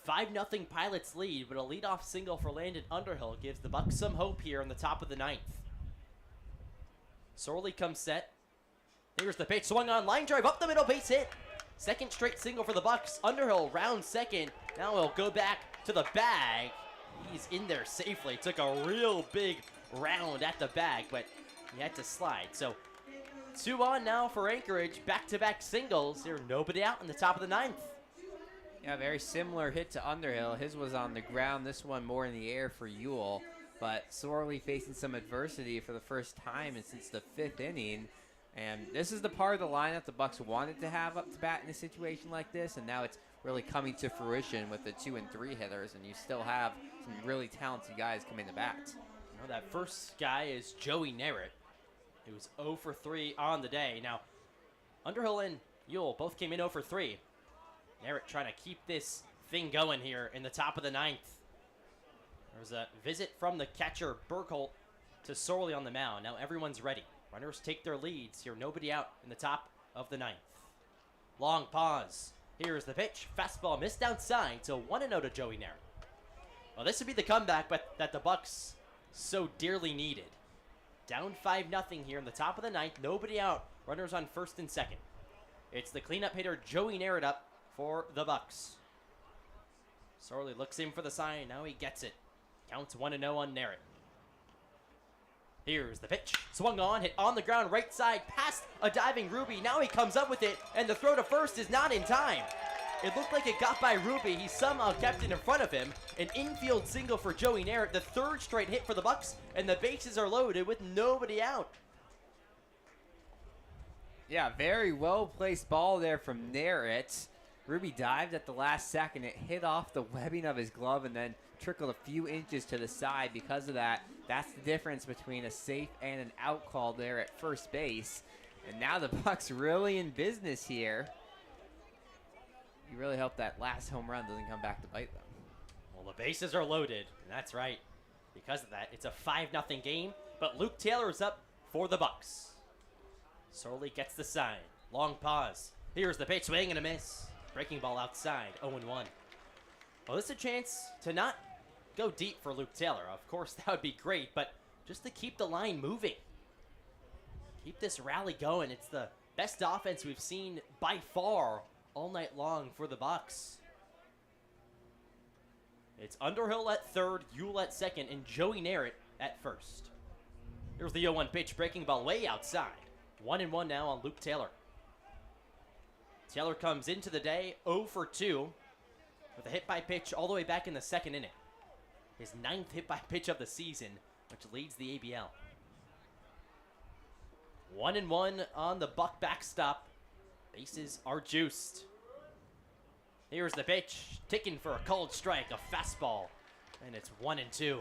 5-0 Pilots lead, but a leadoff single for Landon Underhill gives the Bucs some hope here in the top of the ninth. Sorley comes set. Here's the pitch, swung on, line drive up the middle, base hit. Second straight single for the Bucs. Underhill round second. Now he'll go back to the bag. He's in there safely. Took a real big round at the bag, but he had to slide. So 2 on now for Anchorage. Back-to-back singles. There's nobody out in the top of the ninth. Yeah, very similar hit to Underhill. His was on the ground. This one more in the air for Ewell. But Sorley facing some adversity for the first time and since the 5th inning. And this is the part of the lineup the Bucs wanted to have up to bat in a situation like this, and now it's really coming to fruition with the 2 and 3 hitters, and you still have some really talented guys coming to bat. Now that first guy is Joey Narrett, who's 0 for 3 on the day. Now, Underhill and Ewell both came in 0 for 3. Narrett trying to keep this thing going here in the top of the ninth. There's a visit from the catcher, Burkholt, to Sorley on the mound. Now everyone's ready. Runners take their leads here. Nobody out in the top of the ninth. Long pause. Here's the pitch. Fastball missed outside. So 1-0 to Joey Narrett. Well, this would be the comeback, but that the Bucs so dearly needed. Down 5-0 here in the top of the ninth. Nobody out. Runners on first and second. It's the cleanup hitter Joey Narrett up for the Bucs. Sorley looks in for the sign. Now he gets it. Counts 1-0 on Narrett. Here's the pitch. Swung on, hit on the ground, right side, past a diving Ruby. Now he comes up with it, and the throw to first is not in time. It looked like it got by Ruby. He somehow kept it in front of him. An infield single for Joey Narrett, the 3rd straight hit for the Bucs, and the bases are loaded with nobody out. Yeah, very well-placed ball there from Narrett. Ruby dived at the last second. It hit off the webbing of his glove and then trickled a few inches to the side. Because of that, that's the difference between a safe and an out call there at first base. And now the Bucs really in business here. You really hope that last home run doesn't come back to bite them. Well, the bases are loaded, and that's right. Because of that, it's a 5-0 game, but Luke Taylor is up for the Bucs. Sorley gets the sign. Long pause. Here's the pitch, swing and a miss. Breaking ball outside, 0-1. Well, this is a chance to not go deep for Luke Taylor. Of course, that would be great, but just to keep the line moving. Keep this rally going. It's the best offense we've seen by far all night long for the Bucs. It's Underhill at third, Ewell at second, and Joey Narrett at first. Here's the 0-1 pitch, breaking ball way outside. 1-1 now on Luke Taylor. Taylor comes into the day 0 for 2 with a hit by pitch all the way back in the 2nd inning. His 9th hit by pitch of the season, which leads the ABL. 1-1 on the Buck backstop. Bases are juiced. Here's the pitch, taken for a called strike, a fastball, and it's 1-2.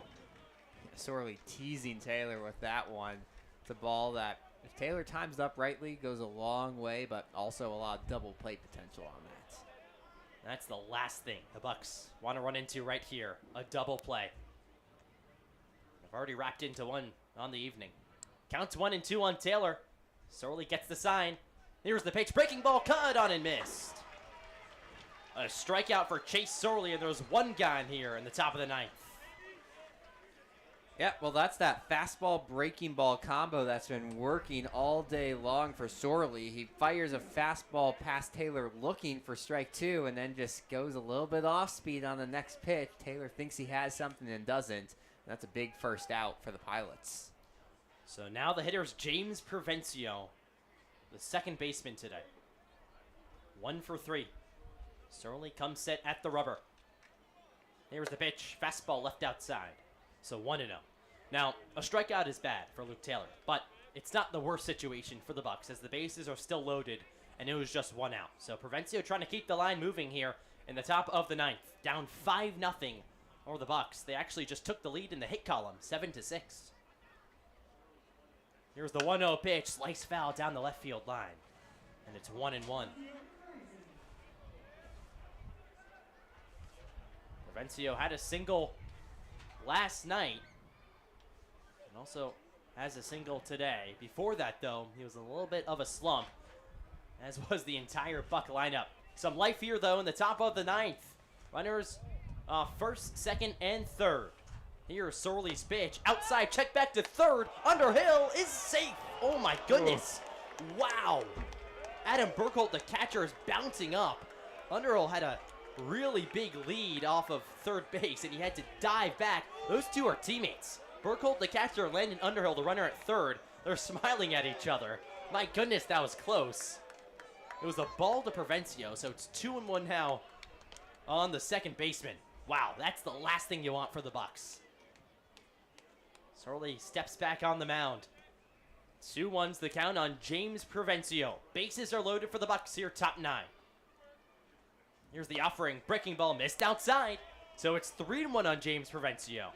Sorely teasing Taylor with that one. It's a ball that, if Taylor times up rightly, goes a long way, but also a lot of double play potential on that. That's the last thing the Bucs want to run into right here, a double play. They've already wrapped into one on the evening. Counts 1-2 on Taylor. Sorely gets the sign. Here's the pitch, breaking ball, cut on and missed. A strikeout for Chase Sorley, and there's one gone here in the top of the ninth. Yeah, well, that's that fastball breaking ball combo that's been working all day long for Sorley. He fires a fastball past Taylor looking for strike two and then just goes a little bit off speed on the next pitch. Taylor thinks he has something and doesn't. That's a big first out for the Pilots. So now the hitter's James Provencio, the second baseman today. 1 for 3. Sorley comes set at the rubber. Here's the pitch, fastball left outside. So 1-0. Now, a strikeout is bad for Luke Taylor, but it's not the worst situation for the Bucs as the bases are still loaded and it was just 1 out. So Provencio trying to keep the line moving here in the top of the ninth. Down 5-0 over the Bucs. They actually just took the lead in the hit column, 7-6. Here's the 1-0 pitch, slice foul down the left field line. And it's 1-1. Provencio had a single last night and also has a single today. Before that, though, he was in a little bit of a slump, as was the entire Buck lineup. Some life here, though, in the top of the ninth. Runners first, second, and third. Here's Sorley's pitch. Outside, check back to third. Underhill is safe. Oh, my goodness. Wow. Adam Burkholt, the catcher, is bouncing up. Underhill had a really big lead off of third base, and he had to dive back. Those two are teammates. Burkholt, the catcher, and Landon Underhill, the runner at third. They're smiling at each other. My goodness, that was close. It was a ball to Provencio, so it's 2-1 now on the second baseman. Wow, that's the last thing you want for the Bucs. Sorley steps back on the mound. 2-1's the count on James Provencio. Bases are loaded for the Bucs here, top 9. Here's the offering. Breaking ball missed outside. So it's 3-1 on James Provencio.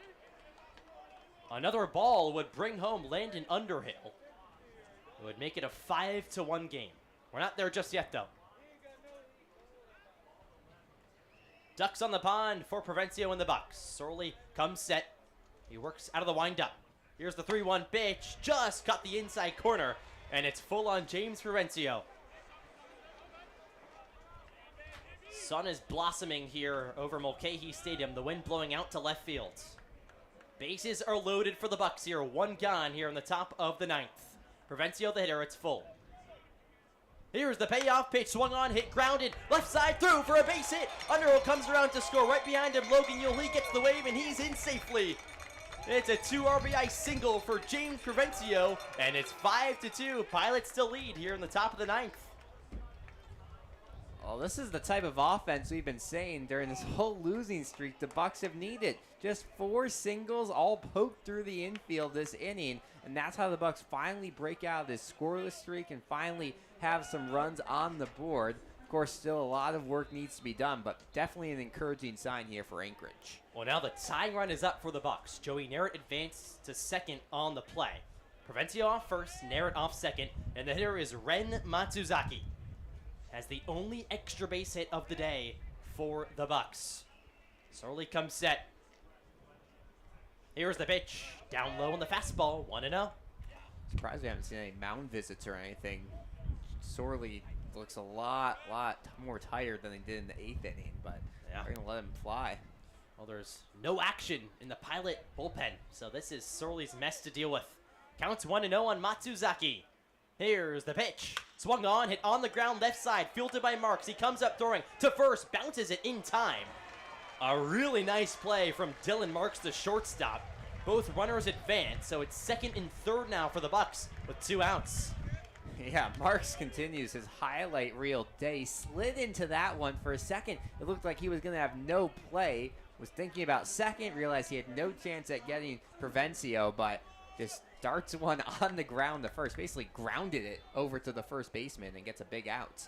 Another ball would bring home Landon Underhill. It would make it a 5-1 game. We're not there just yet, though. Ducks on the pond for Provencio and the Bucs. Sorley comes set. He works out of the windup. Here's the 3-1 pitch. Just cut the inside corner. And it's full on James Provencio. Sun is blossoming here over Mulcahy Stadium. The wind blowing out to left field. Bases are loaded for the Bucs here. One gone here in the top of the ninth. Provencio the hitter. It's full. Here's the payoff pitch. Swung on, hit, grounded. Left side through for a base hit. Underhill comes around to score. Right behind him, Logan Yuli gets the wave, and he's in safely. It's a 2 RBI single for James Provencio, and it's 5-2. Pilots still lead here in the top of the ninth. Well, this is the type of offense we've been saying during this whole losing streak the Bucs have needed. Just 4 singles all poked through the infield this inning, and that's how the Bucs finally break out of this scoreless streak and finally have some runs on the board. Of course, still a lot of work needs to be done, but definitely an encouraging sign here for Anchorage. Well, now the tying run is up for the Bucs. Joey Narrett advanced to second on the play. Provencio off first, Narrett off second, and the hitter is Ren Matsuzaki. Has the only extra base hit of the day for the Bucs. Sorley comes set. Here's the pitch. Down low on the fastball, 1-0. Surprised we haven't seen any mound visits or anything. Sorley looks a lot more tired than they did in the 8th inning, but Yeah. they're going to let him fly. Well, there's no action in the Pilot bullpen, so this is Sorley's mess to deal with. Counts 1-0 on Matsuzaki. Here's the pitch. Swung on, hit on the ground left side, fielded by Marks. He comes up throwing to first, bounces it in time. A really nice play from Dylan Marks, the shortstop. Both runners advance, so it's second and third now for the Bucs with 2 outs. Yeah, Marks continues his highlight reel day. Slid into that one for a second. It looked like he was going to have no play. Was thinking about second, realized he had no chance at getting Provencio, but just darts one on the ground to first. Basically grounded it over to the first baseman and gets a big out.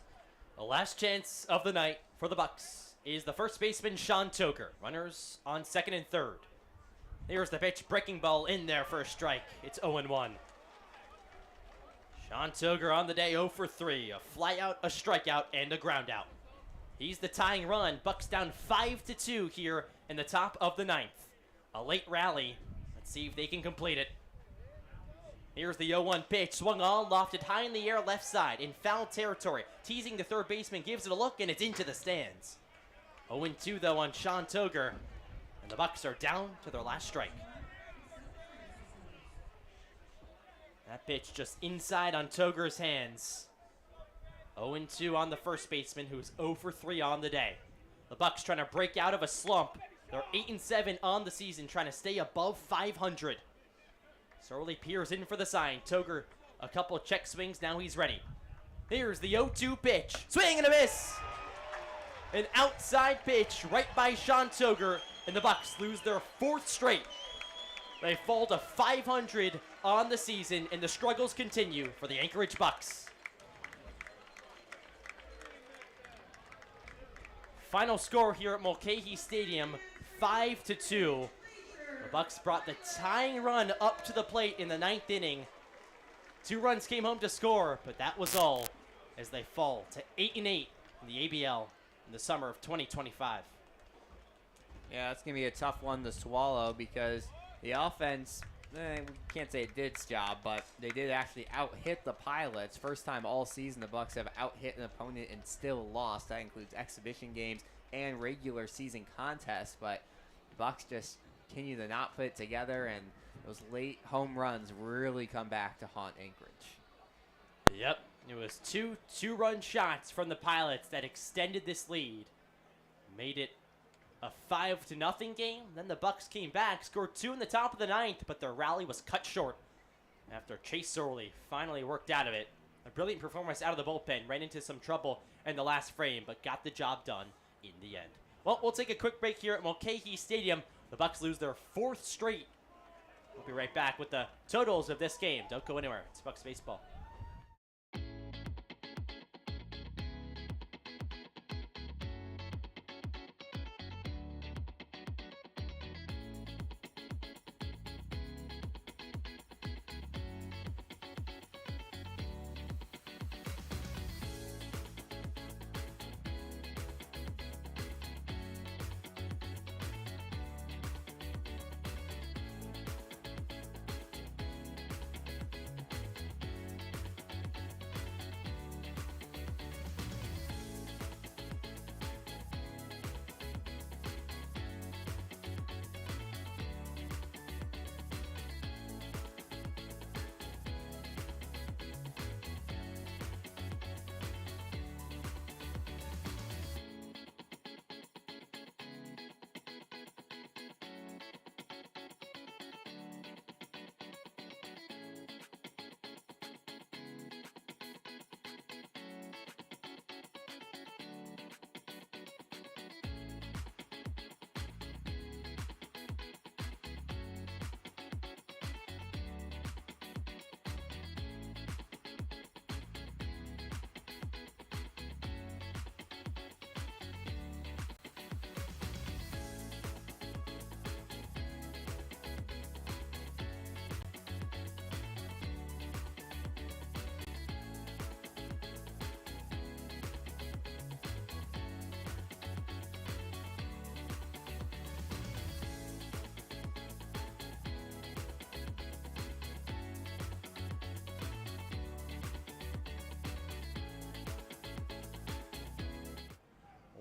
The last chance of the night for the Bucs is the first baseman, Sean Toker. Runners on second and third. Here's the pitch, breaking ball in there for a strike. It's 0-1. Sean Toker on the day 0 for 3. A fly out, a strikeout, and a ground out. He's the tying run. Bucs down 5-2 here in the top of the ninth. A late rally. Let's see if they can complete it. Here's the 0-1 pitch. Swung on, lofted high in the air left side in foul territory. Teasing the third baseman, gives it a look, and it's into the stands. 0-2 though on Sean Toker. And the Bucs are down to their last strike. That pitch just inside on Toger's hands. 0-2 on the first baseman, who's 0 for 3 on the day. The Bucs trying to break out of a slump. They're 8-7 on the season, trying to stay above 500. Sorley peers in for the sign. Toger, a couple of check swings, now he's ready. Here's the 0-2 pitch. Swing and a miss! An outside pitch right by Sean Toger, and the Bucs lose their 4th straight. They fall to 500 on the season, and the struggles continue for the Anchorage Bucs. Final score here at Mulcahy Stadium, 5-2. The Bucs brought the tying run up to the plate in the 9th inning. 2 runs came home to score, but that was all as they fall to 8-8 in the ABL in the summer of 2025. Yeah, it's going to be a tough one to swallow because the offense, we can't say it did its job, but they did actually out-hit the Pilots. First time all season the Bucs have out-hit an opponent and still lost. That includes exhibition games and regular season contests, but the Bucs just continue to not put it together, and those late home runs really come back to haunt Anchorage. Yep, it was two-run shots from the Pilots that extended this lead. Made it a 5-0 game. Then the Bucs came back, scored 2 in the top of the 9th, but their rally was cut short after Chase Sorley finally worked out of it. A brilliant performance out of the bullpen, ran into some trouble in the last frame, but got the job done in the end. Well, we'll take a quick break here at Mulcahy Stadium. The Bucs lose their 4th straight. We'll be right back with the totals of this game. Don't go anywhere. It's Bucs Baseball.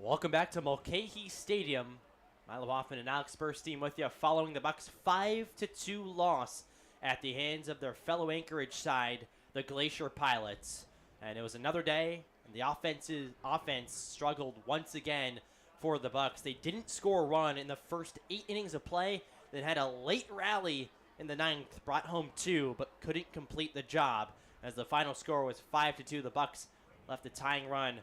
Welcome back to Mulcahy Stadium. Milo Hoffman and Alex Burstein with you following the Bucs' 5-2 loss at the hands of their fellow Anchorage side, the Glacier Pilots. And it was another day, and the offense struggled once again for the Bucs. They didn't score a run in the first 8 innings of play, then had a late rally in the 9th, brought home 2, but couldn't complete the job. As the final score was 5-2, the Bucs left the tying run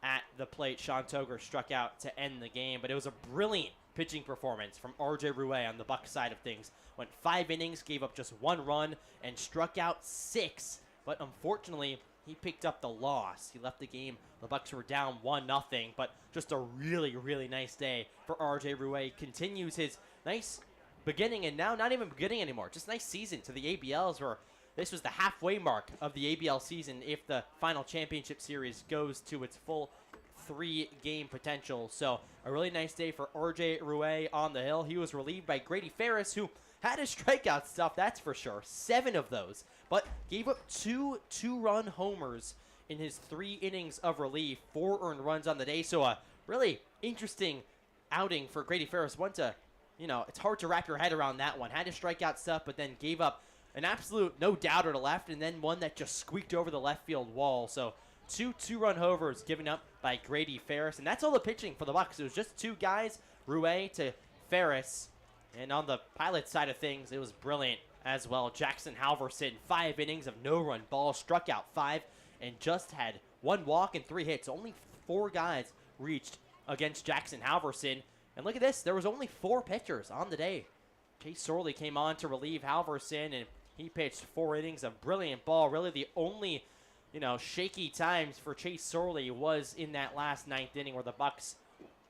at the plate. Sean Toger struck out to end the game, but it was a brilliant pitching performance from R.J. Rouet on the Bucs side of things. Went 5 innings, gave up just 1 run, and struck out 6, but unfortunately he picked up the loss. He left the game. The Bucs were down 1-0, but just a really, really nice day for RJ Rouet. Continues his nice beginning, and now not even beginning anymore. Just nice season to the ABLs, where this was the halfway mark of the ABL season if the final championship series goes to its full 3-game potential. So a really nice day for RJ Rouet on the hill. He was relieved by Grady Ferris, who had his strikeout stuff, that's for sure. 7 of those, but gave up 2 two-run homers in his 3 innings of relief, 4 earned runs on the day. So a really interesting outing for Grady Ferris. One to, it's hard to wrap your head around that one. Had his strikeout stuff, but then gave up an absolute no-doubter to left, and then one that just squeaked over the left field wall. So 2 two-run homers given up by Grady Ferris, and that's all the pitching for the Bucs. It was just 2 guys, Rouet to Ferris. And on the Pilot side of things, it was brilliant as well. Jackson Halverson, 5 innings of no-run ball, struck out 5, and just had 1 walk and 3 hits. Only 4 guys reached against Jackson Halverson. And look at this, there was only 4 pitchers on the day. Chase Sorley came on to relieve Halverson, and he pitched 4 innings of brilliant ball. Really the only, shaky times for Chase Sorley was in that last 9th inning, where the Bucs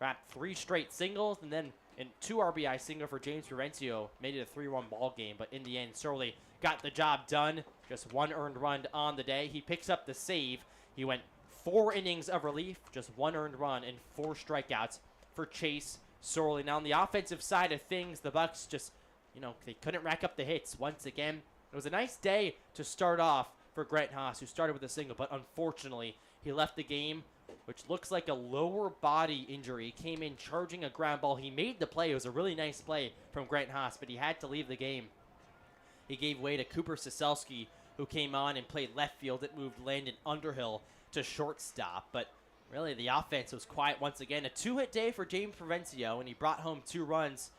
wrapped 3 straight singles, and then and 2 RBI single for James Provencio made it a 3-1 ball game. But in the end, Sorley got the job done. Just 1 earned run on the day. He picks up the save. He went 4 innings of relief, just 1 earned run, and 4 strikeouts for Chase Sorley. Now on the offensive side of things, the Bucs just, they couldn't rack up the hits once again. It was a nice day to start off for Grant Haas, who started with a single, but unfortunately he left the game, which looks like a lower body injury. He came in charging a ground ball. He made the play. It was a really nice play from Grant Haas, but he had to leave the game. He gave way to Cooper Soselski, who came on and played left field. It moved Landon Underhill to shortstop, but really the offense was quiet once again. A 2-hit day for James Provencio, and he brought home 2 runs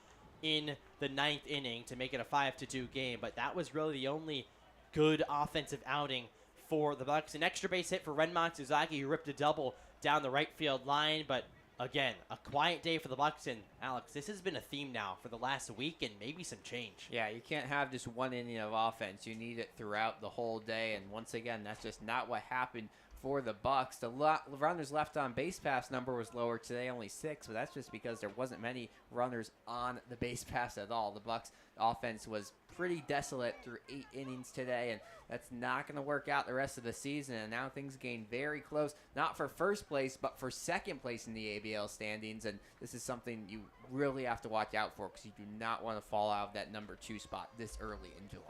in the 9th inning to make it a 5-2 game, but that was really the only good offensive outing for the Bucs. An extra base hit for Renmont Suzaki, who ripped a double down the right field line, but again, a quiet day for the Bucs. And Alex, this has been a theme now for the last week and maybe some change. Yeah, you can't have just 1 inning of offense. You need it throughout the whole day, and once again, that's just not what happened for the Bucs. The runners left on base pass number was lower today, only 6, but that's just because there wasn't many runners on the base pass at all. The Bucs offense was pretty desolate through 8 innings today, and that's not going to work out the rest of the season. And now things gain very close, not for first place, but for second place in the ABL standings. And this is something you really have to watch out for, because you do not want to fall out of that number 2 spot this early in July.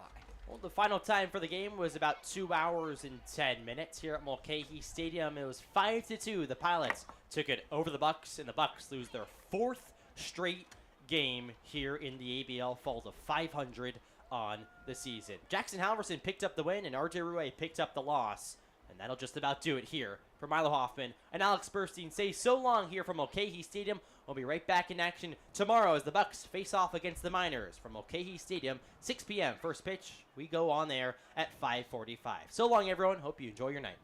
Well, the final time for the game was about 2 hours and 10 minutes here at Mulcahy Stadium. It was 5-2. The Pilots took it over the Bucs, and the Bucs lose their 4th straight game here in the ABL, fall to 500 on the season. Jackson Halverson picked up the win, and RJ Rouet picked up the loss. And that'll just about do it here for Milo Hoffman and Alex Burstein. Say so long here from Mulcahy Stadium. We'll be right back in action tomorrow as the Bucs face off against the Miners from Mulcahy Stadium, 6 p.m. First pitch. We go on there at 5:45. So long, everyone. Hope you enjoy your night.